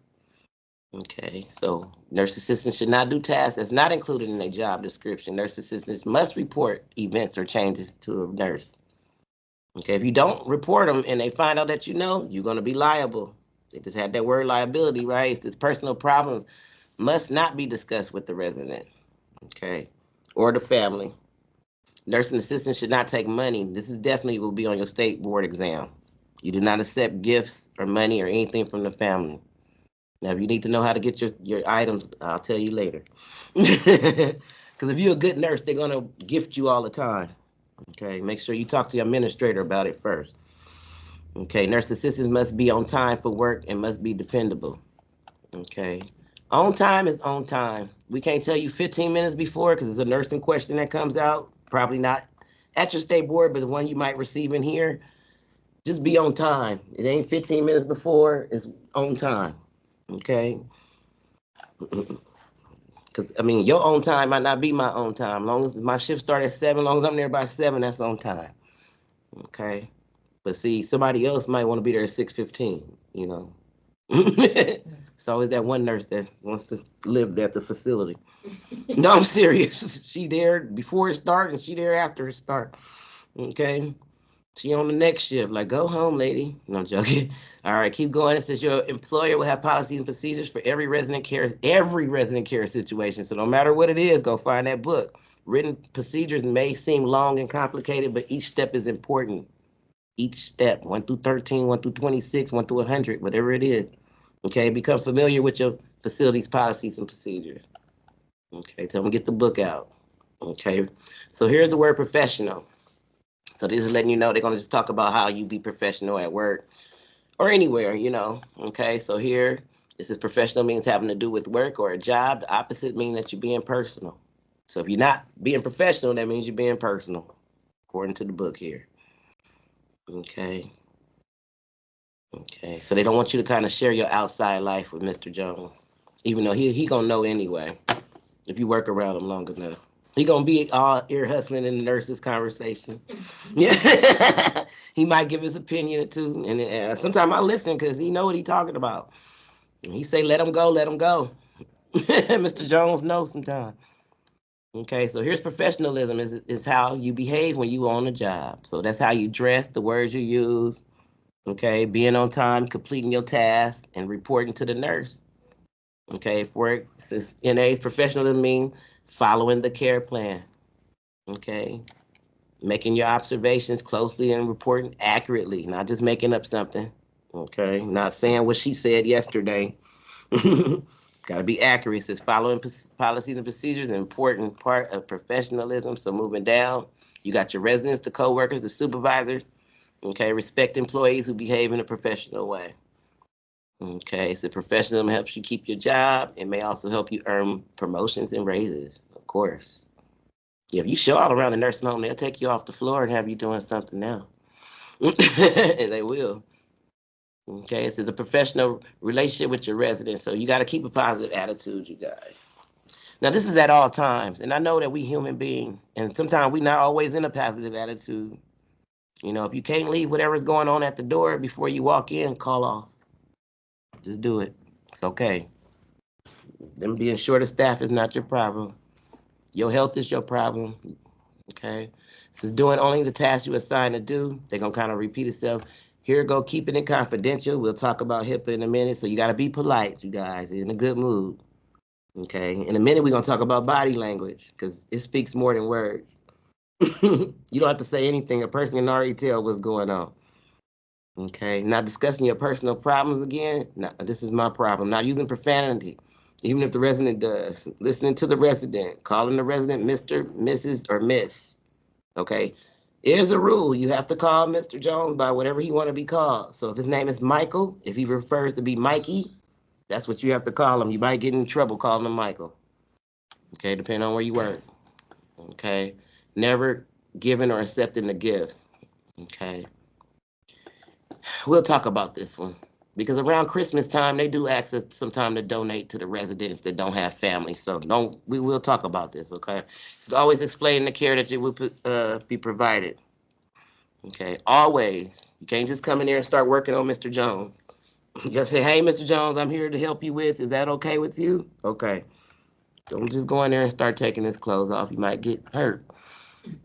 Okay, so nurse assistants should not do tasks that's not included in their job description. Nurse assistants must report events or changes to a nurse. Okay, if you don't report them and they find out that you know, you're going to be liable. They just had that word liability, right? It's this personal problems must not be discussed with the resident, okay, or the family. Nursing assistants should not take money. This is definitely will be on your state board exam. You do not accept gifts or money or anything from the family. Now, if you need to know how to get your items, I'll tell you later. Because if you're a good nurse, they're going to gift you all the time. Okay, make sure you talk to your administrator about it first. Okay, nurse assistants must be on time for work and must be dependable. Okay, on time is on time. We can't tell you 15 minutes before because it's a nursing question that comes out. Probably not at your state board, but the one you might receive in here. Just be on time. It ain't 15 minutes before, it's on time. Okay? Because, I mean, your own time might not be my own time. Long as my shift start at 7, long as I'm there by 7, that's on time. Okay? But see, somebody else might want to be there at 6:15, you know? It's always that one nurse that wants to live at the facility. No, I'm serious. She there before it starts and she there after it starts. Okay? She on the next shift. Like, go home, lady. No, I'm joking. All right, keep going. It says your employer will have policies and procedures for every resident care situation. So no matter what it is, go find that book. Written procedures may seem long and complicated, but each step is important. Each step, 1 through 13, 1 through 26, 1 through 100, whatever it is. Okay, become familiar with your facility's policies and procedures. Okay, tell them get the book out. Okay, so here's the word professional. So this is letting you know they're gonna just talk about how you be professional at work or anywhere, you know. Okay, so here this is professional means having to do with work or a job. The opposite means that you're being personal. So if you're not being professional, that means you're being personal, according to the book here. Okay. Okay. So they don't want you to kind of share your outside life with Mr. Jones, even though he gonna know anyway if you work around him long enough. He gonna be all ear hustling in the nurses' conversation. Yeah, he might give his opinion or two, and sometimes I listen because he know what he talking about. And he say, "Let him go, let him go." Mr. Jones knows sometimes. Okay, so here's professionalism: is how you behave when you on the job. So that's how you dress, the words you use. Okay, being on time, completing your task, and reporting to the nurse. Okay, for since NA's professionalism means following the care plan. Okay, making your observations closely and reporting accurately, not just making up something. Okay, not saying what she said yesterday. Got to be accurate. It says following policies and procedures, an important part of professionalism. So moving down, you got your residents, the co-workers, the supervisors. Okay, respect employees who behave in a professional way. Okay, so professionalism helps you keep your job. It may also help you earn promotions and raises, of course. Yeah, if you show all around the nursing home, they'll take you off the floor and have you doing something now. And they will. Okay, it's a professional relationship with your residents, so you got to keep a positive attitude, you guys. Now, this is at all times, and I know that we human beings, and sometimes we're not always in a positive attitude. You know, if you can't leave whatever's going on at the door before you walk in, call off. Just do it. It's okay. Them being short of staff is not your problem. Your health is your problem. Okay. Since doing only the tasks you assigned to do, they're gonna kind of repeat itself. Here go keeping it confidential. We'll talk about HIPAA in a minute. So you gotta be polite, you guys, in a good mood. Okay. In a minute, we're gonna talk about body language because it speaks more than words. You don't have to say anything. A person can already tell what's going on. Okay. Not discussing your personal problems again. No, this is my problem. Not using profanity, even if the resident does. Listening to the resident, calling the resident Mr., Mrs., or Miss. Okay. Here's a rule. You have to call Mr. Jones by whatever he want to be called. So if his name is Michael, if he prefers to be Mikey, that's what you have to call him. You might get in trouble calling him Michael. Okay, depending on where you work. Okay. Never giving or accepting the gifts. Okay. We'll talk about this one. Because around Christmas time, they do ask us sometime to donate to the residents that don't have families. So we will talk about this, okay? It's always explaining the care that you will be provided. Okay, always. You can't just come in there and start working on Mr. Jones. Just say, hey, Mr. Jones, I'm here to help you with. Is that okay with you? Okay. Don't just go in there and start taking his clothes off. You might get hurt.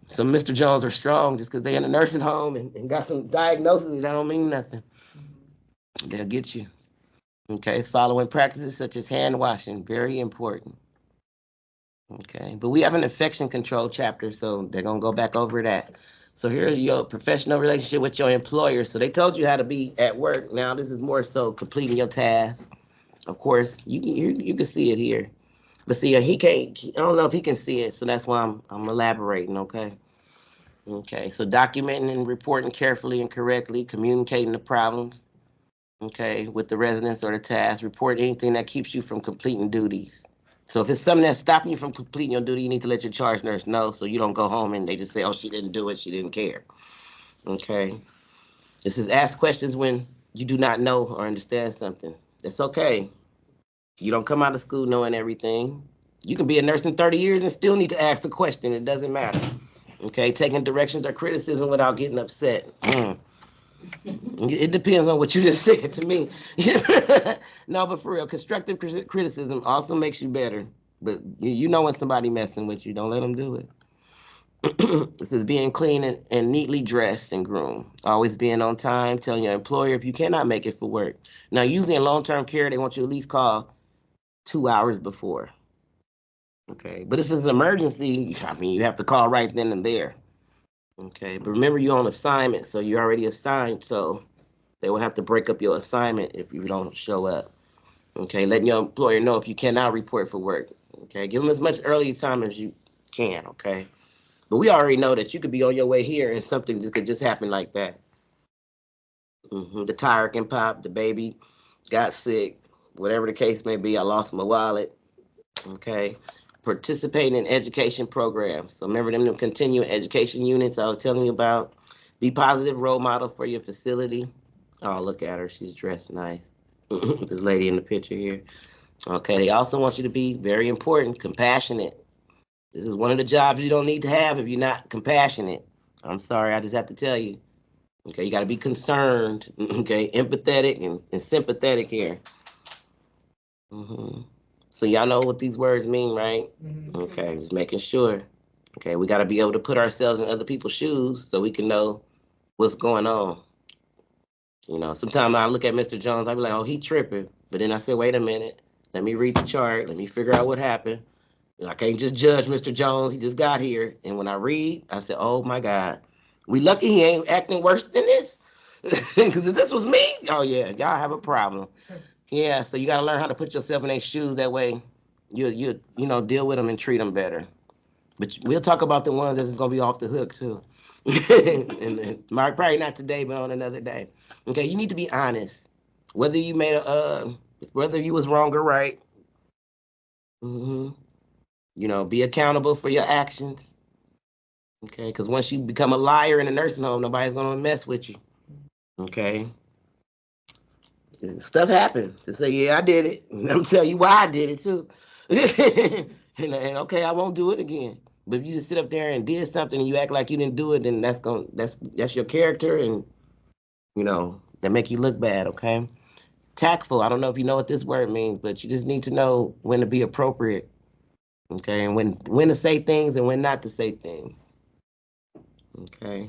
Some Mr. Jones are strong just because they're in a nursing home and got some diagnoses. That don't mean nothing. They'll get you. Okay, it's following practices such as hand washing, very important. Okay, but we have an infection control chapter, so they're gonna go back over that. So here's your professional relationship with your employer. So they told you how to be at work. Now this is more so completing your task. Of course, you can see it here, but see, he can't. I don't know if he can see it, so that's why I'm elaborating. Okay. Okay, so documenting and reporting carefully and correctly, communicating the problems. Okay, with the residents or the task, report anything that keeps you from completing duties. So if it's something that's stopping you from completing your duty, you need to let your charge nurse know so you don't go home and they just say, oh, she didn't do it, she didn't care. Okay. This is ask questions when you do not know or understand something. That's okay. You don't come out of school knowing everything. You can be a nurse in 30 years and still need to ask a question. It doesn't matter. Okay, taking directions or criticism without getting upset. It depends on what you just said to me. No, but for real, constructive criticism also makes you better. But you know when somebody messing with you, don't let them do it. This is being clean and neatly dressed and groomed. Always being on time, telling your employer if you cannot make it for work. Now, usually in long-term care, they want you to at least call 2 hours before. Okay, but if it's an emergency, I mean, you have to call right then and there. Okay, but remember you're on assignment, so you're already assigned, so they will have to break up your assignment if you don't show up. Okay, letting your employer know if you cannot report for work. Okay, give them as much early time as you can. Okay, but we already know that you could be on your way here and something could just happen like that. The tire can pop, the baby got sick, whatever the case may be. I lost my wallet. Okay, participate in education programs. So remember them continuing education units I was telling you about. Be positive role model for your facility. Oh, look at her. She's dressed nice. This lady in the picture here. Okay, they also want you to be very important, compassionate. This is one of the jobs you don't need to have if you're not compassionate. I'm sorry, I just have to tell you. Okay, you got to be concerned. Okay, empathetic and sympathetic here. So y'all know what these words mean, right? Okay, just making sure. Okay, we got to be able to put ourselves in other people's shoes so we can know what's going on. You know, sometimes I look at Mr. Jones, I be like, oh, he tripping. But then I say, wait a minute, let me read the chart, let me figure out what happened. I can't just judge Mr. Jones, he just got here. And when I read, I said, oh my God, we lucky he ain't acting worse than this. Because if this was me, oh yeah, y'all have a problem. Yeah, so you got to learn how to put yourself in their shoes. That way, you know deal with them and treat them better. But we'll talk about the ones that's gonna be off the hook too. and probably not today, but on another day. Okay, you need to be honest. Whether you made whether you was wrong or right. hmm You know, be accountable for your actions. Okay, because once you become a liar in a nursing home, nobody's gonna mess with you. Okay, stuff happens. To say, yeah, I did it. And I'm tell you why I did it too. And okay, I won't do it again. But if you just sit up there and did something and you act like you didn't do it, then that's your character, and you know that make you look bad. Okay, tactful. I don't know if you know what this word means, but you just need to know when to be appropriate. Okay, and when to say things and when not to say things. Okay.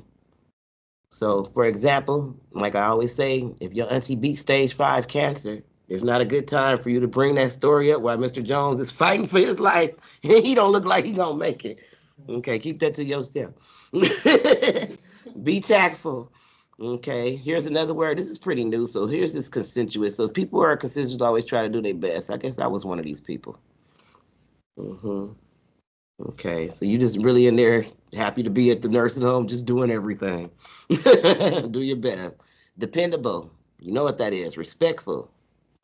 So, for example, like I always say, if your auntie beat stage 5 cancer, there's not a good time for you to bring that story up while Mr. Jones is fighting for his life. He don't look like he gonna make it. Okay, keep that to yourself. Be tactful. Okay, here's another word. This is pretty new. So here's this consensuous. So people who are consensuous always try to do their best. I guess I was one of these people. hmm Okay, so you just really in there, happy to be at the nursing home, just doing everything. Do your best. Dependable. You know what that is. Respectful.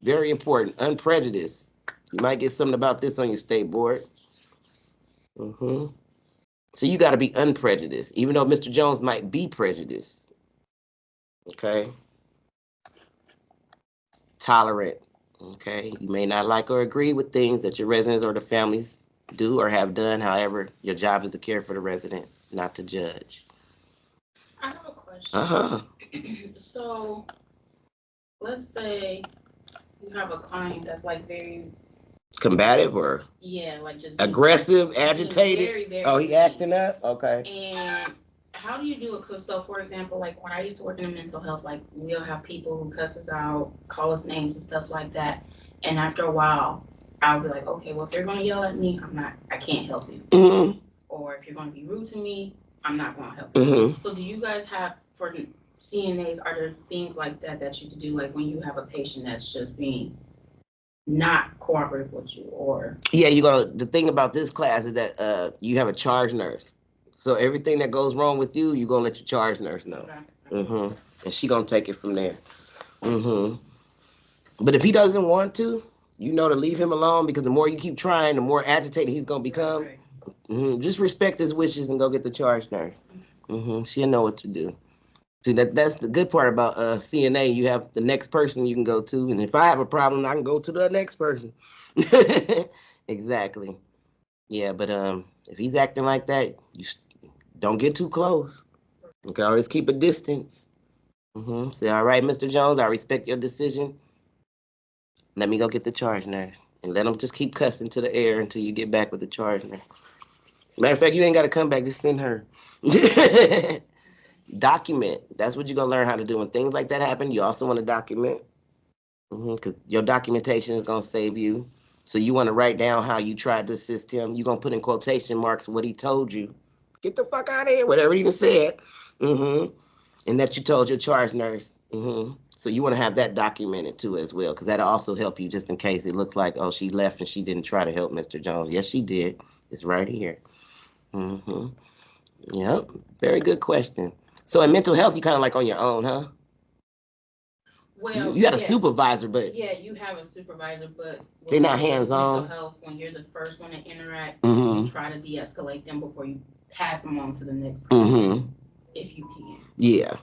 Very important. Unprejudiced. You might get something about this on your state board. hmm So you got to be unprejudiced, even though Mr. Jones might be prejudiced. Okay. Tolerant. Okay. You may not like or agree with things that your residents or the families do or have done. However, your job is to care for the resident, not to judge. I have a question. Uh-huh. So let's say you have a client that's like very, Combative or yeah, like just aggressive, being agitated? very, very Oh, he mean. acting up? Okay. And how do you do it? Because so, for example, like when I used to work in mental health, like we'll have people who cuss us out, call us names and stuff like that. And after a while, I'll be like, okay, well, if you're gonna yell at me, I can't help you. Mm-hmm. Or if you're gonna be rude to me, I'm not gonna help you. Mm-hmm. So do you guys have, for CNAs, are there things like that that you can do, like when you have a patient that's just being not cooperative with you, or? Yeah, the thing about this class is that you have a charge nurse. So everything that goes wrong with you, you're gonna let your charge nurse know. Okay. Mm-hmm. And she gonna take it from there. Mm-hmm. But if he doesn't want to, you know to leave him alone because the more you keep trying, the more agitated he's gonna become. Right. Just respect his wishes and go get the charge nurse. She'll know what to do. See, that's the good part about CNA. You have the next person you can go to, and if I have a problem, I can go to the next person. Exactly. Yeah, but if he's acting like that, don't get too close. You can always keep a distance. Say, all right, Mr. Jones, I respect your decision. Let me go get the charge nurse, and let him just keep cussing to the air until you get back with the charge nurse. Matter of fact, you ain't got to come back. Just send her. Document. That's what you're gonna learn how to do when things like that happen. You also want to document, because your documentation is gonna save you. So you want to write down how you tried to assist him. You're gonna put in quotation marks what he told you. Get the fuck out of here, whatever he even said. And that you told your charge nurse. So you want to have that documented too as well, because that'll also help you just in case it looks like, oh, she left and she didn't try to help Mr. Jones. Yes, she did. It's right here. Yep. Very good question. So in mental health, you kind of like on your own, huh? Well, You had a yes. supervisor, but Yeah, you have a supervisor, but they're not with hands-on. mental health, when you're the first one to interact, Mhm. you try to de-escalate them before you pass them on to the next person, if you can. Yeah.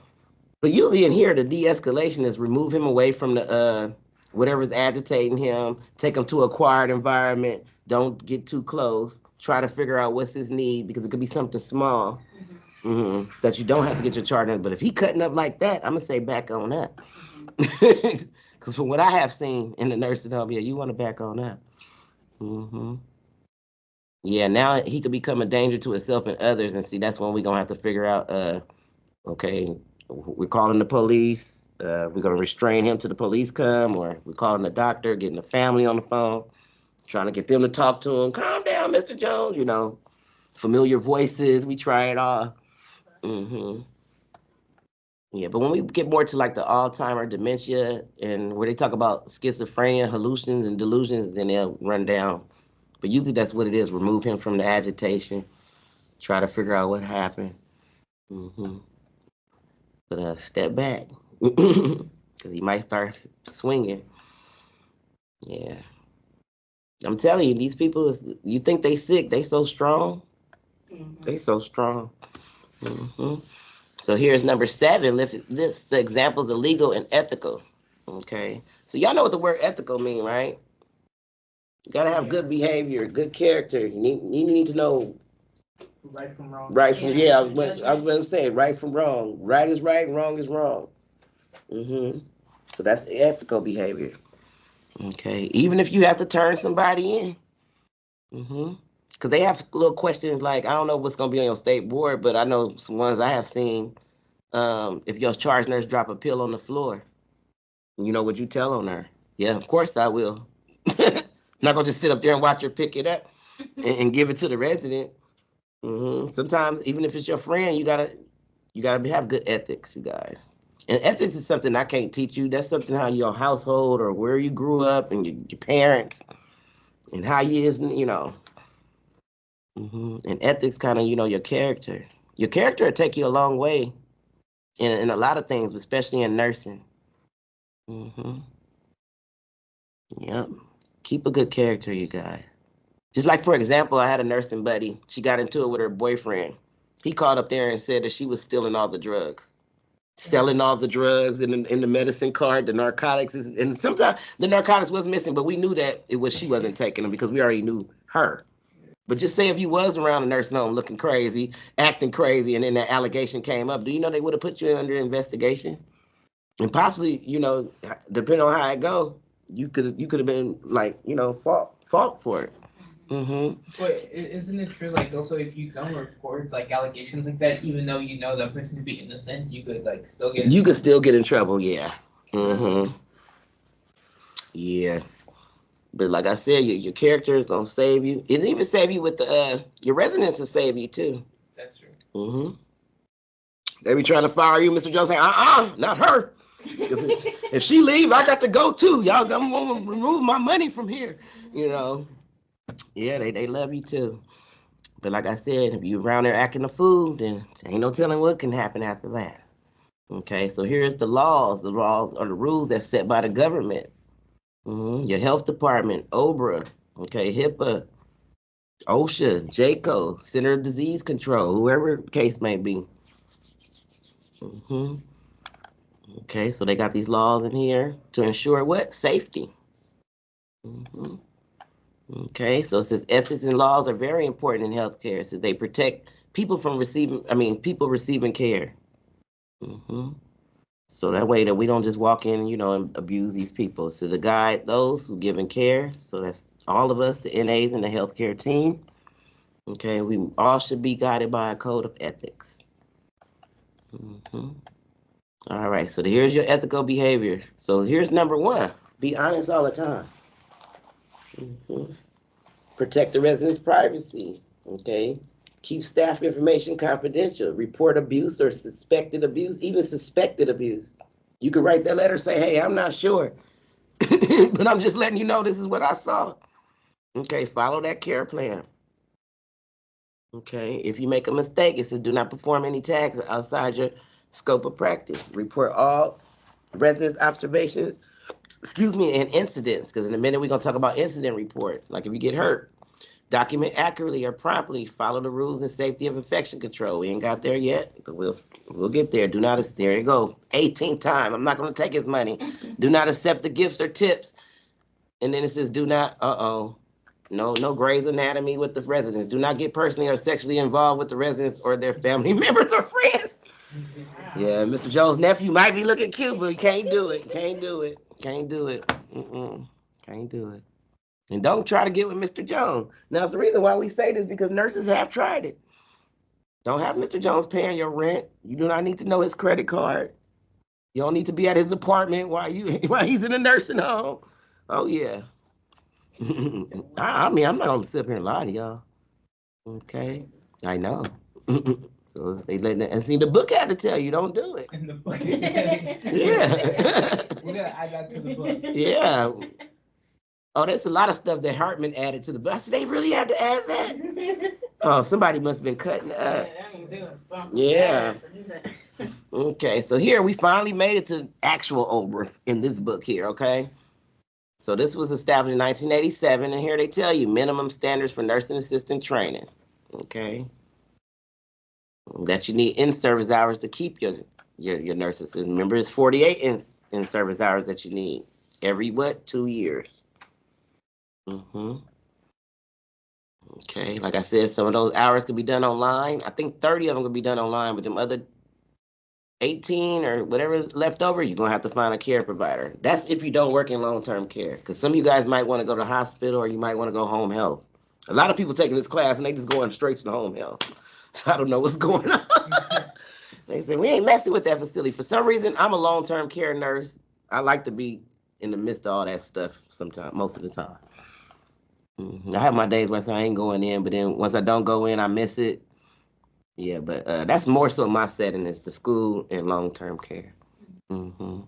But usually in here, the de-escalation is remove him away from the whatever's agitating him, take him to a quiet environment, don't get too close, try to figure out what's his need, because it could be something small that you don't have to get your charge nurse. But if he cutting up like that, I'm gonna say back on up. Because from what I have seen in the nursing home, yeah, you want to back on up. Yeah, now he could become a danger to himself and others, and see, that's when we're gonna have to figure out. Okay, we're calling the police. We're gonna restrain him till the police come, or we're calling the doctor, getting the family on the phone, trying to get them to talk to him. Calm down, Mr. Jones. Familiar voices. We try it all. Yeah, but when we get more to like the Alzheimer, dementia, and where they talk about schizophrenia, hallucinations, and delusions, then they'll run down. But usually that's what it is. Remove him from the agitation. Try to figure out what happened. But step back, because he might start swinging. Yeah, I'm telling you, these people, you think they sick, they so strong. They so strong. So here's number 7. Lists the examples of legal and ethical. Okay, so y'all know what the word ethical mean, right? You gotta have good behavior, good character. You need to know Right from wrong. right from I was going to say right from wrong. Right is right, wrong is wrong. So that's ethical behavior. Okay, even if you have to turn somebody in. Because they have little questions like, I don't know what's gonna be on your state board, but I know some ones I have seen. If your charge nurse drop a pill on the floor, what you tell on her? Yeah, of course I will. Not gonna just sit up there and watch her pick it up and give it to the resident. Sometimes, even if it's your friend, you gotta have good ethics, you guys. And ethics is something I can't teach you. That's something how your household or where you grew up and your parents and how you is, And ethics kind of, your character. Your character will take you a long way in a lot of things, especially in nursing. Yep. Keep a good character, you guys. Just like, for example, I had a nursing buddy. She got into it with her boyfriend. He called up there and said that she was stealing all the drugs. Selling all the drugs in the medicine cart, the narcotics. And sometimes the narcotics was missing, but we knew that she wasn't taking them because we already knew her. But just say if you was around a nursing home looking crazy, acting crazy, and then that allegation came up, do you know they would have put you under investigation? And possibly, depending on how it go, you could have been like, fault for it. But isn't it true, like, also, if you don't report, like, allegations like that, even though you know that person could be innocent, you could, like, still get in You could still get in trouble, yeah. Yeah. But like I said, your character is gonna save you. It even save you with your residents will save you too. That's true. They be trying to fire you, Mr. Jones, saying, not her. Because if she leave, I got to go too. Y'all gonna remove my money from here. Yeah, they love you too. But like I said, if you around there acting a fool, then ain't no telling what can happen after that. Okay, so here's the laws. The laws are the rules that's set by the government. Your health department, OBRA, okay, HIPAA, OSHA, JACO, Center of Disease Control, whoever the case may be. Okay, so they got these laws in here to ensure what? Safety. Mhm. Okay, so it says ethics and laws are very important in healthcare. It says they protect people from people receiving care. Hmm. So that way that we don't just walk in, and abuse these people. So the guide those who giving care. So that's all of us, the NAs and the healthcare team. Okay, we all should be guided by a code of ethics. Hmm. All right, so here's your ethical behavior. So here's number one: be honest all the time. Hmm. Protect the residents' privacy. Okay, keep staff information confidential. Report abuse or suspected abuse, even suspected abuse. You could write that letter, say, "Hey, I'm not sure, but I'm just letting you know this is what I saw." Okay, follow that care plan. Okay, if you make a mistake, it says do not perform any tasks outside your scope of practice. Report all residents' observations, and incidents, because in a minute we're going to talk about incident reports. Like if you get hurt, document accurately or promptly, follow the rules and safety of infection control. We ain't got there yet, but we'll get there. Do not, there you go, 18th time. I'm not going to take his money. Do not accept the gifts or tips. And then it says do not, no Grey's Anatomy with the residents. Do not get personally or sexually involved with the residents or their family members or friends. Yeah, Mr. Jones' nephew might be looking cute, but you can't do it. Can't do it. Can't do it. Can't do it. And don't try to get with Mr. Jones. Now, the reason why we say this is because nurses have tried it. Don't have Mr. Jones paying your rent. You do not need to know his credit card. You don't need to be at his apartment while he's in a nursing home. Oh yeah. I mean, I'm not gonna sit here and lie to y'all. Okay, I know. So they let and see the book had to tell you don't do it. In the book. Yeah. We gotta add that to the book. Yeah. Oh, there's a lot of stuff that Hartman added to the book. I said they really had to add that. Oh, somebody must have been cutting up. Yeah. Okay, so here we finally made it to actual OBRA in this book here, okay? So this was established in 1987, and here they tell you minimum standards for nursing assistant training, okay? That you need in-service hours to keep your nurses. Remember, it's 48 in-service hours that you need every, 2 years. Mm-hmm. Okay, like I said, some of those hours could be done online. I think 30 of them could be done online, but them other 18 or whatever left over, you're gonna have to find a care provider. That's if you don't work in long-term care, because some of you guys might want to go to the hospital or you might want to go home health. A lot of people taking this class and they just going straight to the home health. So I don't know what's going on. They say we ain't messing with that facility. For some reason, I'm a long-term care nurse. I like to be in the midst of all that stuff sometimes, most of the time. I have my days where I say I ain't going in, but then once I don't go in, I miss it. Yeah, but that's more so my setting is the school and long-term care. hmm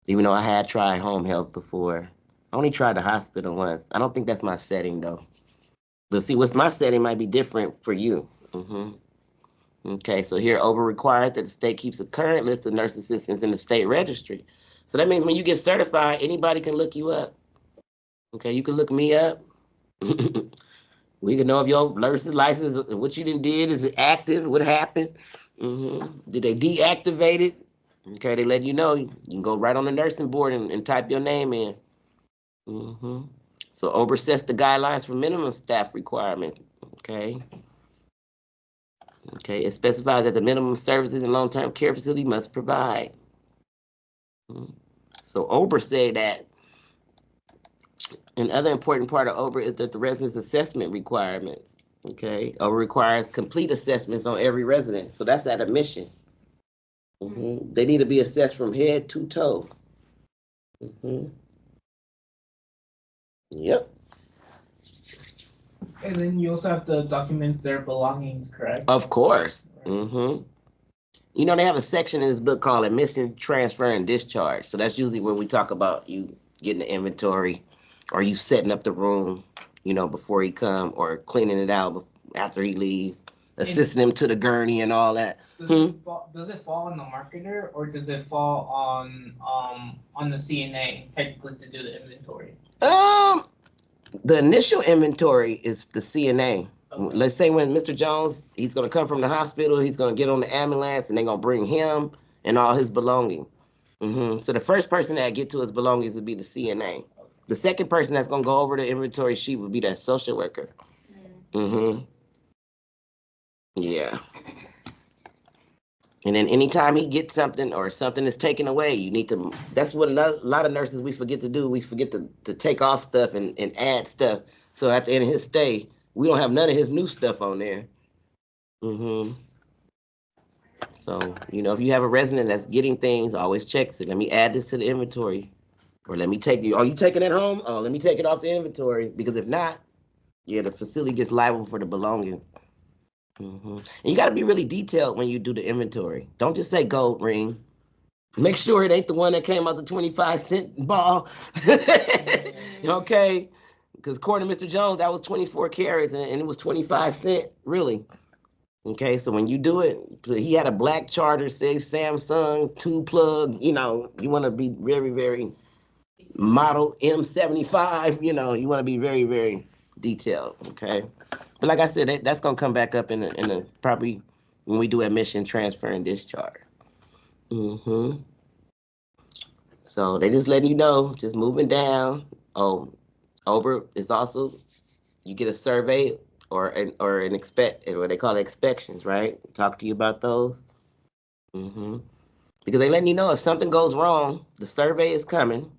Even though I had tried home health before, I only tried the hospital once. I don't think that's my setting though. But see, what's my setting might be different for you. Okay, so here over required that the state keeps a current list of nurse assistants in the state registry. So that means when you get certified, anybody can look you up. Okay, you can look me up. We can know if your nurse's license, what you did, is it active? What happened? Did they deactivate it? Okay, they let you know. You can go right on the nursing board and type your name in. hmm So OBRA sets the guidelines for minimum staff requirements. Okay. Okay, it specifies that the minimum services in long-term care facility must provide. Mhm. So OBRA said that another important part of OBRA is that the residence assessment requirements. Okay, OBRA requires complete assessments on every resident. So that's at admission. They need to be assessed from head to toe. hmm Yep. And then you also have to document their belongings, correct? Of course. They have a section in this book called admission, transfer, and discharge. So that's usually where we talk about you getting the inventory or you setting up the room, before he come, or cleaning it out after he leaves, assisting him to the gurney and all that. Does it fall on the marketer or does it fall on the CNA technically to do the inventory? The initial inventory is the CNA. Okay. Let's say when Mr. Jones, he's going to come from the hospital, he's going to get on the ambulance and they're going to bring him and all his belongings. So the first person that get to his belongings would be the CNA. The second person that's gonna go over the inventory sheet would be that social worker. Yeah. And then anytime he gets something or something is taken away, you need to, that's what a lot of nurses we forget to do. We forget to take off stuff and add stuff. So at the end of his stay, we don't have none of his new stuff on there. So, you know, if you have a resident that's getting things, always checks it. Let me add this to the inventory. Or let me take you, are you taking it home? Oh, let me take it off the inventory. Because if not, yeah, the facility gets liable for the belongings. And you got to be really detailed when you do the inventory. Don't just say gold ring. Make sure it ain't the one that came out the 25-cent ball. Okay? Because according to Mr. Jones, that was 24 carats and it was 25 cents, really. Okay, so when you do it, he had a black charger, say Samsung, 2-plug, you know, you want to be very, very model M75, you know, you want to be very, very detailed, okay? But like I said, that's going to come back up in a probably when we do admission, transfer, and discharge. So they just letting you know, just moving down. Oh, over is also, you get a survey or an expect, what they call inspections, right? Talk to you about those. Because they letting you know if something goes wrong, the survey is coming.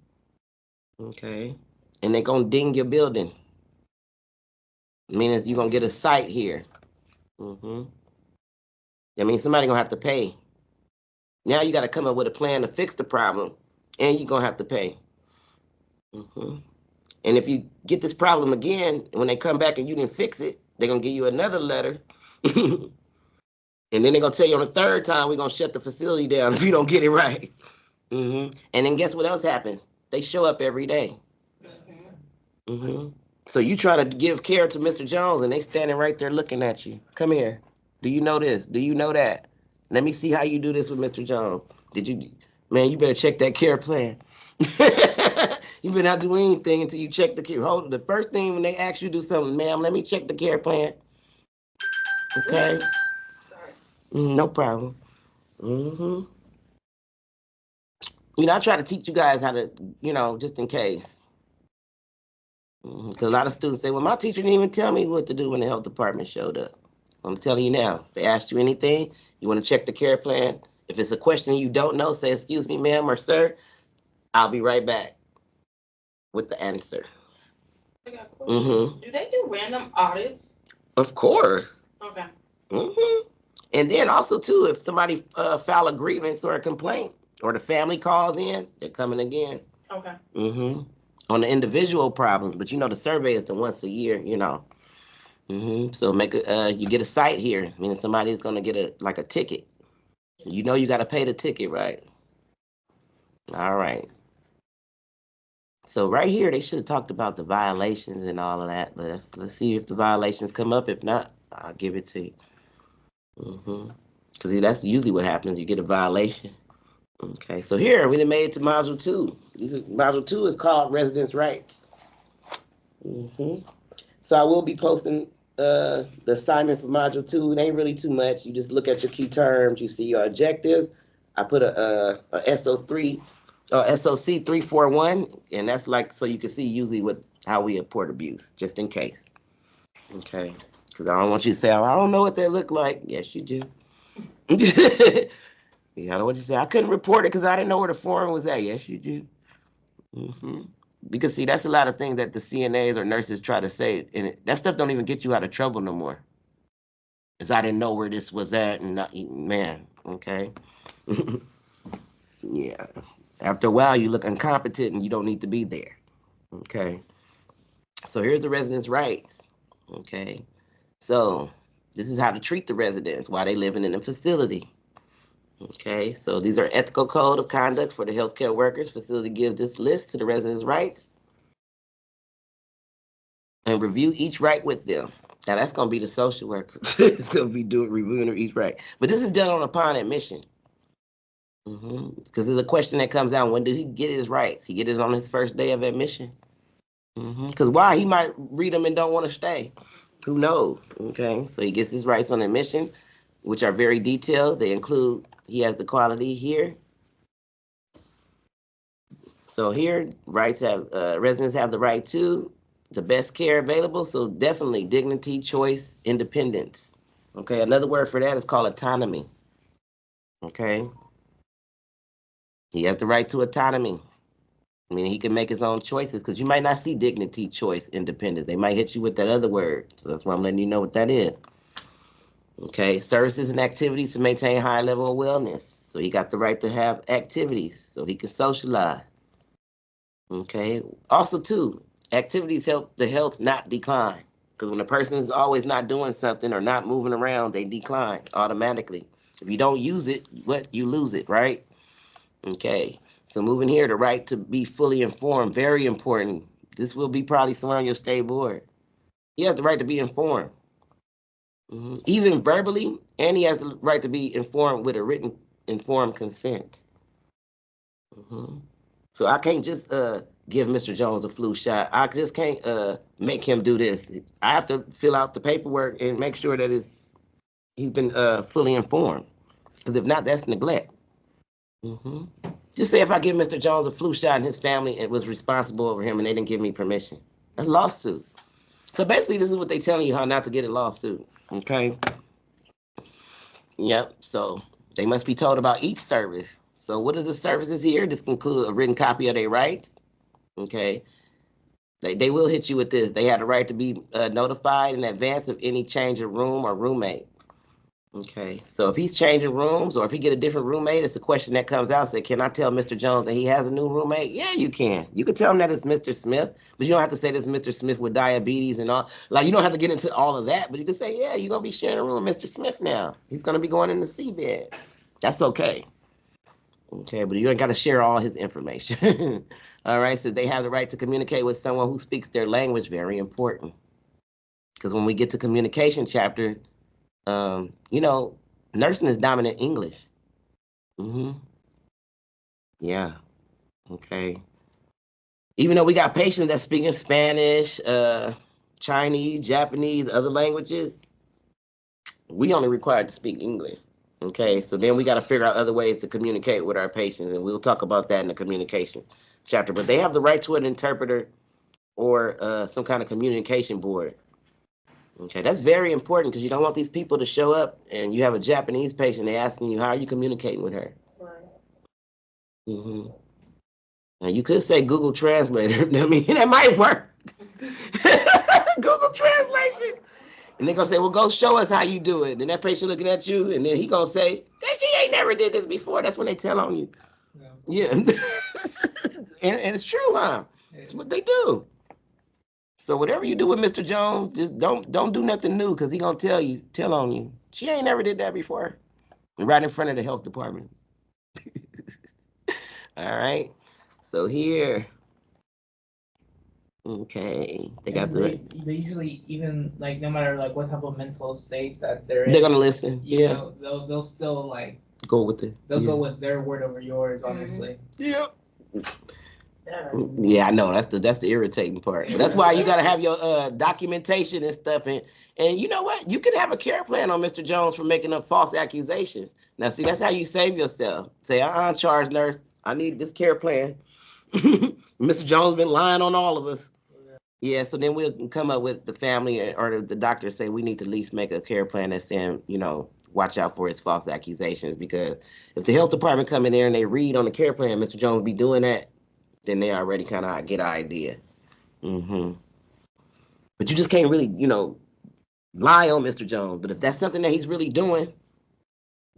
Okay. And they're going to ding your building. Meaning you're going to get a site here. That means somebody going to have to pay. Now you got to come up with a plan to fix the problem, and you're going to have to pay. And if you get this problem again, when they come back and you didn't fix it, they're going to give you another letter. And then they're going to tell you on the third time, we're going to shut the facility down if you don't get it right. And then guess what else happens? They show up every day. So you try to give care to Mr. Jones, and they standing right there looking at you. Come here. Do you know this? Do you know that? Let me see how you do this with Mr. Jones. Did you, man, you better check that care plan. You better not do anything until you check the care. Hold, the first thing when they ask you to do something, ma'am, let me check the care plan. Okay? Sorry. No problem. You know, I try to teach you guys how to, you know, just in case. Because a lot of students say, well, my teacher didn't even tell me what to do when the health department showed up. I'm telling you now, if they asked you anything, you want to check the care plan. If it's a question you don't know, say, excuse me, ma'am or sir, I'll be right back with the answer. I got a question. Do they do random audits? Of course. Okay. And then also, too, if somebody file a grievance or a complaint or the family calls in, they're coming again. Okay. On the individual problems, but you know the survey is the once a year, you know. So make a you get a site here, meaning somebody's gonna get a ticket. You know you got to pay the ticket, right? All right. So right here they should have talked about the violations and all of that, but let's see if the violations come up. If not, I'll give it to you. Because that's usually what happens. You get a violation. Okay, so here we done made it to module 2. Module 2 is called residence rights. So I will be posting the assignment for module 2. It ain't really too much. You just look at your key terms. You see your objectives. I put a SOC 341, and that's like so you can see usually how we report abuse, just in case. Okay, because I don't want you to say I don't know what they look like. Yes, you do. Yeah, I don't want you to say I couldn't report it because I didn't know where the form was at. Yes, you do. Because see, that's a lot of things that the CNAs or nurses try to say, and that stuff don't even get you out of trouble no more. Cause I didn't know where this was at, and man, okay. Yeah. After a while, you look incompetent, and you don't need to be there. Okay. So here's the residents' rights. Okay. So this is how to treat the residents while they living in the facility. Okay, so these are ethical code of conduct for the healthcare workers. Facility gives this list to the residents' rights and review each right with them. Now that's going to be the social worker. It's going to be reviewing each right. But this is done upon admission. Because there's a question that comes out, when did he get his rights? He get it on his first day of admission. Because why? He might read them and don't want to stay. Who knows? Okay, so he gets his rights on admission, which are very detailed. They include, he has the quality here. So here, residents have the right to the best care available. So definitely dignity, choice, independence. Okay, another word for that is called autonomy. Okay, he has the right to autonomy. I mean, he can make his own choices because you might not see dignity, choice, independence. They might hit you with that other word. So that's why I'm letting you know what that is. Okay, services and activities to maintain high level of wellness. So he got the right to have activities so he can socialize. Okay, also too, activities help the health not decline. Because when a person is always not doing something or not moving around, they decline automatically. If you don't use it, you lose it, right? Okay, so moving here, the right to be fully informed, very important. This will be probably somewhere on your state board. He has the right to be informed, even verbally, and he has the right to be informed with a written informed consent. hmm So I can't just give Mr. Jones a flu shot. I just can't make him do this. I have to fill out the paperwork and make sure that he's been fully informed. Because if not, that's neglect. hmm Just say if I give Mr. Jones a flu shot and his family it was responsible over him and they didn't give me permission. A lawsuit. So basically, this is what they telling you how not to get a lawsuit. Okay. Yep. So they must be told about each service. So what are the services here? This include a written copy of their rights. Okay. They will hit you with this. They have the right to be notified in advance of any change of room or roommate. Okay, so if he's changing rooms or if he get a different roommate, it's a question that comes out. Say, can I tell Mr. Jones that he has a new roommate? Yeah, you can. You can tell him that it's Mr. Smith, but you don't have to say this Mr. Smith with diabetes and all. Like, you don't have to get into all of that, but you can say, yeah, you're going to be sharing a room with Mr. Smith now. He's going to be going in the seabed. That's okay. Okay, but you ain't got to share all his information. All right, so they have the right to communicate with someone who speaks their language. Very important. Because when we get to communication chapter, you know, nursing is dominant English. hmm Yeah. Okay. Even though we got patients that speaking Spanish, Chinese, Japanese, other languages, we only required to speak English. Okay. So then we got to figure out other ways to communicate with our patients, and we'll talk about that in the communication chapter. But they have the right to an interpreter or some kind of communication board. Okay, that's very important because you don't want these people to show up and you have a Japanese patient. They asking you, how are you communicating with her? Right. hmm Now you could say Google Translator. I mean, that might work. Google Translation. And they're gonna say, well, go show us how you do it. And that patient looking at you, and then he gonna say, that she ain't never did this before. That's when they tell on you. Yeah. and it's true, huh? That's what they do. So whatever you do with Mr. Jones, just don't do nothing new because he gonna tell on you. She ain't never did that before. Right in front of the health department. All right. So here, okay, they got they usually, even like no matter like what type of mental state that they're they're in, gonna listen. you Yeah, know, they'll still like go with it. they'll Yeah. go with their word over yours, honestly. Yeah. Yeah, I know that's the irritating part. But that's why you gotta have your documentation and stuff. And you know what? You can have a care plan on Mr. Jones for making up false accusations. Now, see, that's how you save yourself. Say, charge nurse, I need this care plan. Mr. Jones been lying on all of us. Yeah, so then we'll come up with the family or the doctor say we need to at least make a care plan that's saying, watch out for his false accusations because if the health department come in there and they read on the care plan, Mr. Jones be doing that, then they already kind of get an idea. hmm But you just can't really, lie on Mr. Jones. But if that's something that he's really doing,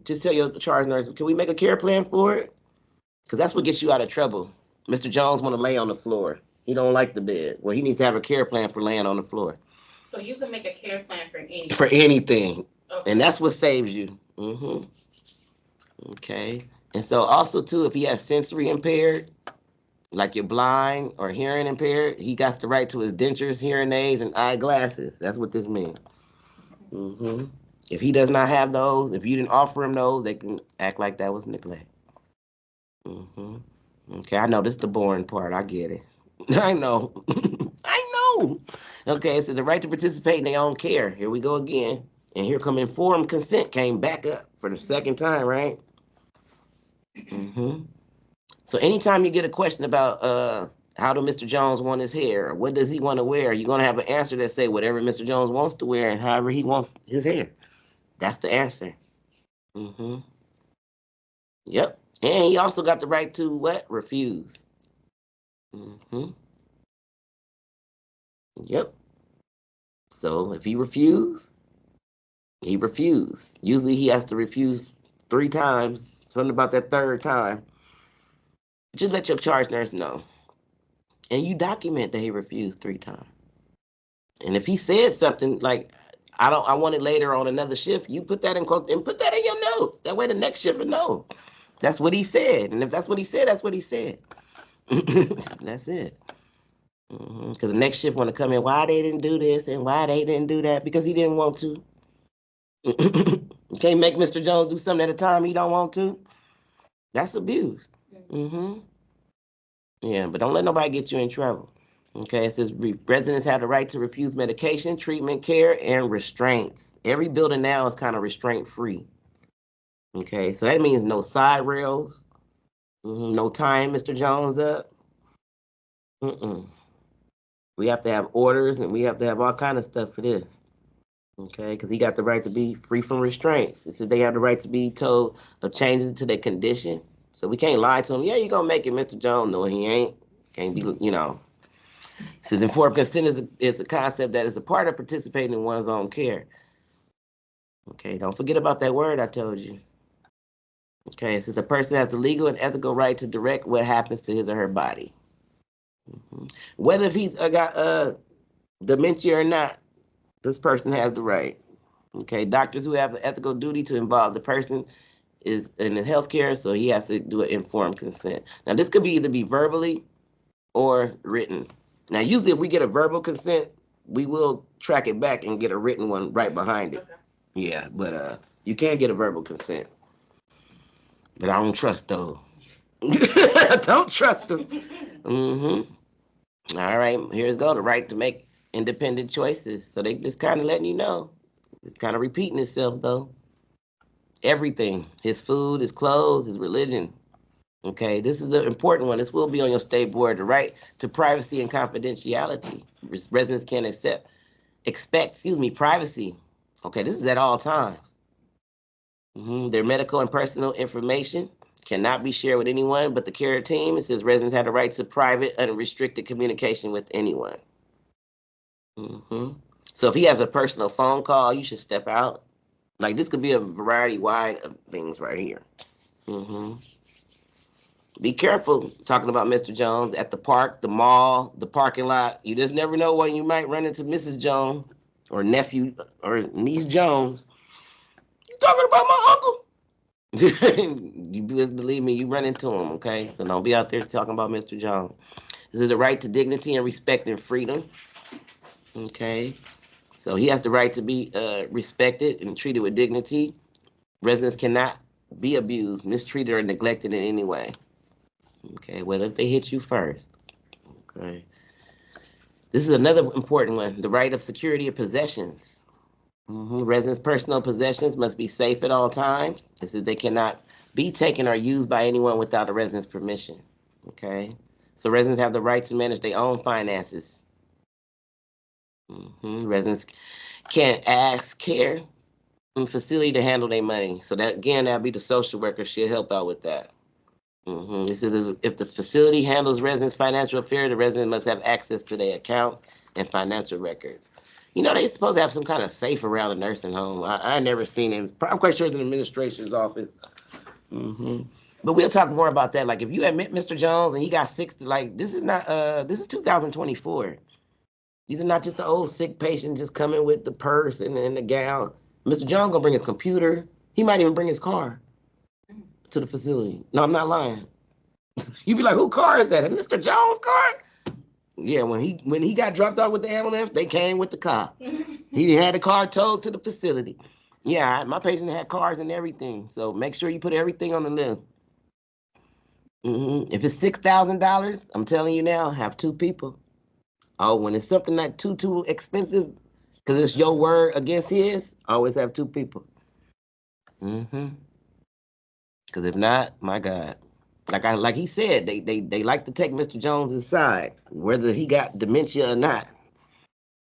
just tell your charge nurse, can we make a care plan for it? Because that's what gets you out of trouble. Mr. Jones want to lay on the floor. He don't like the bed. Well, he needs to have a care plan for laying on the floor. So you can make a care plan for anything. For anything. Okay. And that's what saves you. Okay. And so also, too, if he has sensory impaired, like you're blind or hearing impaired, he got the right to his dentures, hearing aids, and eyeglasses. That's what this means. If he does not have those, if you didn't offer him those, they can act like that was neglect. Okay, I know this is the boring part. I get it. I know. I know. Okay, so the right to participate in their own care. Here we go again. And here come informed consent came back up for the second time, right? So anytime you get a question about how do Mr. Jones want his hair, or what does he want to wear, you're gonna have an answer that say whatever Mr. Jones wants to wear and however he wants his hair. That's the answer. Mm-hmm. Yep. And he also got the right to what? Refuse. Mm-hmm. Yep. So if he refuse, he refused. Usually he has to refuse 3 times. Something about that third time. Just let your charge nurse know. And you document that he refused 3 times. And if he said something like, I want it later on another shift, you put that in quote and put that in your notes. That way the next shift will know. That's what he said. And if that's what he said, that's what he said. That's it. Because the next shift want to come in, why they didn't do this and why they didn't do that, because he didn't want to. You can't make Mr. Jones do something at a time he don't want to. That's abuse. Mm-hmm. Yeah, but don't let nobody get you in trouble. Okay, it says residents have the right to refuse medication, treatment, care, and restraints. Every building now is kind of restraint free. Okay, so that means no side rails, no tying Mr. Jones up. Mm-mm. We have to have orders and we have to have all kind of stuff for this. Okay, because he got the right to be free from restraints. It says they have the right to be told of changes to their condition. So we can't lie to him. Yeah, you're going to make it, Mr. Jones. No, he ain't. Can't be, It says informed consent is a concept that is a part of participating in one's own care. Okay, don't forget about that word I told you. Okay, it says the person has the legal and ethical right to direct what happens to his or her body. Whether if he's got dementia or not, this person has the right. Okay, doctors who have an ethical duty to involve the person is in the healthcare, so he has to do an informed consent. Now, this could either be verbally or written. Now, usually if we get a verbal consent, we will track it back and get a written one right behind it. Yeah, but you can't get a verbal consent. But I don't trust those. Don't trust them. All right, here's go. The right to make independent choices. So they just kind of letting you know. It's kind of repeating itself, though. Everything. His food, his clothes, his religion. Okay, this is the important one. This will be on your state board. The right to privacy and confidentiality. Residents can expect privacy. Okay, this is at all times. Their medical and personal information cannot be shared with anyone but the care team. It says residents have the right to private, unrestricted communication with anyone. So if he has a personal phone call, you should step out. Like this could be a variety wide of things right here. Be careful talking about Mr. Jones at the park, the mall, the parking lot. You just never know when you might run into Mrs. Jones or nephew or niece Jones. You talking about my uncle? You just believe me, you run into him, okay? So don't be out there talking about Mr. Jones. This is the right to dignity and respect and freedom. Okay. So he has the right to be respected and treated with dignity. Residents cannot be abused, mistreated, or neglected in any way. Okay, whether if they hit you first. Okay. This is another important one, the right of security of possessions. Residents' personal possessions must be safe at all times. This is they cannot be taken or used by anyone without a resident's permission. Okay. So residents have the right to manage their own finances. Residents can ask care and facility to handle their money. So that again, that'll be the social worker. She'll help out with that. It says if the facility handles residents' financial affairs, the resident must have access to their account and financial records. They're supposed to have some kind of safe around a nursing home. I never seen it. I'm quite sure it's in the administration's office. But we'll talk more about that. Like if you admit Mr. Jones and he got 60, like this is 2024. These are not just the old sick patient just coming with the purse and the gown. Mr. Jones gonna bring his computer. He might even bring his car to the facility. No, I'm not lying. You be like, who car is that? Mr. Jones' car? Yeah, when he got dropped off with the ambulance, they came with the car. He had the car towed to the facility. Yeah, my patient had cars and everything. So make sure you put everything on the list. If it's $6,000, I'm telling you now, have 2 people. Oh, when it's something like too expensive, because it's your word against his, always have 2 people. Because if not, my God. Like he said, they like to take Mr. Jones' side, whether he got dementia or not.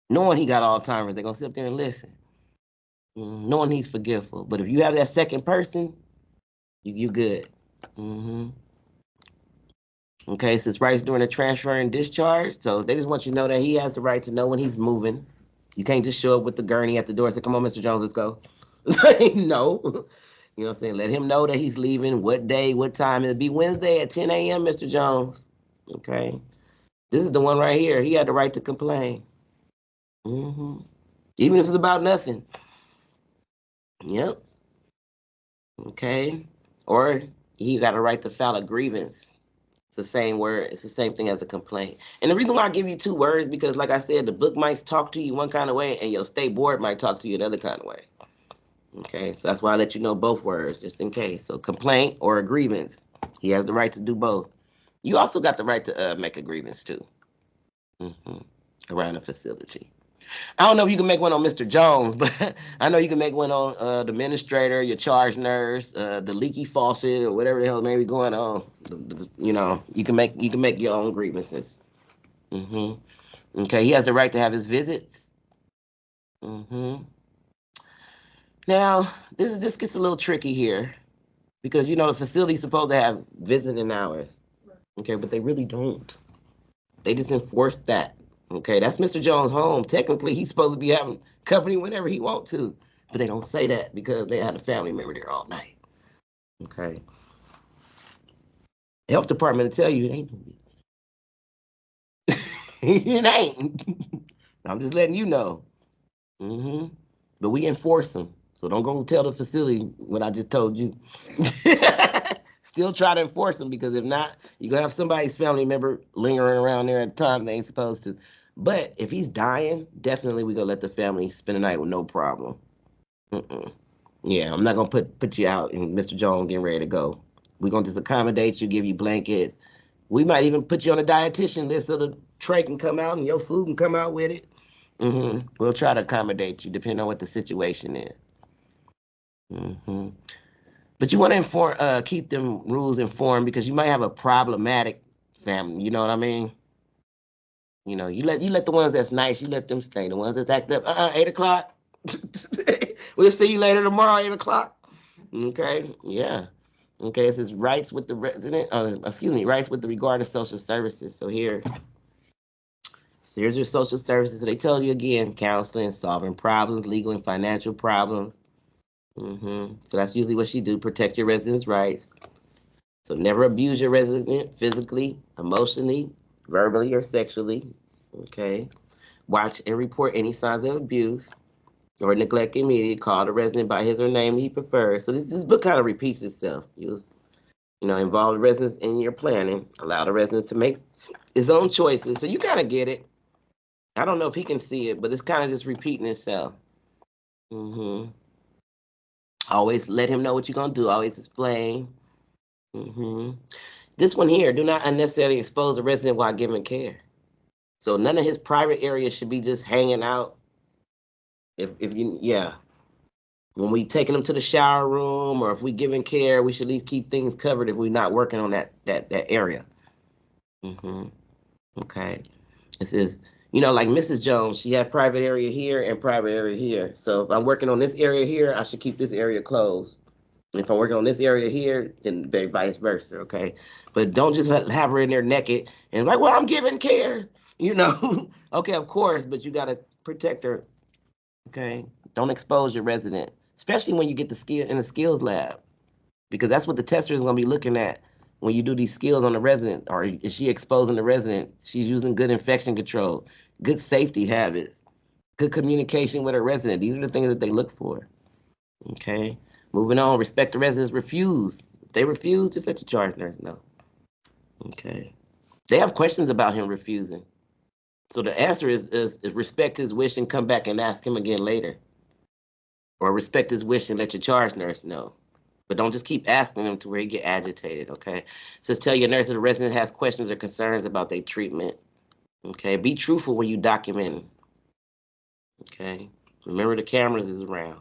Knowing he got Alzheimer's, they're gonna sit up there and listen. Knowing he's forgetful. But if you have that second person, you good. hmm Okay, so it's rights during the transfer and discharge. So they just want you to know that he has the right to know when he's moving. You can't just show up with the gurney at the door and say, "Come on, Mr. Jones, let's go." No. You know what I'm saying? Let him know that he's leaving, what day, what time. It'll be Wednesday at 10 a.m., Mr. Jones. Okay. This is the one right here. He had the right to complain. hmm Even if it's about nothing. Yep. Okay. Or he got a right to file a grievance. It's the same word. It's the same thing as a complaint. And the reason why I give you two words, because like I said, the book might talk to you one kind of way and your state board might talk to you another kind of way. Okay, so that's why I let you know both words, just in case. So complaint or a grievance. He has the right to do both. You also got the right to make a grievance too. hmm Around the facility. I don't know if you can make one on Mr. Jones, but I know you can make one on the administrator, your charge nurse, the leaky faucet, or whatever the hell may be going on. You know, you can make your own grievances. hmm Okay, he has the right to have his visits. hmm Now, this gets a little tricky here because you know the facility's supposed to have visiting hours. Okay, but they really don't. They just enforce that. Okay, that's Mr. Jones' home. Technically, he's supposed to be having company whenever he wants to, but they don't say that because they had a family member there all night. Okay, health department will tell you it ain't. It ain't. I'm just letting you know. hmm But we enforce them, so don't go tell the facility what I just told you. Still try to enforce them because if not, you're gonna have somebody's family member lingering around there at the time they ain't supposed to. But if he's dying, definitely we gonna let the family spend the night with no problem. Mm-mm. Yeah, I'm not gonna put you out and Mr. Jones getting ready to go. We're gonna just accommodate you, give you blankets. We might even put you on a dietitian list so the tray can come out and your food can come out with it. We'll try to accommodate you depending on what the situation is. hmm But you want to keep them rules informed because you might have a problematic family. You know what I mean? You know, you let the ones that's nice, you let them stay. The ones that act up, 8 o'clock. We'll see you later tomorrow, 8 o'clock. Okay, yeah. Okay, it says rights with the resident. Excuse me, rights with the regard to social services. So here's your social services. So they tell you again, counseling, solving problems, legal and financial problems. So that's usually what she do. Protect your residents' rights. So never abuse your resident physically, emotionally, verbally, or sexually. Okay. Watch and report any signs of abuse or neglect immediately. Call the resident by his or name he prefers. So this book kind of repeats itself. Involve the residents in your planning. Allow the resident to make his own choices. So you kind of get it. I don't know if he can see it, but it's kind of just repeating itself. hmm Always let him know what you're gonna do. Always explain. hmm This one here, do not unnecessarily expose the resident while giving care. So none of his private areas should be just hanging out. If you yeah, when we taking them to the shower room or if we giving care, we should at least keep things covered if we're not working on that area. hmm Okay. It says, like Mrs. Jones, she had private area here and private area here. So if I'm working on this area here, I should keep this area closed. If I'm working on this area here, then vice versa, okay? But don't just have her in there naked and like, well, I'm giving care, Okay, of course, but you gotta protect her, okay? Don't expose your resident, especially when you get the skill in the skills lab, because that's what the tester is gonna be looking at when you do these skills on the resident. Or is she exposing the resident? She's using good infection control, good safety habits, good communication with her resident. These are the things that they look for. Okay. Moving on. Respect the residents refuse. If they refuse, just let your charge nurse know. Okay. They have questions about him refusing. So the answer is respect his wish and come back and ask him again later. Or respect his wish and let your charge nurse know. But don't just keep asking him to where he get agitated, okay? It says tell your nurse if the resident has questions or concerns about their treatment. Okay. Be truthful when you document. Okay. Remember the cameras is around.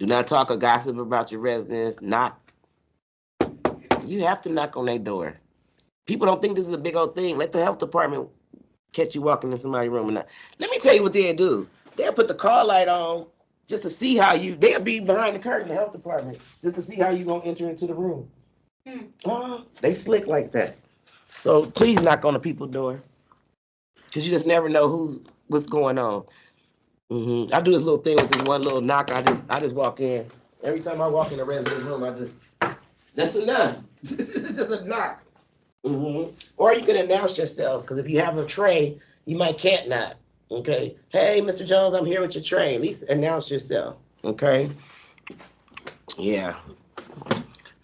Do not talk or gossip about your residents. You have to knock on their door. People don't think this is a big old thing. Let the health department catch you walking in somebody's room. And let me tell you what they'll do. They'll put the car light on just to see how you. They'll be behind the curtain, the health department, just to see how you gonna enter into the room. They slick like that. So please knock on the people's door, cause you just never know what's going on. I do this little thing with this one little knock. I just walk in. Every time I walk in a resident's room, that's enough. Just a knock. Or you can announce yourself, because if you have a tray, you can't knock. Okay. Hey, Mr. Jones, I'm here with your tray. At least announce yourself. Okay. Yeah.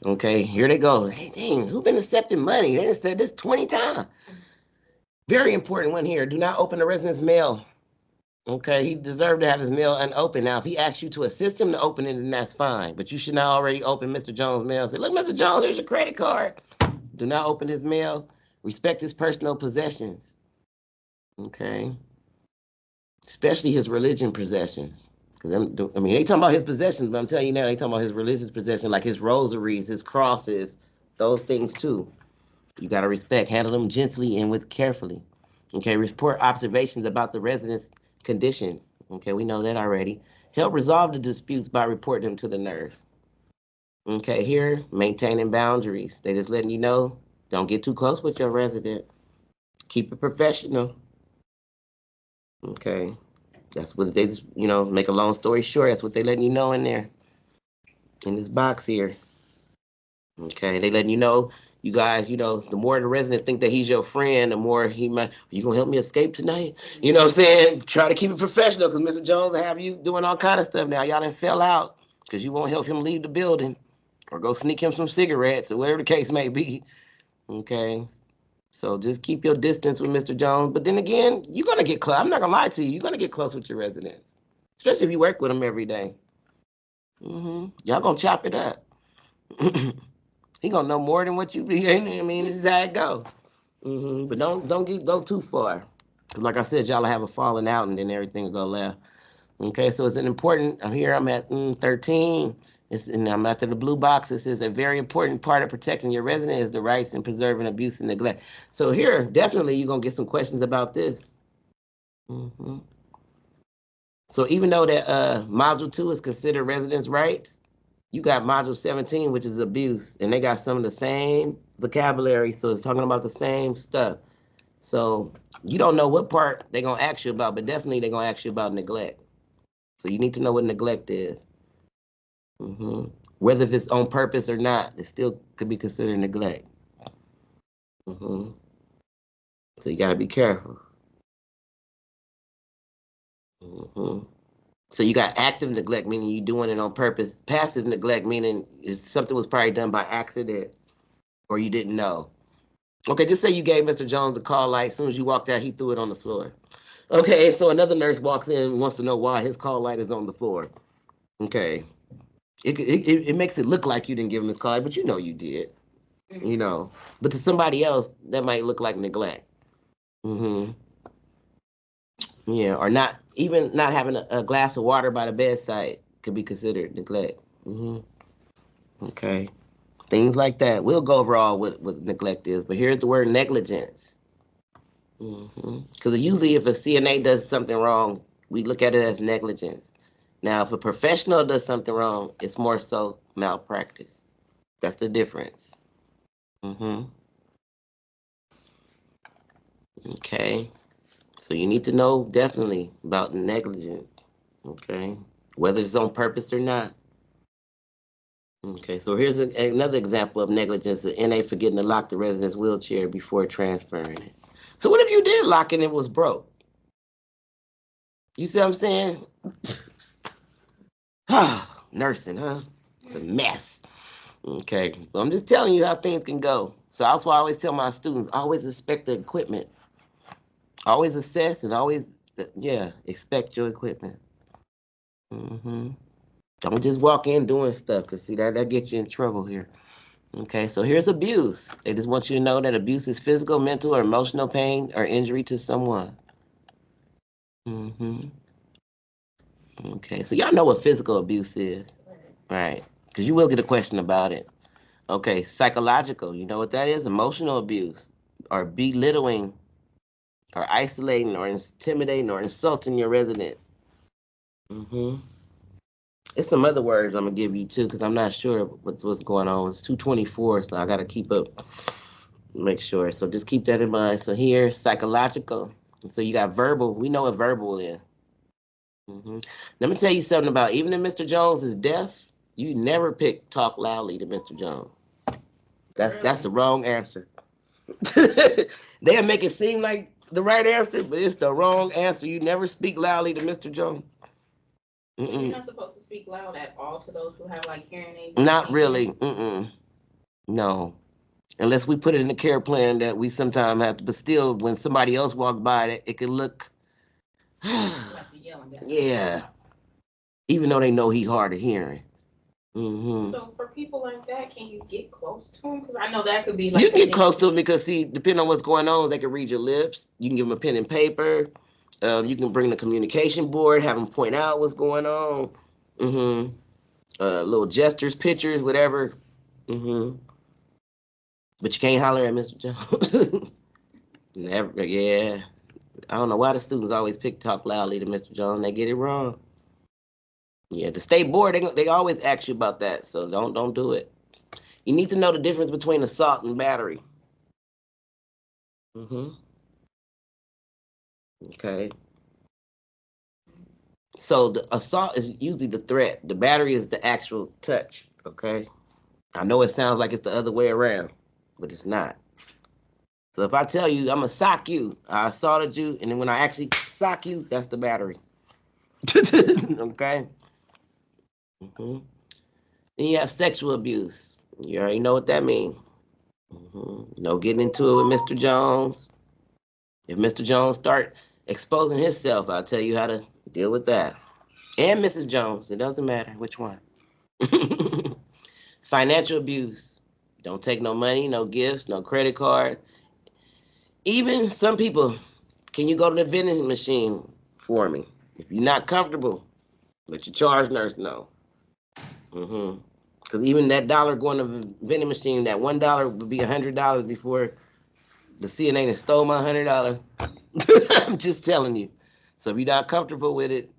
Okay. Here they go. Hey, dang, who been accepting money? They done said this 20 times. Very important one here. Do not open the resident's mail. Okay, he deserved to have his mail unopened. Now, if he asks you to assist him to open it, then that's fine. But you should not already open Mr. Jones' mail and say, look, Mr. Jones, here's your credit card. Do not open his mail. Respect his personal possessions. Okay. Especially his religion possessions. Because I mean, they talking about his possessions, but I'm telling you now, they talking about his religious possessions, like his rosaries, his crosses, those things too. You got to respect. Handle them gently and with carefully. Okay, report observations about the resident's condition. Okay, we know that already. Help resolve the disputes by reporting them to the nurse. Okay, here, maintaining boundaries. They just letting you know, don't get too close with your resident. Keep it professional. Okay, that's what they just, make a long story short, that's what they letting you know in there, in this box here. Okay, they letting you know, you guys, the more the resident think that he's your friend, the more he might, you gonna help me escape tonight? You know what I'm saying? Try to keep it professional, because Mr. Jones will have you doing all kind of stuff now. Y'all done fell out because you won't help him leave the building or go sneak him some cigarettes or whatever the case may be. Okay, so just keep your distance with Mr. Jones. But then again, you're gonna get close. I'm not gonna lie to you. You're gonna get close with your residents, especially if you work with them every day. Y'all gonna chop it up. He gonna know more than what you be. I mean, this is how it go. But don't go too far, because like I said, y'all have a falling out, and then everything will go left. Okay, so it's an important. I'm at 13. And I'm after the blue box. It says a very important part of protecting your resident is the rights and preserving abuse and neglect. So here, definitely, you're gonna get some questions about this. So even though that module 2 is considered residents' rights, you got module 17, which is abuse, and they got some of the same vocabulary, so it's talking about the same stuff. So you don't know what part they're gonna ask you about, but definitely they're gonna ask you about neglect. So you need to know what neglect is. Whether if it's on purpose or not, it still could be considered neglect. So you gotta be careful. So you got active neglect, meaning you doing it on purpose. Passive neglect, meaning something was probably done by accident or you didn't know. Okay, just say you gave Mr. Jones the call light. As soon as you walked out, he threw it on the floor. Okay, so another nurse walks in and wants to know why his call light is on the floor. Okay. It makes it look like you didn't give him his call light, but you know you did. But to somebody else, that might look like neglect. Yeah, or not having a glass of water by the bedside could be considered neglect. Okay, things like that. We'll go over all what neglect is, but here's the word negligence. Because usually if a CNA does something wrong, we look at it as negligence. Now, if a professional does something wrong, it's more so malpractice. That's the difference. Okay. So you need to know definitely about negligence, okay? Whether it's on purpose or not. Okay, so here's another example of negligence, the NA forgetting to lock the resident's wheelchair before transferring it. So what if you did lock it and it was broke? You see what I'm saying? Nursing, huh? It's a mess. Okay, well, I'm just telling you how things can go. So that's why I always tell my students, always inspect the equipment. Always assess and always, expect your equipment. Don't just walk in doing stuff, because see, that gets you in trouble here. Okay, so here's abuse. They just want you to know that abuse is physical, mental, or emotional pain or injury to someone. Okay, so y'all know what physical abuse is, right? Because you will get a question about it. Okay, psychological. You know what that is? Emotional abuse or belittling or isolating or intimidating or insulting your resident. Hmm It's some other words I'm gonna give you too, because I'm not sure what's going on. It's 224, so I gotta keep up, make sure. So just keep that in mind. So here, psychological. So you got verbal. We know what verbal is. Let me tell you something about even if Mr. Jones is deaf, you never pick talk loudly to Mr. Jones. That's the wrong answer. They'll make it seem like the right answer, but it's the wrong answer. You never speak loudly to Mr. Jones. So you're not supposed to speak loud at all to those who have like hearing aids? Not really. No. Unless we put it in the care plan that we sometimes have to, but still, when somebody else walks by, it can look, Like you're yelling at them. yeah, even though they know he hard of hearing. So for people like that, can you get close to them? Because I know that could be like. You can get close to them because, see, depending on what's going on, they can read your lips. You can give them a pen and paper. You can bring the communication board, have them point out what's going on. Little gestures, pictures, whatever. But you can't holler at Mr. Jones. Never, yeah. I don't know why the students always pick talk loudly to Mr. Jones. They get it wrong. Yeah, the state board, they always ask you about that, so don't do it. You need to know the difference between assault and battery. Okay. So the assault is usually the threat. The battery is the actual touch. Okay. I know it sounds like it's the other way around, but it's not. So if I tell you I'm gonna sock you, I assaulted you, and then when I actually sock you, that's the battery. Okay. Then you have sexual abuse. You already know what that means. No getting into it with Mr. Jones. If Mr. Jones start exposing himself, I'll tell you how to deal with that. And Mrs. Jones, it doesn't matter which one. Financial abuse. Don't take no money, no gifts, no credit card. Even some people, can you go to the vending machine for me? If you're not comfortable, let your charge nurse know. Because even that dollar going to the vending machine, that $1 would be $100 before the CNA stole my $100. I'm just telling you. So if you're not comfortable with it,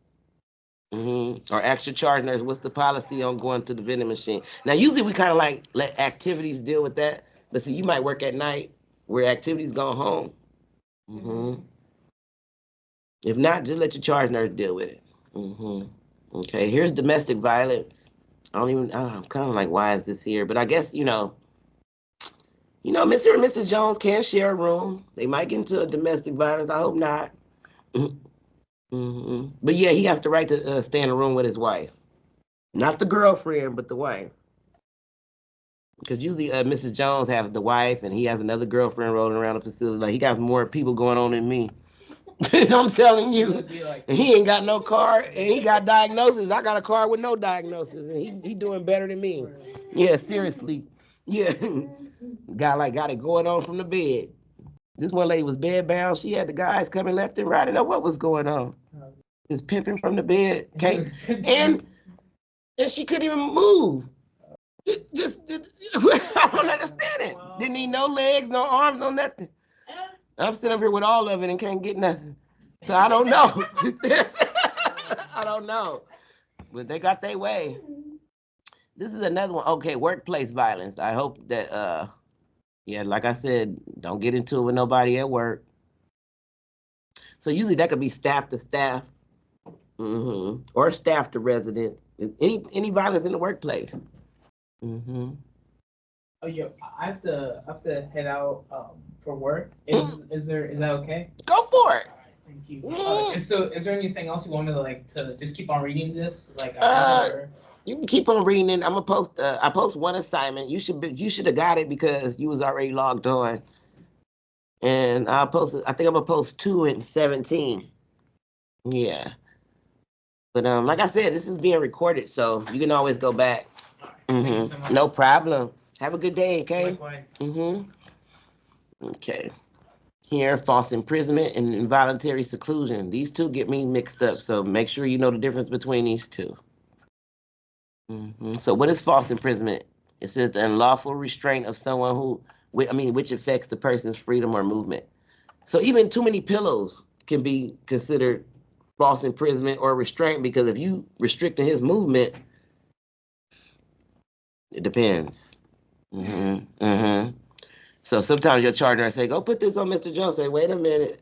or ask your charge nurse, what's the policy on going to the vending machine? Now, usually we kind of like let activities deal with that, but see, you might work at night where activities go home. If not, just let your charge nurse deal with it. Okay, here's domestic violence. I'm kind of like, why is this here? But I guess, Mr. and Mrs. Jones can share a room. They might get into a domestic violence. I hope not. But yeah, he has the right to stay in a room with his wife. Not the girlfriend, but the wife. Because usually Mrs. Jones has the wife and he has another girlfriend rolling around the facility. Like, he got more people going on than me. I'm telling you. And he ain't got no car and he got diagnosis. I got a car with no diagnosis and he doing better than me. Yeah, seriously. Yeah. got it going on from the bed. This one lady was bed bound. She had the guys coming left and right. I didn't know what was going on. Just pimping from the bed. And she couldn't even move. Just I don't understand it. Didn't need no legs, no arms, no nothing. I'm sitting up here with all of it and can't get nothing. So I don't know. I don't know. But they got their way. This is another one. Okay, workplace violence. I hope that yeah, like I said, don't get into it with nobody at work. So usually that could be staff to staff. Or staff to resident. Any violence in the workplace. Oh, yeah, I have to head out for work. Is that okay? Go for it. Thank you. So, is there anything else you wanted to just keep on reading this? You can keep on reading it. I'm gonna post. I post one assignment. You should have got it because you was already logged on. And I'll post. I think I'm gonna post 2 and 17. Yeah. But like I said, this is being recorded, so you can always go back. Thank you so much. No problem. Have a good day, okay? Likewise. Okay. Here, false imprisonment and involuntary seclusion. These two get me mixed up, so make sure you know the difference between these two. So what is false imprisonment? It says the unlawful restraint of someone which affects the person's freedom or movement. So even too many pillows can be considered false imprisonment or restraint, because if you restricting his movement, it depends. So sometimes your charger say, "Go put this on Mr. Jones." Say, "Wait a minute,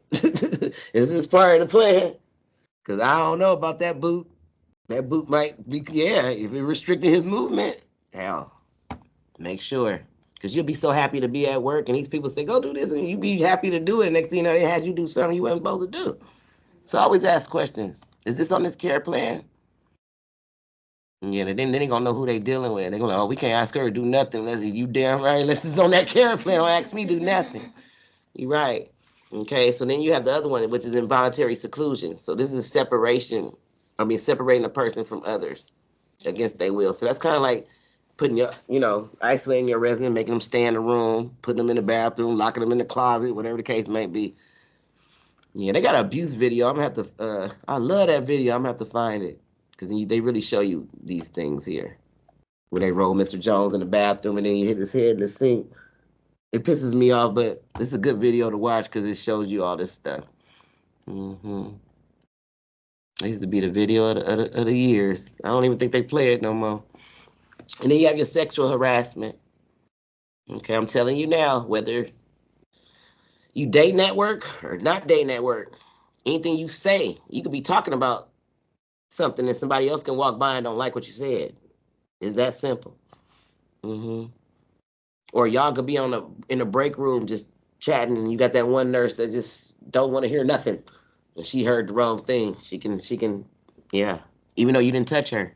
is this part of the plan? Because I don't know about that boot. That boot might be, yeah, if it restricting his movement, hell, make sure." Because you'll be so happy to be at work, and these people say, "Go do this," and you be happy to do it. Next thing you know, they had you do something you weren't supposed to do. So always ask questions. Is this on this care plan? Yeah, then they gonna know who they dealing with. They gonna, oh, we can't ask her to do nothing unless you damn right. Unless it's on that care plan, don't ask me to do nothing. You're right. Okay, so then you have the other one, which is involuntary seclusion. So this is separating a person from others against their will. So that's kind of like putting isolating your resident, making them stay in the room, putting them in the bathroom, locking them in the closet, whatever the case may be. Yeah, they got an abuse video. I'm gonna have to. I love that video. I'm gonna have to find it because they really show you these things here, where they roll Mr. Jones in the bathroom and then you hit his head in the sink. It pisses me off, but it's a good video to watch because it shows you all this stuff. It used to be the video of the years. I don't even think they play it no more. And then you have your sexual harassment. Okay, I'm telling you now, whether you date network or not date network, anything you say, you could be talking about something and somebody else can walk by and don't like what you said. It's that simple. Or y'all could be in a break room just chatting, and you got that one nurse that just don't want to hear nothing, and she heard the wrong thing. She can, yeah. Even though you didn't touch her.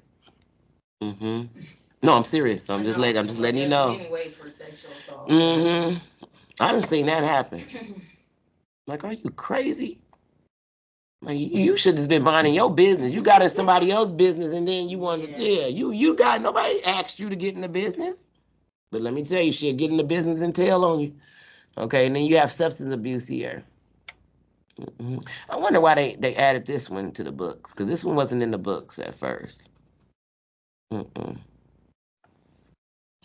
No, I'm serious. So I'm just letting you know. Many ways for sexual assault. I done seen that happen. Like, are you crazy? Like, you should have been minding your business. You got in somebody else's business, and then you wanted to, you got, nobody asked you to get in the business. But let me tell you, she'll get in the business and tell on you. Okay, and then you have substance abuse here. I wonder why they added this one to the books, because this one wasn't in the books at first.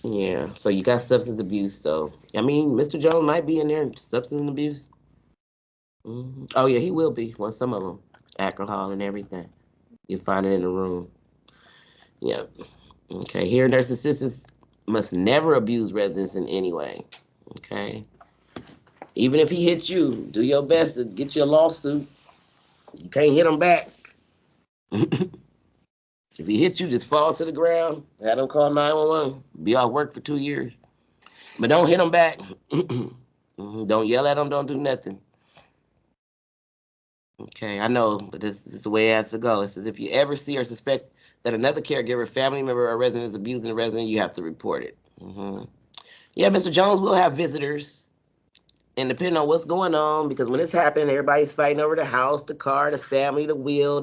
Yeah, so you got substance abuse, so I mean, Mr. Jones might be in there, substance abuse. Oh yeah, he will be. Well, some of them, alcohol and everything. You find it in the room. Yep. Okay. Here, nurse assistants must never abuse residents in any way. Okay. Even if he hits you, do your best to get you a lawsuit. You can't hit him back. If he hits you, just fall to the ground. Have him call 911. Be off work for 2 years. But don't hit him back. Don't yell at him. Don't do nothing. Okay, I know, but this is the way it has to go. It says if you ever see or suspect that another caregiver, family member, or resident is abusing a resident, you have to report it. Yeah, Mr. Jones will have visitors, and depending on what's going on, because when it's happening, everybody's fighting over the house, the car, the family, the wheel,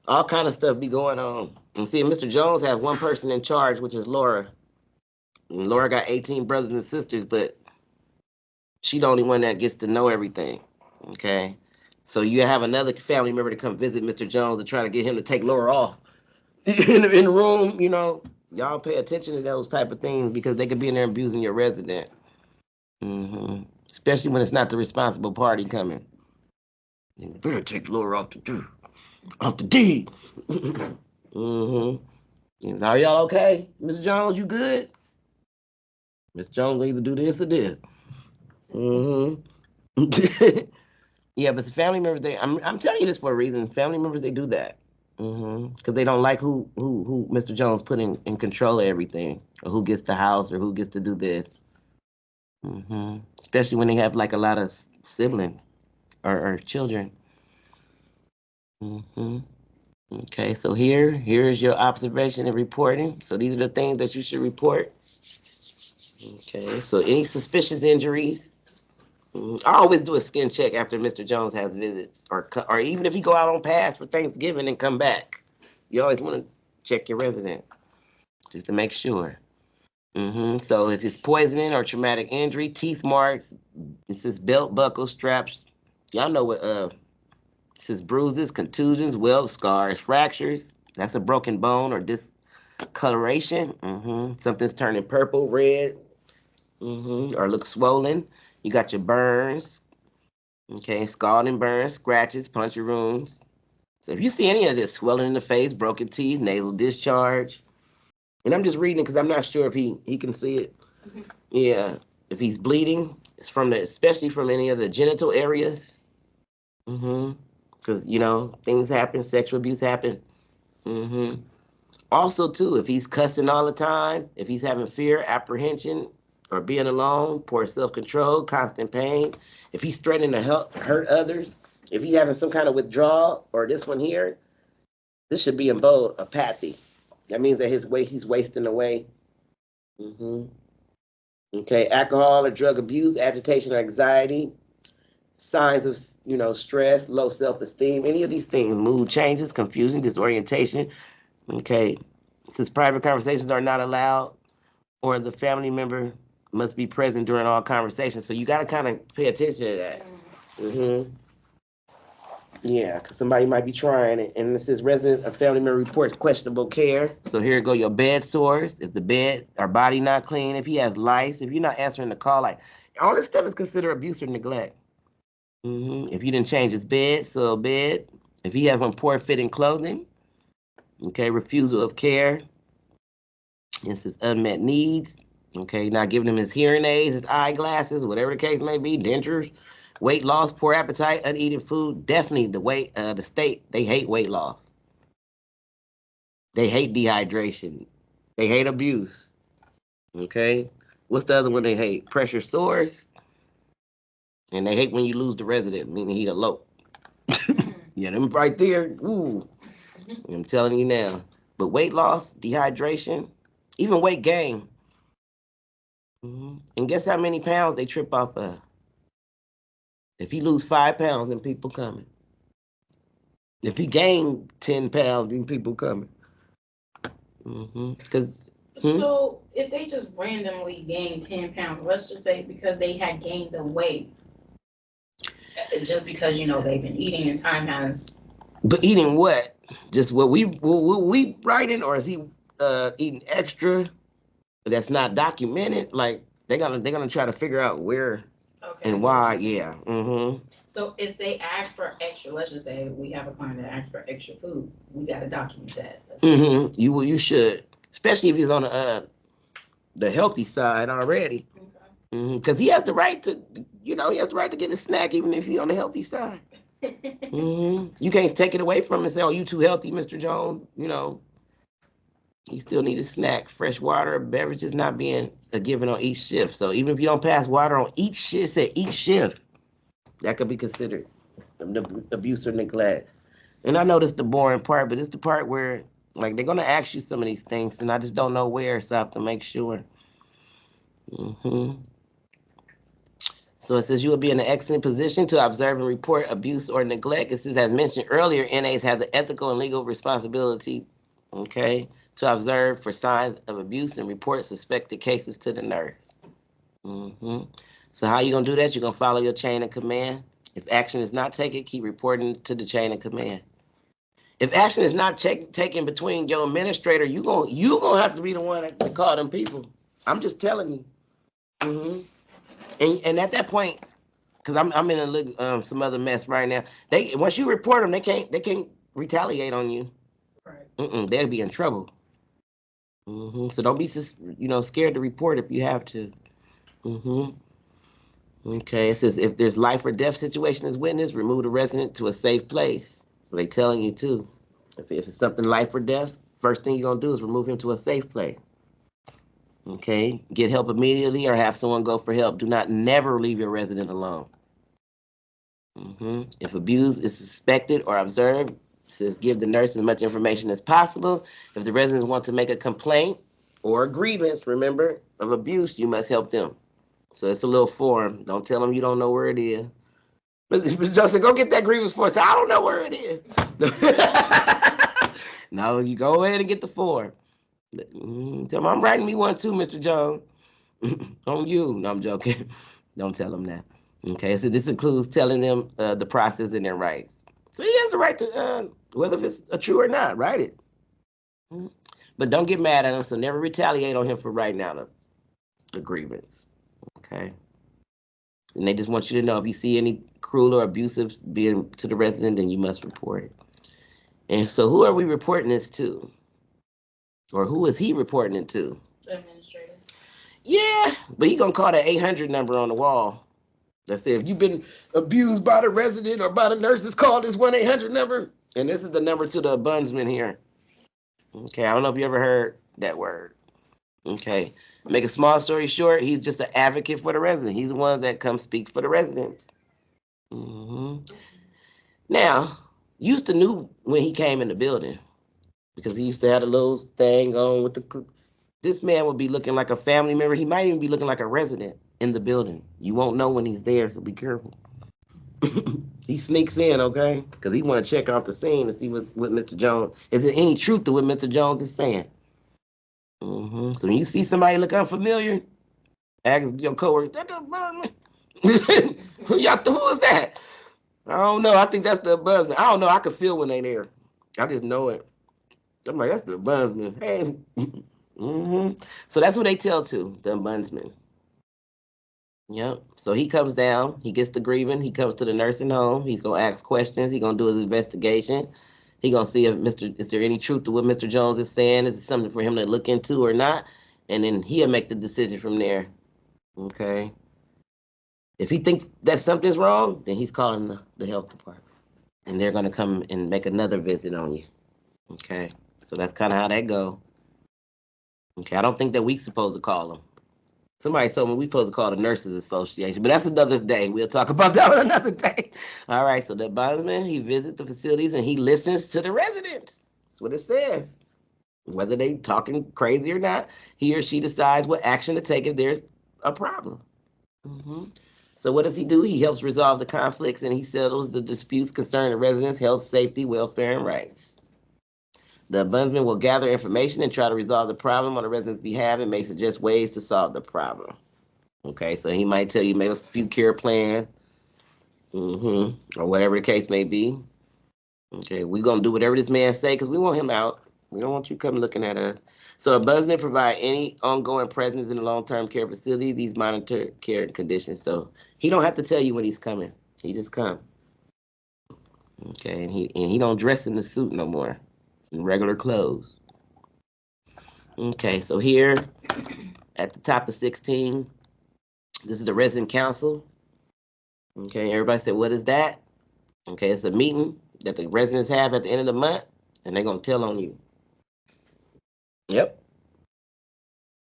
all kind of stuff be going on. And see, Mr. Jones has one person in charge, which is Laura. And Laura got 18 brothers and sisters, but she's the only one that gets to know everything. Okay. So you have another family member to come visit Mr. Jones and try to get him to take Laura off in the room. Y'all pay attention to those type of things because they could be in there abusing your resident. Especially when it's not the responsible party coming. You better take Laura off the D. Are y'all okay, Mr. Jones? You good? Mr. Jones will either do this or this. Yeah, but the family members, I'm telling you this for a reason. Family members, they do that. Because they don't like who Mr. Jones put in control of everything, or who gets the house, or who gets to do this. Especially when they have like a lot of siblings or children. Okay, so here's your observation and reporting. So these are the things that you should report. Okay, so any suspicious injuries. I always do a skin check after Mr. Jones has visits, or even if he go out on pass for Thanksgiving and come back. You always want to check your resident just to make sure. So if it's poisoning or traumatic injury, teeth marks, it says belt buckle straps. Y'all know what it says bruises, contusions, welt scars, fractures. That's a broken bone or Coloration, something's turning purple, red, or looks swollen. You got your burns, okay, scalding burns, scratches, puncture wounds. So if you see any of this, swelling in the face, broken teeth, nasal discharge, and I'm just reading because I'm not sure if he can see it. Yeah, if he's bleeding, it's from especially from any of the genital areas. Because things happen, sexual abuse happen. Also, too, if he's cussing all the time, if he's having fear, apprehension, or being alone, poor self-control, constant pain, if he's threatening to hurt others, if he's having some kind of withdrawal, or this one here, this should be in bold, apathy. That means that he's wasting away. Okay, alcohol or drug abuse, agitation or anxiety, signs of stress, low self-esteem, any of these things, mood changes, confusion, disorientation. Okay, since private conversations are not allowed, or the family member must be present during all conversations. So you got to kind of pay attention to that. Yeah, because somebody might be trying it. And this is resident or family member reports questionable care. So here go your bed sores. If the bed or body not clean, if he has lice, if you're not answering the call, like all this stuff is considered abuse or neglect. If you didn't change his bed, soil bed, if he has on poor fitting clothing, okay, refusal of care, this is unmet needs, okay, not giving him his hearing aids, his eyeglasses, whatever the case may be, dentures, weight loss, poor appetite, uneaten food, definitely the state, they hate weight loss. They hate dehydration. They hate abuse, okay? What's the other one they hate? Pressure sores, and they hate when you lose the resident, meaning he elope. Yeah, them right there, ooh, I'm telling you now. But weight loss, dehydration, even weight gain. And guess how many pounds they trip off of? If he lose 5 pounds, then people coming. If he gain 10 pounds, then people coming. Because So if they just randomly gain 10 pounds, let's just say it's because they had gained the weight, just because they've been eating and time has. But eating what? Just what we writing, or is he eating extra? That's not documented. Like they're gonna try to figure out where and why. Yeah. So if they ask for extra, let's just say we have a client that asks for extra food, we gotta document that. You should, especially if he's on the healthy side already. Because he has the right to, he has the right to get a snack even if he's on the healthy side. You can't take it away from him and say, "Oh, you too healthy, Mr. Jones." He still need a snack. Fresh water, beverages not being given on each shift. So even if you don't pass water on each shift, that could be considered abuse or neglect. And I know this is the boring part, but it's the part where, like, they're gonna ask you some of these things, and I just don't know where, so I have to make sure. So it says you will be in an excellent position to observe and report abuse or neglect. It says, as mentioned earlier, NAs have the ethical and legal responsibility, okay, to observe for signs of abuse and report suspected cases to the nurse. So how you gonna do that? You're gonna follow your chain of command. If action is not taken, keep reporting to the chain of command. If action is not taken between your administrator, you gonna have to be the one to call them people. I'm just telling you. And at that point, because I'm in some other mess right now. Once you report them, they can't retaliate on you. Right. They'll be in trouble. So don't be scared to report if you have to. Okay, it says if there's life or death situation is witnessed, remove the resident to a safe place. So they telling you too. If it's something life or death, first thing you're gonna do is remove him to a safe place. Okay, get help immediately or have someone go for help. Do not never leave your resident alone. If abuse is suspected or observed, it says give the nurse as much information as possible. If the residents want to make a complaint or a grievance, remember, of abuse, you must help them. So it's a little form. Don't tell them you don't know where it is. But Justin, go get that grievance form. Say, I don't know where it is. No, you go ahead and get the form. Tell them I'm writing me one too, Mr. Jones. On you. No, I'm joking. Don't tell them that. Okay, so this includes telling them the process and their rights. So he has the right to, whether it's true or not, write it. But don't get mad at him, so never retaliate on him for writing out a grievance. Okay? And they just want you to know if you see any cruel or abusive being to the resident, then you must report it. And so who are we reporting this to? Or who is he reporting it to? The administrator. Yeah, but he gonna call that 800 number on the wall. That said, if you've been abused by the resident or by the nurses, call this 1-800 number. And this is the number to the ombudsman here. Okay, I don't know if you ever heard that word. Okay, make a small story short, he's just an advocate for the resident. He's the one that comes speak for the residents. hmm Now, used to knew when he came in the building because he used to have a little thing on with the. This man would be looking like a family member. He might even be looking like a resident in the building. You won't know when he's there, so be careful. He sneaks in, okay? Because he want to check off the scene to see what Mr. Jones, is there any truth to what Mr. Jones is saying? So when you see somebody look unfamiliar, ask your coworker, who is that? I don't know. I think that's the ombudsman. I don't know. I can feel when they there. I just know it. I'm like, that's the ombudsman. Hey. So that's what they tell to the ombudsman. Yep. So he comes down, he gets the grieving, he comes to the nursing home, he's gonna ask questions, he's gonna do his investigation. He gonna see if is there any truth to what Mr. Jones is saying? Is it something for him to look into or not? And then he'll make the decision from there. Okay. If he thinks that something's wrong, then he's calling the health department. And they're gonna come and make another visit on you. Okay. So that's kind of how that go. Okay. I don't think that we supposed to call them. Somebody told me we supposed to call the Nurses Association, but that's another day. We'll talk about that on another day. All right, so the ombudsman, he visits the facilities and he listens to the residents. That's what it says. Whether they talking crazy or not, he or she decides what action to take if there's a problem. So what does he do? He helps resolve the conflicts and he settles the disputes concerning the residents' health, safety, welfare, and rights. The ombudsman will gather information and try to resolve the problem on the resident's behalf and may suggest ways to solve the problem. Okay, so he might tell you make a few care plans, or whatever the case may be. Okay, we're gonna do whatever this man say because we want him out. We don't want you come looking at us. So a ombudsman provide any ongoing presence in a long-term care facility. These monitor care conditions. So he don't have to tell you when he's coming. He just come. Okay, and he don't dress in the suit no more. It's in regular clothes. Okay, so here at the top of 16, this is the resident council. Okay, everybody said, what is that? Okay, it's a meeting that the residents have at the end of the month, and they're gonna tell on you. Yep.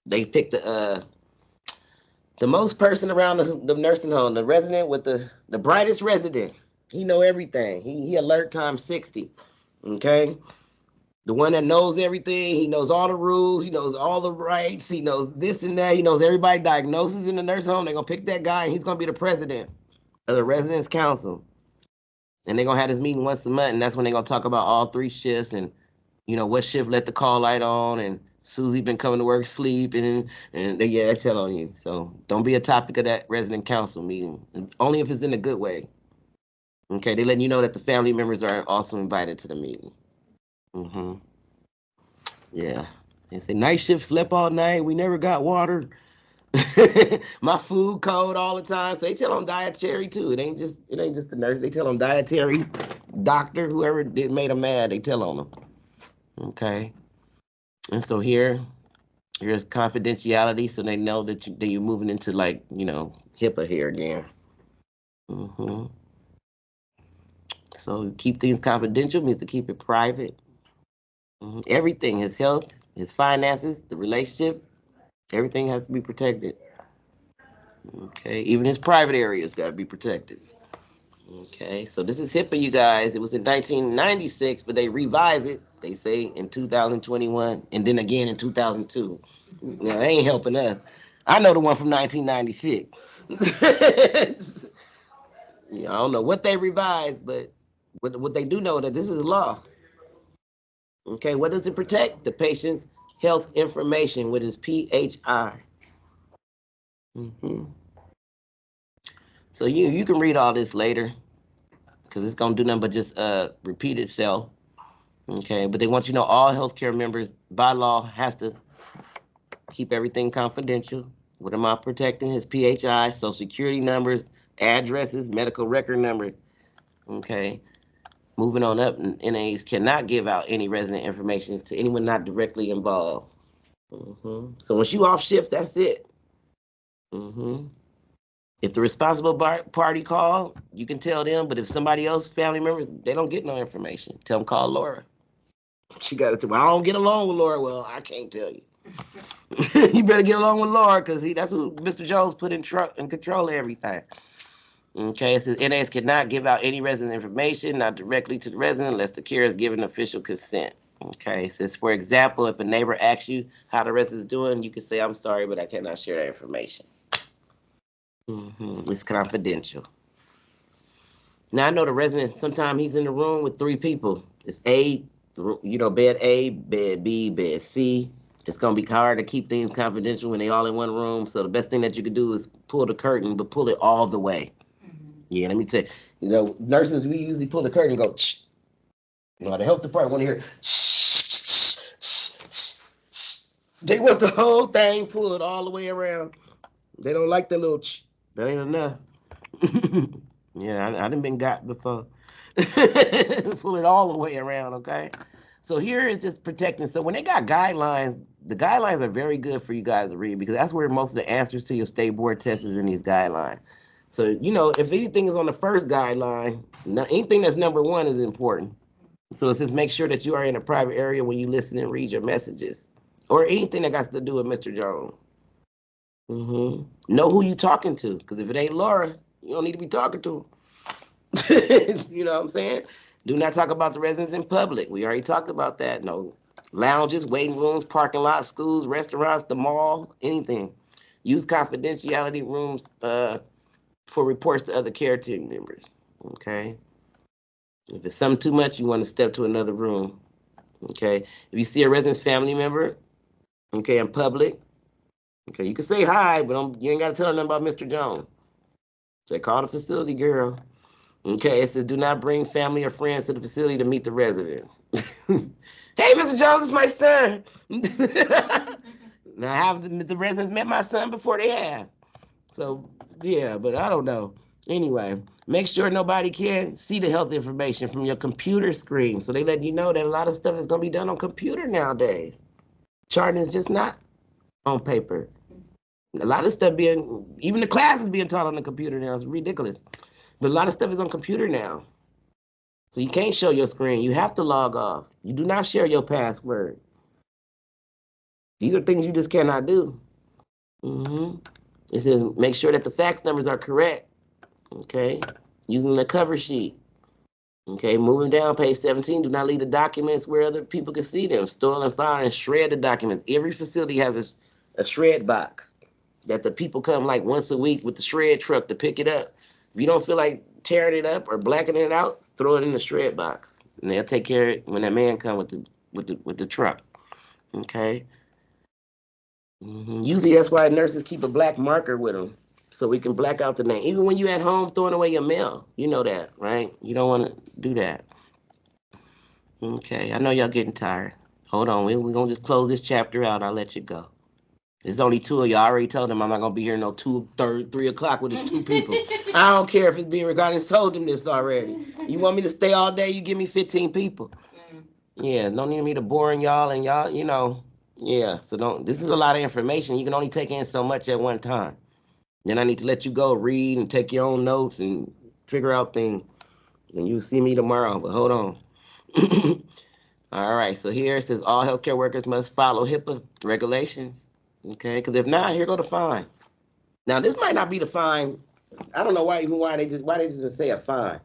They pick the most person around the nursing home, the resident with the brightest resident. He know everything. He alert time 60. Okay. The one that knows everything, he knows all the rules, he knows all the rights, he knows this and that, he knows everybody diagnosis in the nursing home. They're gonna pick that guy and he's gonna be the president of the residents council. And they're gonna have this meeting once a month, and that's when they're gonna talk about all 3 shifts and what shift let the call light on, and Susie been coming to work sleeping, and they tell on you. So don't be a topic of that resident council meeting, only if it's in a good way. Okay, they letting you know that the family members are also invited to the meeting. Yeah. They say night shift slept all night. We never got water. My food cold all the time. So they tell on dietary too. It ain't just the nurse. They tell on dietary, doctor, whoever made them mad. They tell on them. Okay. And so here's confidentiality, so they know that you're moving into HIPAA here again. So keep things confidential means to keep it private. Everything, his health, his finances, the relationship, everything has to be protected. Okay, even his private areas got to be protected. Okay, so this is HIPAA, you guys. It was in 1996, but they revised it, they say, in 2021, and then again in 2002. Now, they ain't helping us. I know the one from 1996. I don't know what they revised, but what they do know that this is law. Okay, what does it protect? The patient's health information, which is PHI. So you can read all this later, because it's gonna do nothing but just repeat itself. Okay, but they want you to know all healthcare members by law has to keep everything confidential. What am I protecting? His PHI, social security numbers, addresses, medical record number. Okay. Moving on up, NAs cannot give out any resident information to anyone not directly involved. So once you off shift, that's it. If the responsible party call, you can tell them. But if somebody else, family members, they don't get no information. Tell them call Laura. She got it. Well, I don't get along with Laura. Well, I can't tell you. You better get along with Laura because that's who Mr. Jones put in control of everything. Okay, it says NAs cannot give out any resident information, not directly to the resident, unless the care is given official consent. Okay, it says, for example, if a neighbor asks you how the resident is doing, you can say, I'm sorry, but I cannot share that information. It's confidential. Now, I know the resident, sometimes he's in the room with 3 people. It's A, bed A, bed B, bed C. It's going to be hard to keep things confidential when they all in one room. So the best thing that you could do is pull the curtain, but pull it all the way. Yeah, let me tell you, nurses, we usually pull the curtain and go, shh. The health department want to hear, shh, shh, shh, shh. They want the whole thing pulled all the way around. They don't like the little shh. That ain't enough. Yeah, I done been got before. Pull it all the way around, okay? So here is just protecting. So when they got guidelines, the guidelines are very good for you guys to read because that's where most of the answers to your state board test is in these guidelines. So, if anything is on the first guideline, anything that's number 1 is important. So it says make sure that you are in a private area when you listen and read your messages or anything that got to do with Mr. Jones. Know who you talking to because if it ain't Laura, you don't need to be talking to him. You know what I'm saying? Do not talk about the residents in public. We already talked about that. No lounges, waiting rooms, parking lots, schools, restaurants, the mall, anything. Use confidentiality rooms for reports to other care team members. Okay. If it's something too much, you want to step to another room. Okay. If you see a resident's family member, okay, in public, okay, you can say hi, but you ain't got to tell her nothing about Mr. Jones. Say, call the facility girl. Okay, it says do not bring family or friends to the facility to meet the residents. Hey, Mr. Jones, it's my son. Now, have the residents met my son before they have? So, yeah, but I don't know. Anyway, make sure nobody can see the health information from your computer screen. So they let you know that a lot of stuff is going to be done on computer nowadays. Charting is just not on paper. A lot of stuff even the class is being taught on the computer now. It's ridiculous. But a lot of stuff is on computer now. So you can't show your screen. You have to log off. You do not share your password. These are things you just cannot do. It says make sure that the fax numbers are correct. Okay, using the cover sheet. Okay, moving down, page 17, do not leave the documents where other people can see them. Store and file and shred the documents. Every facility has a shred box that the people come like once a week with the shred truck to pick it up. If you don't feel like tearing it up or blacking it out, throw it in the shred box. And they'll take care of it when that man comes with the truck. Okay. Usually that's why nurses keep a black marker with them so we can black out the name. Even when you at home throwing away your mail, you know that, right? You don't want to do that. Okay, I know y'all getting tired. Hold on, we're going to just close this chapter out. I'll let you go. There's only 2 of you. I already told them I'm not going to be here no 3 o'clock with just 2 people. I don't care if it's being recorded. I told them this already. You want me to stay all day, you give me 15 people. Yeah, don't need me to boring y'all and y'all, yeah. So this is a lot of information. You can only take in so much at one time. Then I need to let you go read and take your own notes and figure out things. And you'll see me tomorrow, but hold on. All right, so here it says all healthcare workers must follow HIPAA regulations. Okay, because if not, here go the fine. Now this might not be the fine. I don't know why they just say a fine.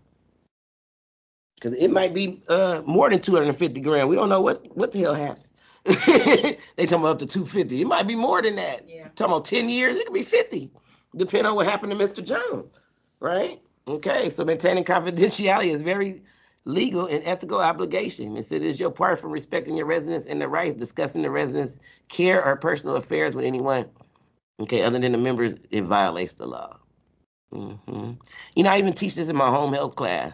Because it might be more than 250 grand. We don't know what the hell happened. They talking about up to 250. It might be more than that. Yeah. Talking about 10 years, it could be 50. Depending on what happened to Mr. Jones, right? Okay, so maintaining confidentiality is very legal and ethical obligation. It said it's your part from respecting your residents and their rights, discussing the residents' care or personal affairs with anyone. Okay, other than the members, it violates the law. I even teach this in my home health class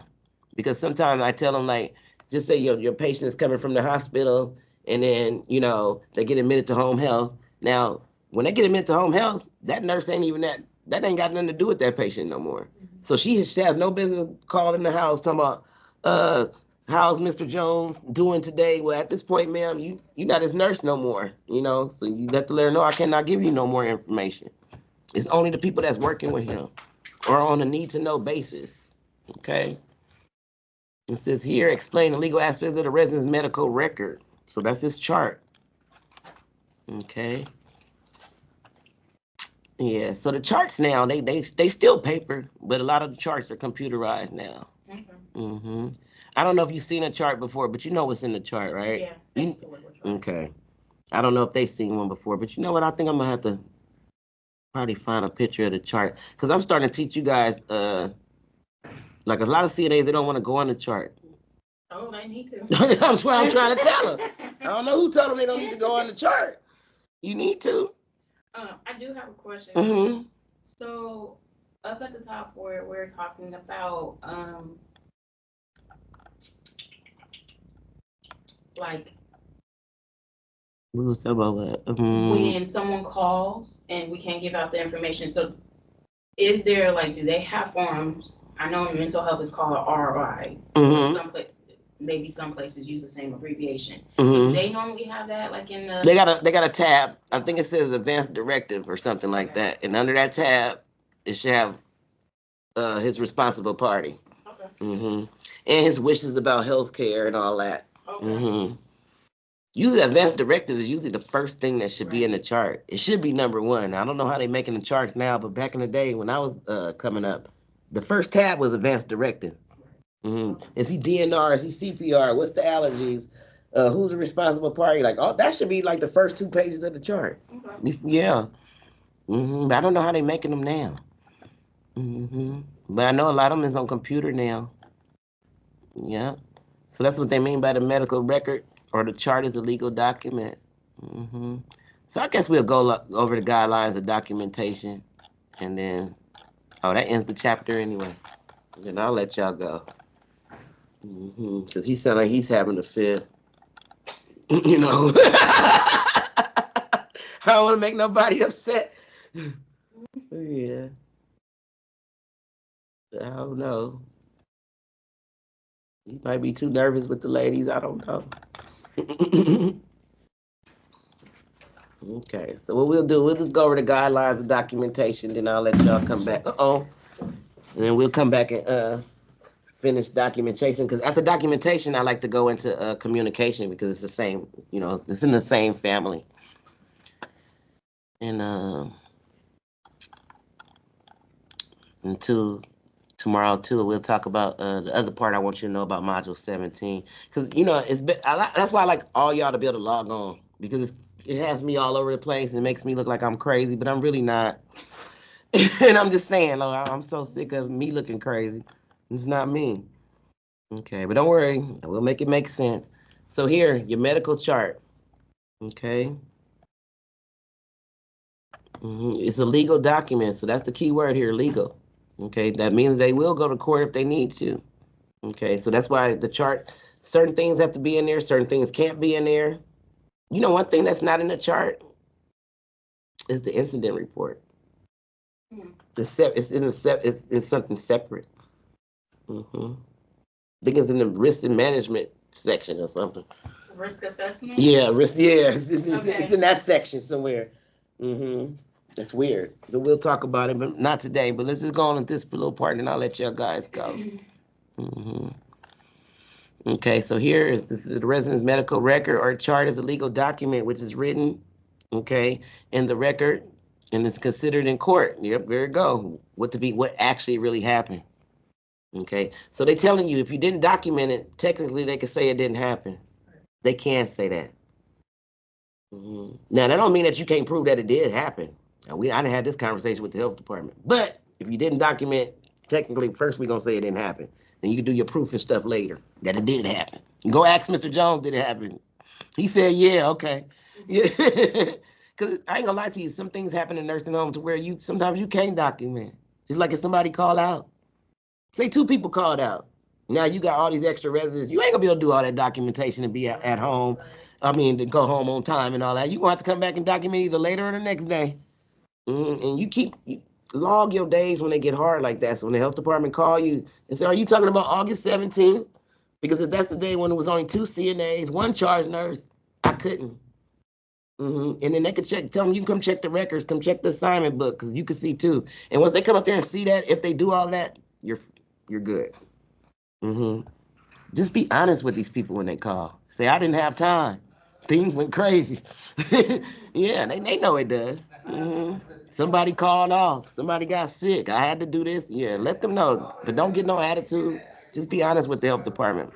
because sometimes I tell them like, just say your patient is coming from the hospital, and then, you know, they get admitted to home health. Now, when they get admitted to home health, that nurse ain't even that ain't got nothing to do with that patient no more. So she has no business calling the house talking about, how's Mr. Jones doing today? Well, at this point, ma'am, you're not his nurse no more, you know, so you have to let her know I cannot give you no more information. It's only the people that's working with him or on a need-to-know basis, okay? It says here, explain the legal aspects of the resident's medical record. So that's his chart, okay? Yeah, so the charts now, they still paper, but a lot of the charts are computerized now. Okay. Mm-hmm. I don't know if you've seen a chart before, but you know what's in the chart, right? Yeah. You, okay. I don't know if they've seen one before, but you know what? I think I'm gonna have to probably find a picture of the chart, because I'm starting to teach you guys, like a lot of CNAs, they don't want to go on the chart. Oh, I need to. That's what I'm trying to tell them. I don't know who told them they don't need to go on the chart. You need to. I do have a question. Mm-hmm. So up at the top where we're talking about like We was talking about that. when someone calls and we can't give out the information. So is there like, do they have forms? I know in mental health is called a ROI. Mm-hmm. Maybe some places use the same abbreviation. Mm-hmm. Do they normally have that like in the? They got a tab. I think it says advanced directive or something like that. And under that tab, it should have his responsible party. Okay. Mm-hmm. And his wishes about healthcare and all that. Okay. Mm-hmm. Usually, advanced directive is usually the first thing that should be in the chart. It should be number one. I don't know how they making the charts now, but back in the day when I was coming up, the first tab was advanced directive. Mm-hmm. Is he DNR? Is he CPR? What's the allergies? Who's the responsible party? Like, oh, that should be like the first 2 pages of the chart. Okay. Yeah. Mm-hmm. But I don't know how they making them now. Mm-hmm. But I know a lot of them is on computer now. Yeah. So that's what they mean by the medical record, or the chart is a legal document. Mm-hmm. So I guess we'll go over the guidelines of documentation, and then, oh, that ends the chapter anyway. Then I'll let y'all go. Because he sound like he's having a fit. You know. I don't want to make nobody upset. Yeah. I don't know. He might be too nervous with the ladies. I don't know. Okay, so what we'll do, we'll just go over the guidelines of documentation, then I'll let y'all come back. And then we'll come back and finish documentation, because after documentation, I like to go into communication, because it's the same, you know, it's in the same family. And until tomorrow too, we'll talk about the other part I want you to know about module 17, because you know that's why I like all y'all to be able to log on, because it has me all over the place and it makes me look like I'm crazy, but I'm really not. And I'm just saying, I'm so sick of me looking crazy. It's not me. Okay, but don't worry, we'll make it make sense. So here, your medical chart. Okay. It's a legal document, so that's the key word here, legal. Okay, that means they will go to court if they need to. Okay, so that's why the chart, certain things have to be in there, certain things can't be in there. You know, one thing that's not in the chart is the incident report. It's in something separate. I think it's in the risk and management section or something. Risk assessment? Yeah, risk. Yeah, Okay. It's in that section somewhere. That's weird. But we'll talk about it, but not today. But let's just go on with this little part, and I'll let y'all guys go. Okay, so here is the resident's medical record or chart is a legal document which is written, okay, in the record, and it's considered in court. Yep, there you go. What actually really happened. Okay, so they're telling you if you didn't document it, technically they could say it didn't happen. They can say that. Now that don't mean that you can't prove that it did happen. Now, I didn't have this conversation with the health department, but if you didn't document, technically first we're gonna say it didn't happen. Then you can do your proof and stuff later that it did happen. Go ask Mr. Jones, did it happen? He said, yeah, okay. Yeah. Because I ain't gonna lie to you, some things happen in nursing homes to where sometimes you can't document. Just like if somebody called out. Say 2 people called out. Now you got all these extra residents. You ain't gonna be able to do all that documentation and be at home. I mean, to go home on time and all that. You gonna have to come back and document either later or the next day. And you log your days when they get hard like that. So when the health department call you and say, "Are you talking about August 17th?" Because if that's the day when it was only 2 CNAs, one charge nurse, I couldn't. And then they could tell them you can come check the records, come check the assignment book, because you can see too. And once they come up there and see that, if they do all that, you're good. hmm Just be honest with these people when they call. Say, I didn't have time. Things went crazy. Yeah, they know it does. Somebody called off. Somebody got sick. I had to do this. Yeah, let them know. But don't get no attitude. Just be honest with the health department.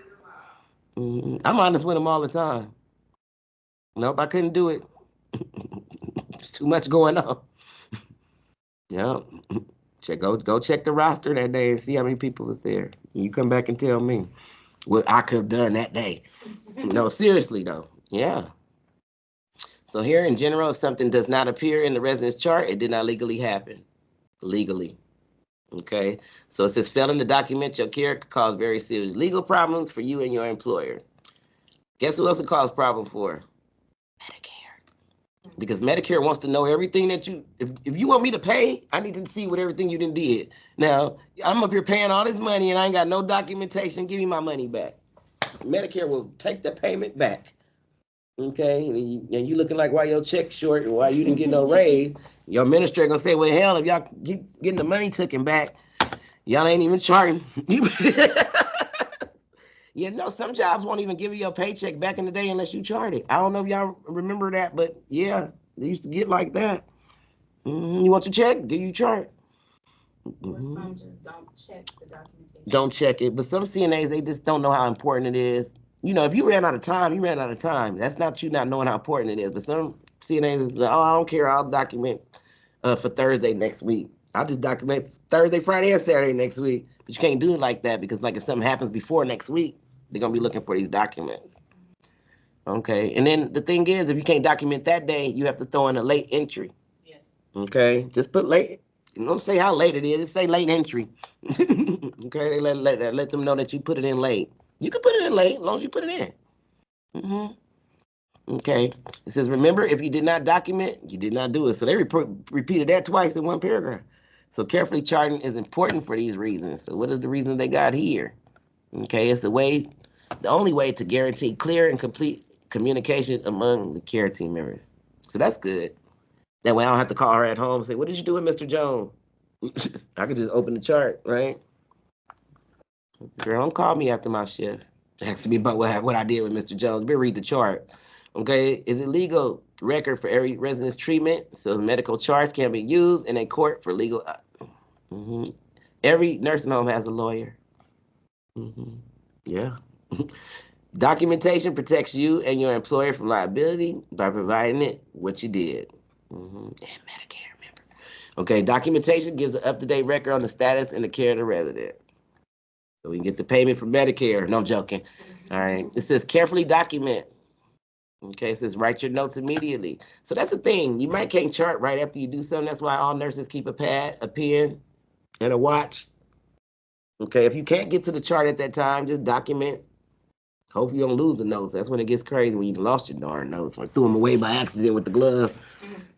I'm honest with them all the time. Nope, I couldn't do it. There's too much going on. Yeah. Go check the roster that day and see how many people was there. You come back and tell me what I could have done that day. No, seriously though. Yeah. So here in general, if something does not appear in the residence chart, it did not legally happen. Legally. Okay. So it says failing to document your care could cause very serious legal problems for you and your employer. Guess who else it cause problem for? Medicare. Because Medicare wants to know everything that if you want me to pay, I need to see what everything you done did. Now, I'm up here paying all this money and I ain't got no documentation. Give me my money back. Medicare will take the payment back. Okay, and you looking like why your check short and why you didn't get no raise. Your administrator gonna say, well, hell, if y'all keep getting the money taken back, y'all ain't even charting. You know, some jobs won't even give you your paycheck back in the day unless you chart it. I don't know if y'all remember that, but yeah, they used to get like that. You want your check? Do you chart? Or some just don't check the documentation. Don't check it. But some CNAs, they just don't know how important it is. You know, if you ran out of time, you ran out of time. That's not you not knowing how important it is. But some CNAs is like, oh, I don't care. I'll document for Thursday next week. I'll just document Thursday, Friday, and Saturday next week. But you can't do it like that because, like, if something happens before next week, they're going to be looking for these documents. Okay. And then the thing is, if you can't document that day, you have to throw in a late entry. Yes. Okay. Just put late. Don't say how late it is. Just say late entry. Okay. They let them know that you put it in late. You can put it in late as long as you put it in. Okay. It says, remember, if you did not document, you did not do it. So they repeated that twice in one paragraph. So carefully charting is important for these reasons. So what is the reason they got here? Okay. It's the only way to guarantee clear and complete communication among the care team members. So that's good. That way I don't have to call her at home and say, what did you do with Mr. Jones? I could just open the chart, right? Girl, don't call me after my shift. Ask me about what I did with Mr. Jones. Better read the chart. Okay, is it legal record for every resident's treatment? So medical charts can be used in a court for legal. Every nursing home has a lawyer. Yeah. Documentation protects you and your employer from liability by providing it what you did. And Medicare, remember. Okay, documentation gives an up-to-date record on the status and the care of the resident. So we can get the payment from Medicare. No, I'm joking. All right. It says carefully document. Okay, it says write your notes immediately. So that's the thing. You might can't chart right after you do something. That's why all nurses keep a pad, a pen, and a watch. Okay, if you can't get to the chart at that time, just document. Hopefully you don't lose the notes. That's when it gets crazy, when you lost your darn notes or threw them away by accident with the glove.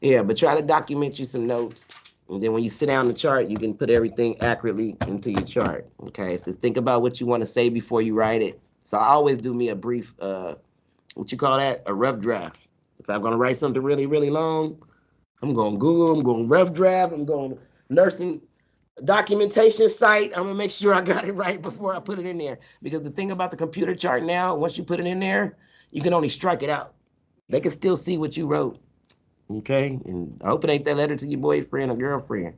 Yeah, but try to document you some notes. And then when you sit down the chart, you can put everything accurately into your chart. Okay, so think about what you want to say before you write it. So I always do me a brief, what you call that? A rough draft. If I'm going to write something really, really long, I'm going to Google, I'm going rough draft, I'm going nursing documentation site. I'm going to make sure I got it right before I put it in there. Because the thing about the computer chart now, once you put it in there, you can only strike it out. They can still see what you wrote. Okay, and I hope it ain't that letter to your boyfriend or girlfriend.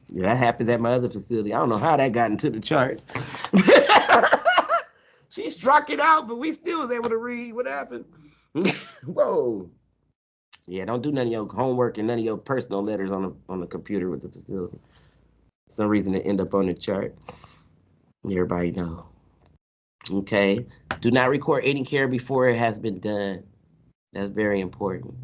Yeah, that happened at my other facility. I don't know how that got into the chart. She struck it out, but we still was able to read what happened. Whoa. Yeah, don't do none of your homework and none of your personal letters on the computer with the facility. For some reason it end up on the chart. Everybody know. Okay. Do not record any care before it has been done. That's very important.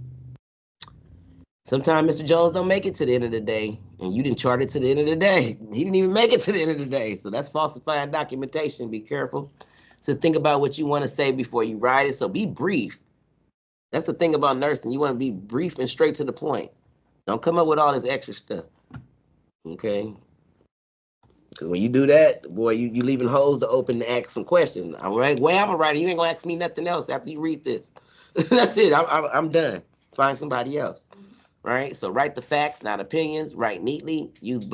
Sometimes Mr. Jones don't make it to the end of the day, and you didn't chart it to the end of the day. He didn't even make it to the end of the day. So that's falsifying documentation. Be careful. So think about what you want to say before you write it. So be brief. That's the thing about nursing. You want to be brief and straight to the point. Don't come up with all this extra stuff. Okay? Because when you do that, boy, you leaving holes to open to ask some questions. I'm right. Way I'm a writer. You ain't gonna ask me nothing else after you read this. That's it. I'm done. Find somebody else. Right? So write the facts, not opinions. Write neatly. Use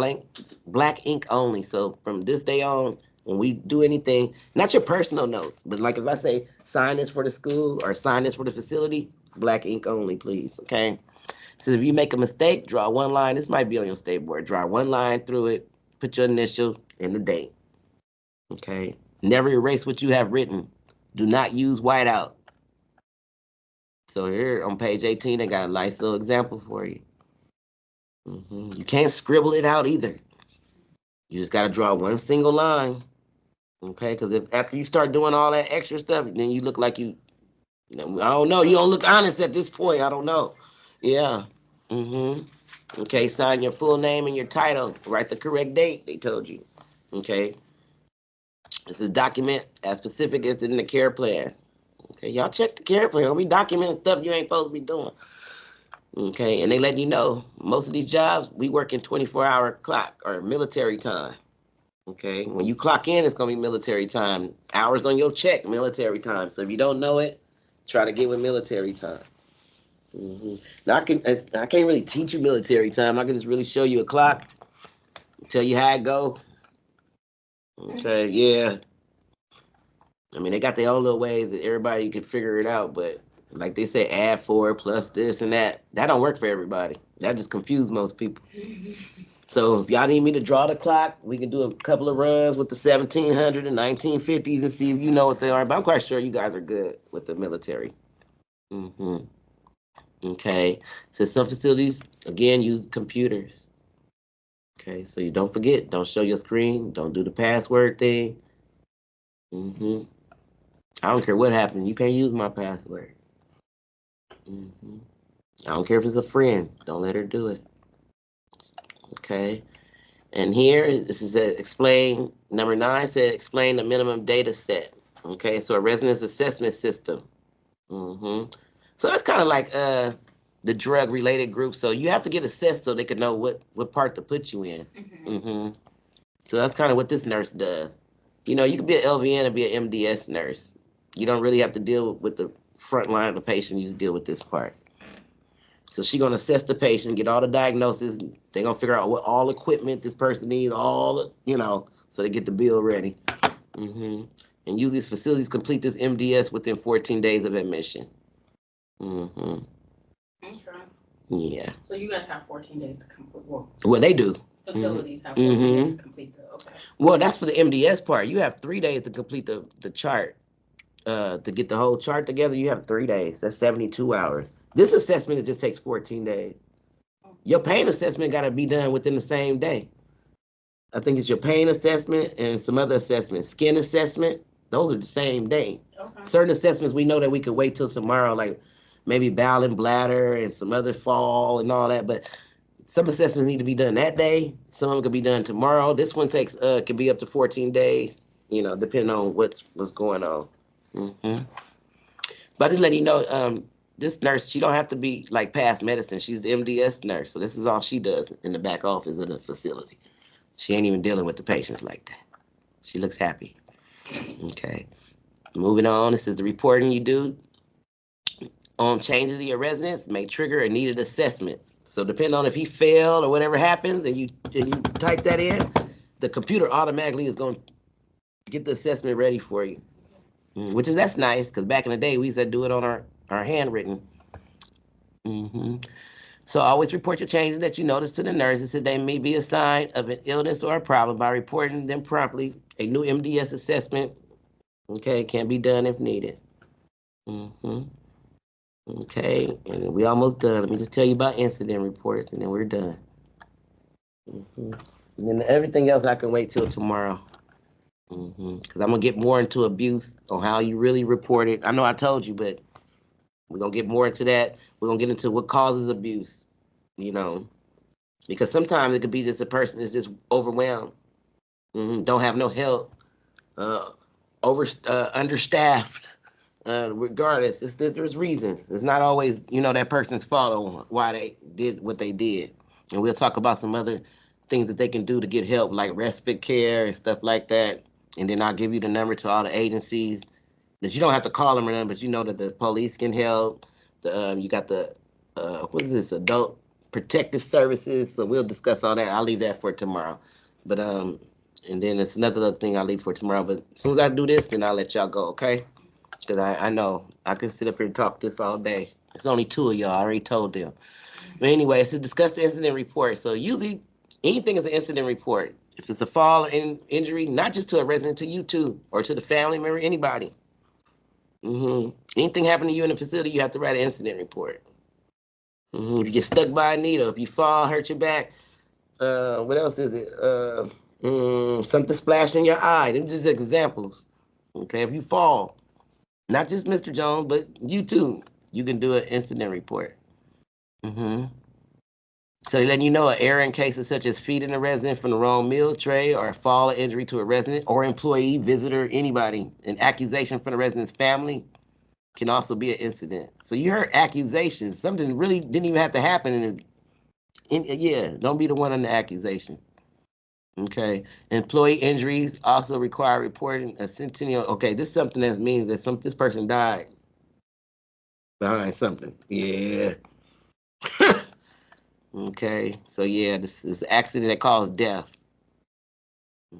black ink only. So from this day on, when we do anything, not your personal notes, but like if I say sign this for the school or sign this for the facility, black ink only, please. Okay. So if you make a mistake, draw one line. This might be on your state board. Draw one line through it. Put your initial and the date. Okay. Never erase what you have written. Do not use whiteout. So here on page 18, I got a nice little example for you. You can't scribble it out either. You just got to draw one single line. Okay, because if after you start doing all that extra stuff, then you look like I don't know. You don't look honest at this point. I don't know. Yeah. Okay, sign your full name and your title. Write the correct date they told you. Okay. This is document as specific as in the care plan. Okay, y'all check the care plan. Don't be documenting stuff you ain't supposed to be doing. Okay, and they let you know most of these jobs we work in 24-hour clock or military time. Okay, when you clock in, it's gonna be military time. Hours on your check, military time. So if you don't know it, try to get with military time. Now I can't really teach you military time. I can just really show you a clock, tell you how it go. Okay, yeah. I mean, they got their own little ways that everybody can figure it out, but like they say, add 4 plus this and that. That don't work for everybody. That just confuse most people. So if y'all need me to draw the clock, we can do a couple of runs with the 1700 and 1950s and see if you know what they are. But I'm quite sure you guys are good with the military. Okay. So some facilities, again, use computers. Okay. So you don't forget, don't show your screen, don't do the password thing. I don't care what happens. You can't use my password. I don't care if it's a friend. Don't let her do it. Okay. And here, this is explain, number 9 said explain the minimum data set. Okay, so a residence assessment system. So that's kind of like the drug related group. So you have to get assessed so they can know what part to put you in. So that's kind of what this nurse does. You know, you could be an LVN or be an MDS nurse. You don't really have to deal with the front line of the patient. You just deal with this part. So she's going to assess the patient, get all the diagnosis. They're going to figure out what all equipment this person needs, so they get the bill ready. And use these facilities complete this MDS within 14 days of admission. Okay. Yeah. So you guys have 14 days to complete. Well, they do. Facilities have 14 days to complete the. Okay. Well, that's for the MDS part. You have 3 days to complete the chart. To get the whole chart together, you have 3 days. That's 72 hours. This assessment, it just takes 14 days. Your pain assessment got to be done within the same day. I think it's your pain assessment and some other assessments. Skin assessment, those are the same day. Okay. Certain assessments, we know that we could wait till tomorrow, like maybe bowel and bladder and some other fall and all that. But some assessments need to be done that day. Some of them could be done tomorrow. This one could be up to 14 days, depending on what's going on. But I just letting you know, this nurse, she don't have to be like past medicine. She's the MDS nurse. So this is all she does in the back office of the facility. She ain't even dealing with the patients like that. She looks happy. Okay. Moving on, this is the reporting you do on changes to your residence may trigger a needed assessment. So depending on if he failed or whatever happens and you type that in, the computer automatically is going to get the assessment ready for you. That's nice, because back in the day, we used to do it on our handwritten. So always report your changes that you notice to the nurses so they may be a sign of an illness or a problem by reporting them promptly. A new MDS assessment, can be done if needed. Okay, and we almost done. Let me just tell you about incident reports, and then we're done. And then everything else I can wait till tomorrow. Because I'm going to get more into abuse on how you really report it. I know I told you, but we're going to get more into that. We're going to get into what causes abuse. you know, because sometimes it could be just a person that's just overwhelmed, don't have no help, uh, understaffed. Regardless, there's reasons. It's not always, that person's fault on why they did what they did. And we'll talk about some other things that they can do to get help, like respite care and stuff like that. And then I'll give you the number to all the agencies that you don't have to call them or nothing, but you know that the police can help. You got the what is this, adult protective services. So we'll discuss all that. I'll leave that for tomorrow. But and then it's another little thing I'll leave for tomorrow. But as soon as I do this, then I'll let y'all go, okay? Because I know I can sit up here and talk this all day. It's only two of y'all. I already told them. But anyway, so discuss the incident report. So usually anything is an incident report. If it's a fall or injury, not just to a resident, to you too, or to the family member, anybody. Anything happen to you in the facility, you have to write an incident report. If you get stuck by a needle, if you fall, hurt your back, what else is it? Something splashed in your eye. These are just examples. Okay, if you fall, not just Mr. Jones, but you too, you can do an incident report. So they're letting you know an error in cases such as feeding a resident from the wrong meal tray, or a fall or injury to a resident or employee, visitor, anybody. An accusation from the resident's family can also be an incident. So you heard accusations. Something really didn't even have to happen. Yeah, don't be the one on the accusation. Okay. Employee injuries also require reporting a centennial. Okay, this is something that means that this person died behind something. Yeah. Okay. So yeah, this is an accident that caused death.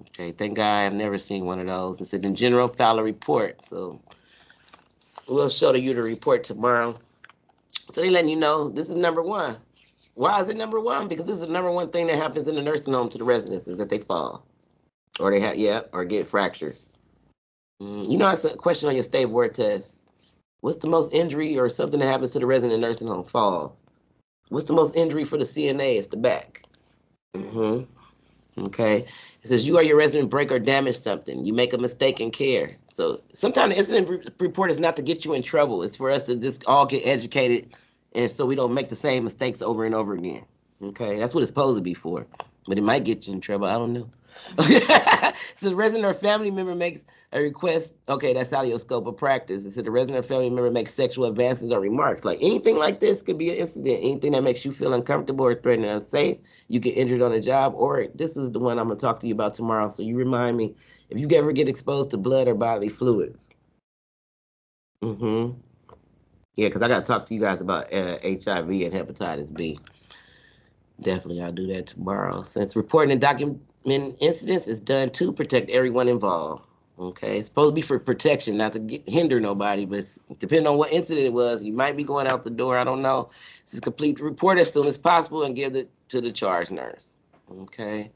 Okay. Thank God I've never seen one of those. It said in general, file a report. So we'll show you the report tomorrow. So they letting you know this is number one. Why is it number one? Because this is the number one thing that happens in the nursing home to the residents is that they fall, or they or get fractures. That's a question on your state board test. What's the most injury or something that happens to the resident in nursing home? Falls. What's the most injury for the CNA? It's the back. Okay. It says you or your resident break or damage something. You make a mistake in care. So sometimes the incident report is not to get you in trouble. It's for us to just all get educated, and so we don't make the same mistakes over and over again. Okay, that's what it's supposed to be for. But it might get you in trouble. I don't know. So the resident or family member makes a request. Okay, that's out of your scope of practice. It said the resident or family member makes sexual advances or remarks. Like anything like this could be an incident. Anything that makes you feel uncomfortable or threatened or unsafe. You get injured on a job, or this is the one I'm gonna talk to you about tomorrow. So you remind me if you ever get exposed to blood or bodily fluids. Yeah, because I gotta talk to you guys about HIV and hepatitis B. Definitely, I'll do that tomorrow. Since reporting and documenting incidents is done to protect everyone involved. Okay, it's supposed to be for protection, not to hinder nobody, but depending on what incident it was, you might be going out the door. I don't know. Just complete the report as soon as possible and give it to the charge nurse. Okay,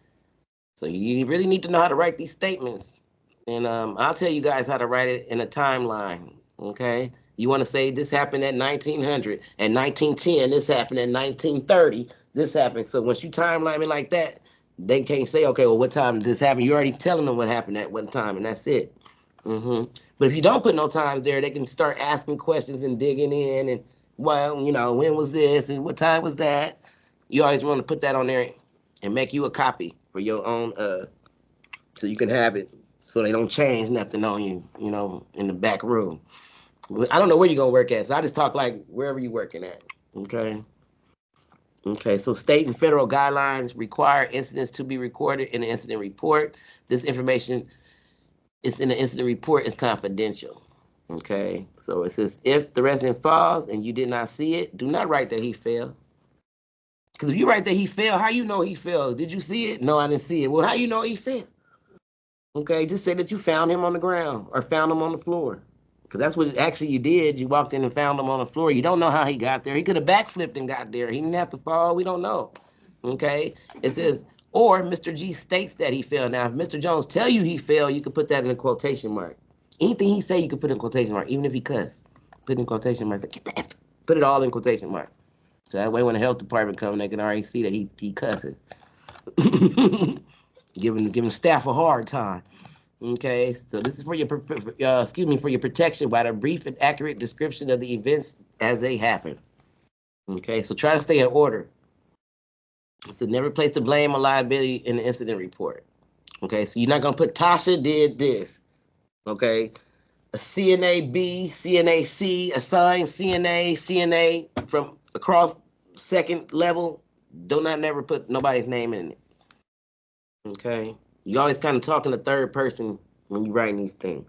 so you really need to know how to write these statements, and I'll tell you guys how to write it in a timeline. Okay, you want to say this happened at 1900, at 1910, this happened at 1930. This happened. So once you timeline it like that, they can't say, okay, well, what time did this happen? You're already telling them what happened at what time, and that's it. But if you don't put no times there, they can start asking questions and digging in, and well, when was this and what time was that? You always want to put that on there and make you a copy for your own, so you can have it, so they don't change nothing on you, in the back room. I don't know where you're gonna work at, so I just talk like wherever you're working at. Okay. Okay, so state and federal guidelines require incidents to be recorded in the incident report. This information is in the incident report is confidential. Okay, so it says if the resident falls and you did not see it, do not write that he fell. Because if you write that he fell, how you know he fell? Did you see it? No, I didn't see it. Well, how you know he fell? Okay, just say that you found him on the ground or found him on the floor. Because that's what actually you did. You walked in and found him on the floor. You don't know how he got there. He could have backflipped and got there. He didn't have to fall. We don't know. Okay? It says, or Mr. G states that he fell. Now, if Mr. Jones tell you he fell, you could put that in a quotation mark. Anything he say, you could put in quotation mark. Even if he cuss, put in quotation mark. Get that. Put it all in quotation mark. So that way when the health department comes, they can already see that he cussing. giving staff a hard time. Okay, so this is for your for your protection by the brief and accurate description of the events as they happen. Okay, so try to stay in order. It said never place the blame or liability in the incident report. Okay, so you're not gonna put Tasha did this. Okay, a CNA B, CNA C, assigned CNA, CNA from across second level. Do not never put nobody's name in it. Okay, you always kind of talk in the third person when you writing these things.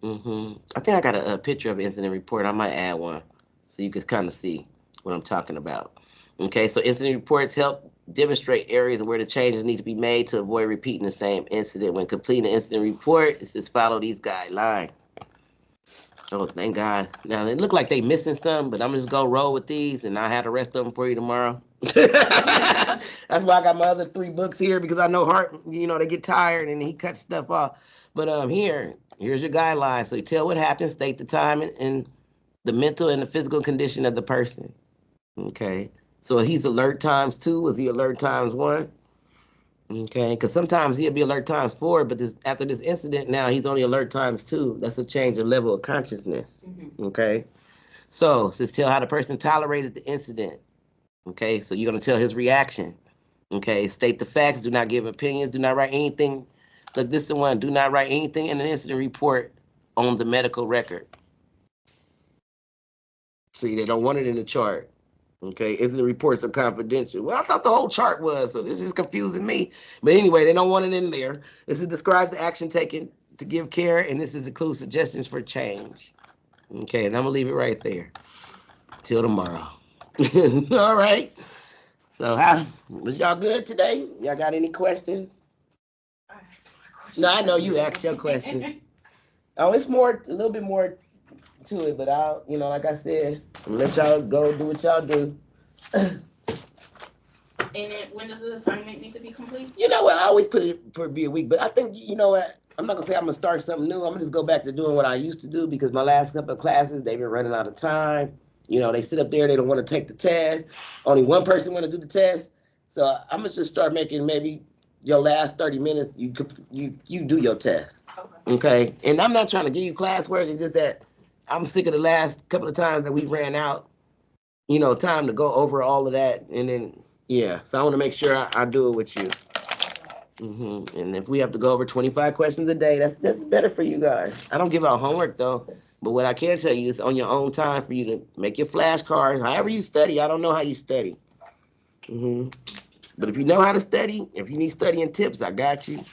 I think I got a picture of an incident report. I might add one so you can kind of see what I'm talking about. Okay, so incident reports help demonstrate areas where the changes need to be made to avoid repeating the same incident. When completing an incident report, it says follow these guidelines. Oh, thank God. Now, it look like they missing some, but I'm just going to roll with these, and I'll have the rest of them for you tomorrow. That's why I got my other 3 books here, because I know Hart, they get tired, and he cuts stuff off. But here's your guidelines. So you tell what happened, state the time, and the mental and the physical condition of the person. Okay. So he's alert times 2. Was he alert times 1? Okay, because sometimes he'll be alert times 4, but after this incident, now he's only alert times 2. That's a change of level of consciousness. Okay, so says tell how the person tolerated the incident. Okay, so you're gonna tell his reaction. Okay, state the facts. Do not give opinions. Do not write anything. Look, this is the one. Do not write anything in an incident report on the medical record. See, they don't want it in the chart. Okay, incident reports are confidential. Well, I thought the whole chart was, so this is confusing me. But anyway, they don't want it in there. This describes the action taken to give care, and this includes suggestions for change. Okay, and I'm gonna leave it right there till tomorrow. All right. So, was y'all good today? Y'all got any questions? No, I know you asked your questions. Oh, it's a little bit more to it, but like I said, I'm gonna let y'all go do what y'all do. And then when does the assignment need to be complete? You know what? I always put it for be a week, but I think you know what? I'm not gonna say I'm gonna start something new. I'm gonna just go back to doing what I used to do because my last couple of classes they've been running out of time. They sit up there, they don't want to take the test. Only one person want to do the test, so I'm gonna just start making maybe your last 30 minutes. You do your test, okay? And I'm not trying to give you classwork. It's just that I'm sick of the last couple of times that we ran out. Time to go over all of that, and then. Yeah, so I want to make sure I do it with you. And if we have to go over 25 questions a day, that's better for you guys. I don't give out homework though, but what I can tell you is on your own time for you to make your flashcards. However you study, I don't know how you study. But if you know how to study, if you need studying tips, I got you.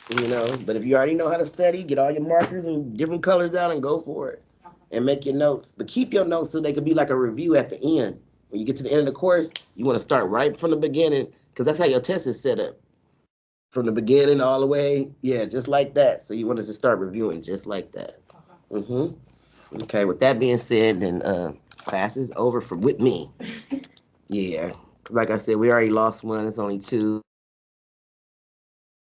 But if you already know how to study, get all your markers and different colors out and go for it, and make your notes. But keep your notes so they can be like a review at the end. When you get to the end of the course, you want to start right from the beginning because that's how your test is set up. From the beginning all the way, yeah, just like that. So you want to just start reviewing just like that. Okay, with that being said, then class is over with me. Yeah, like I said, we already lost one. It's only 2.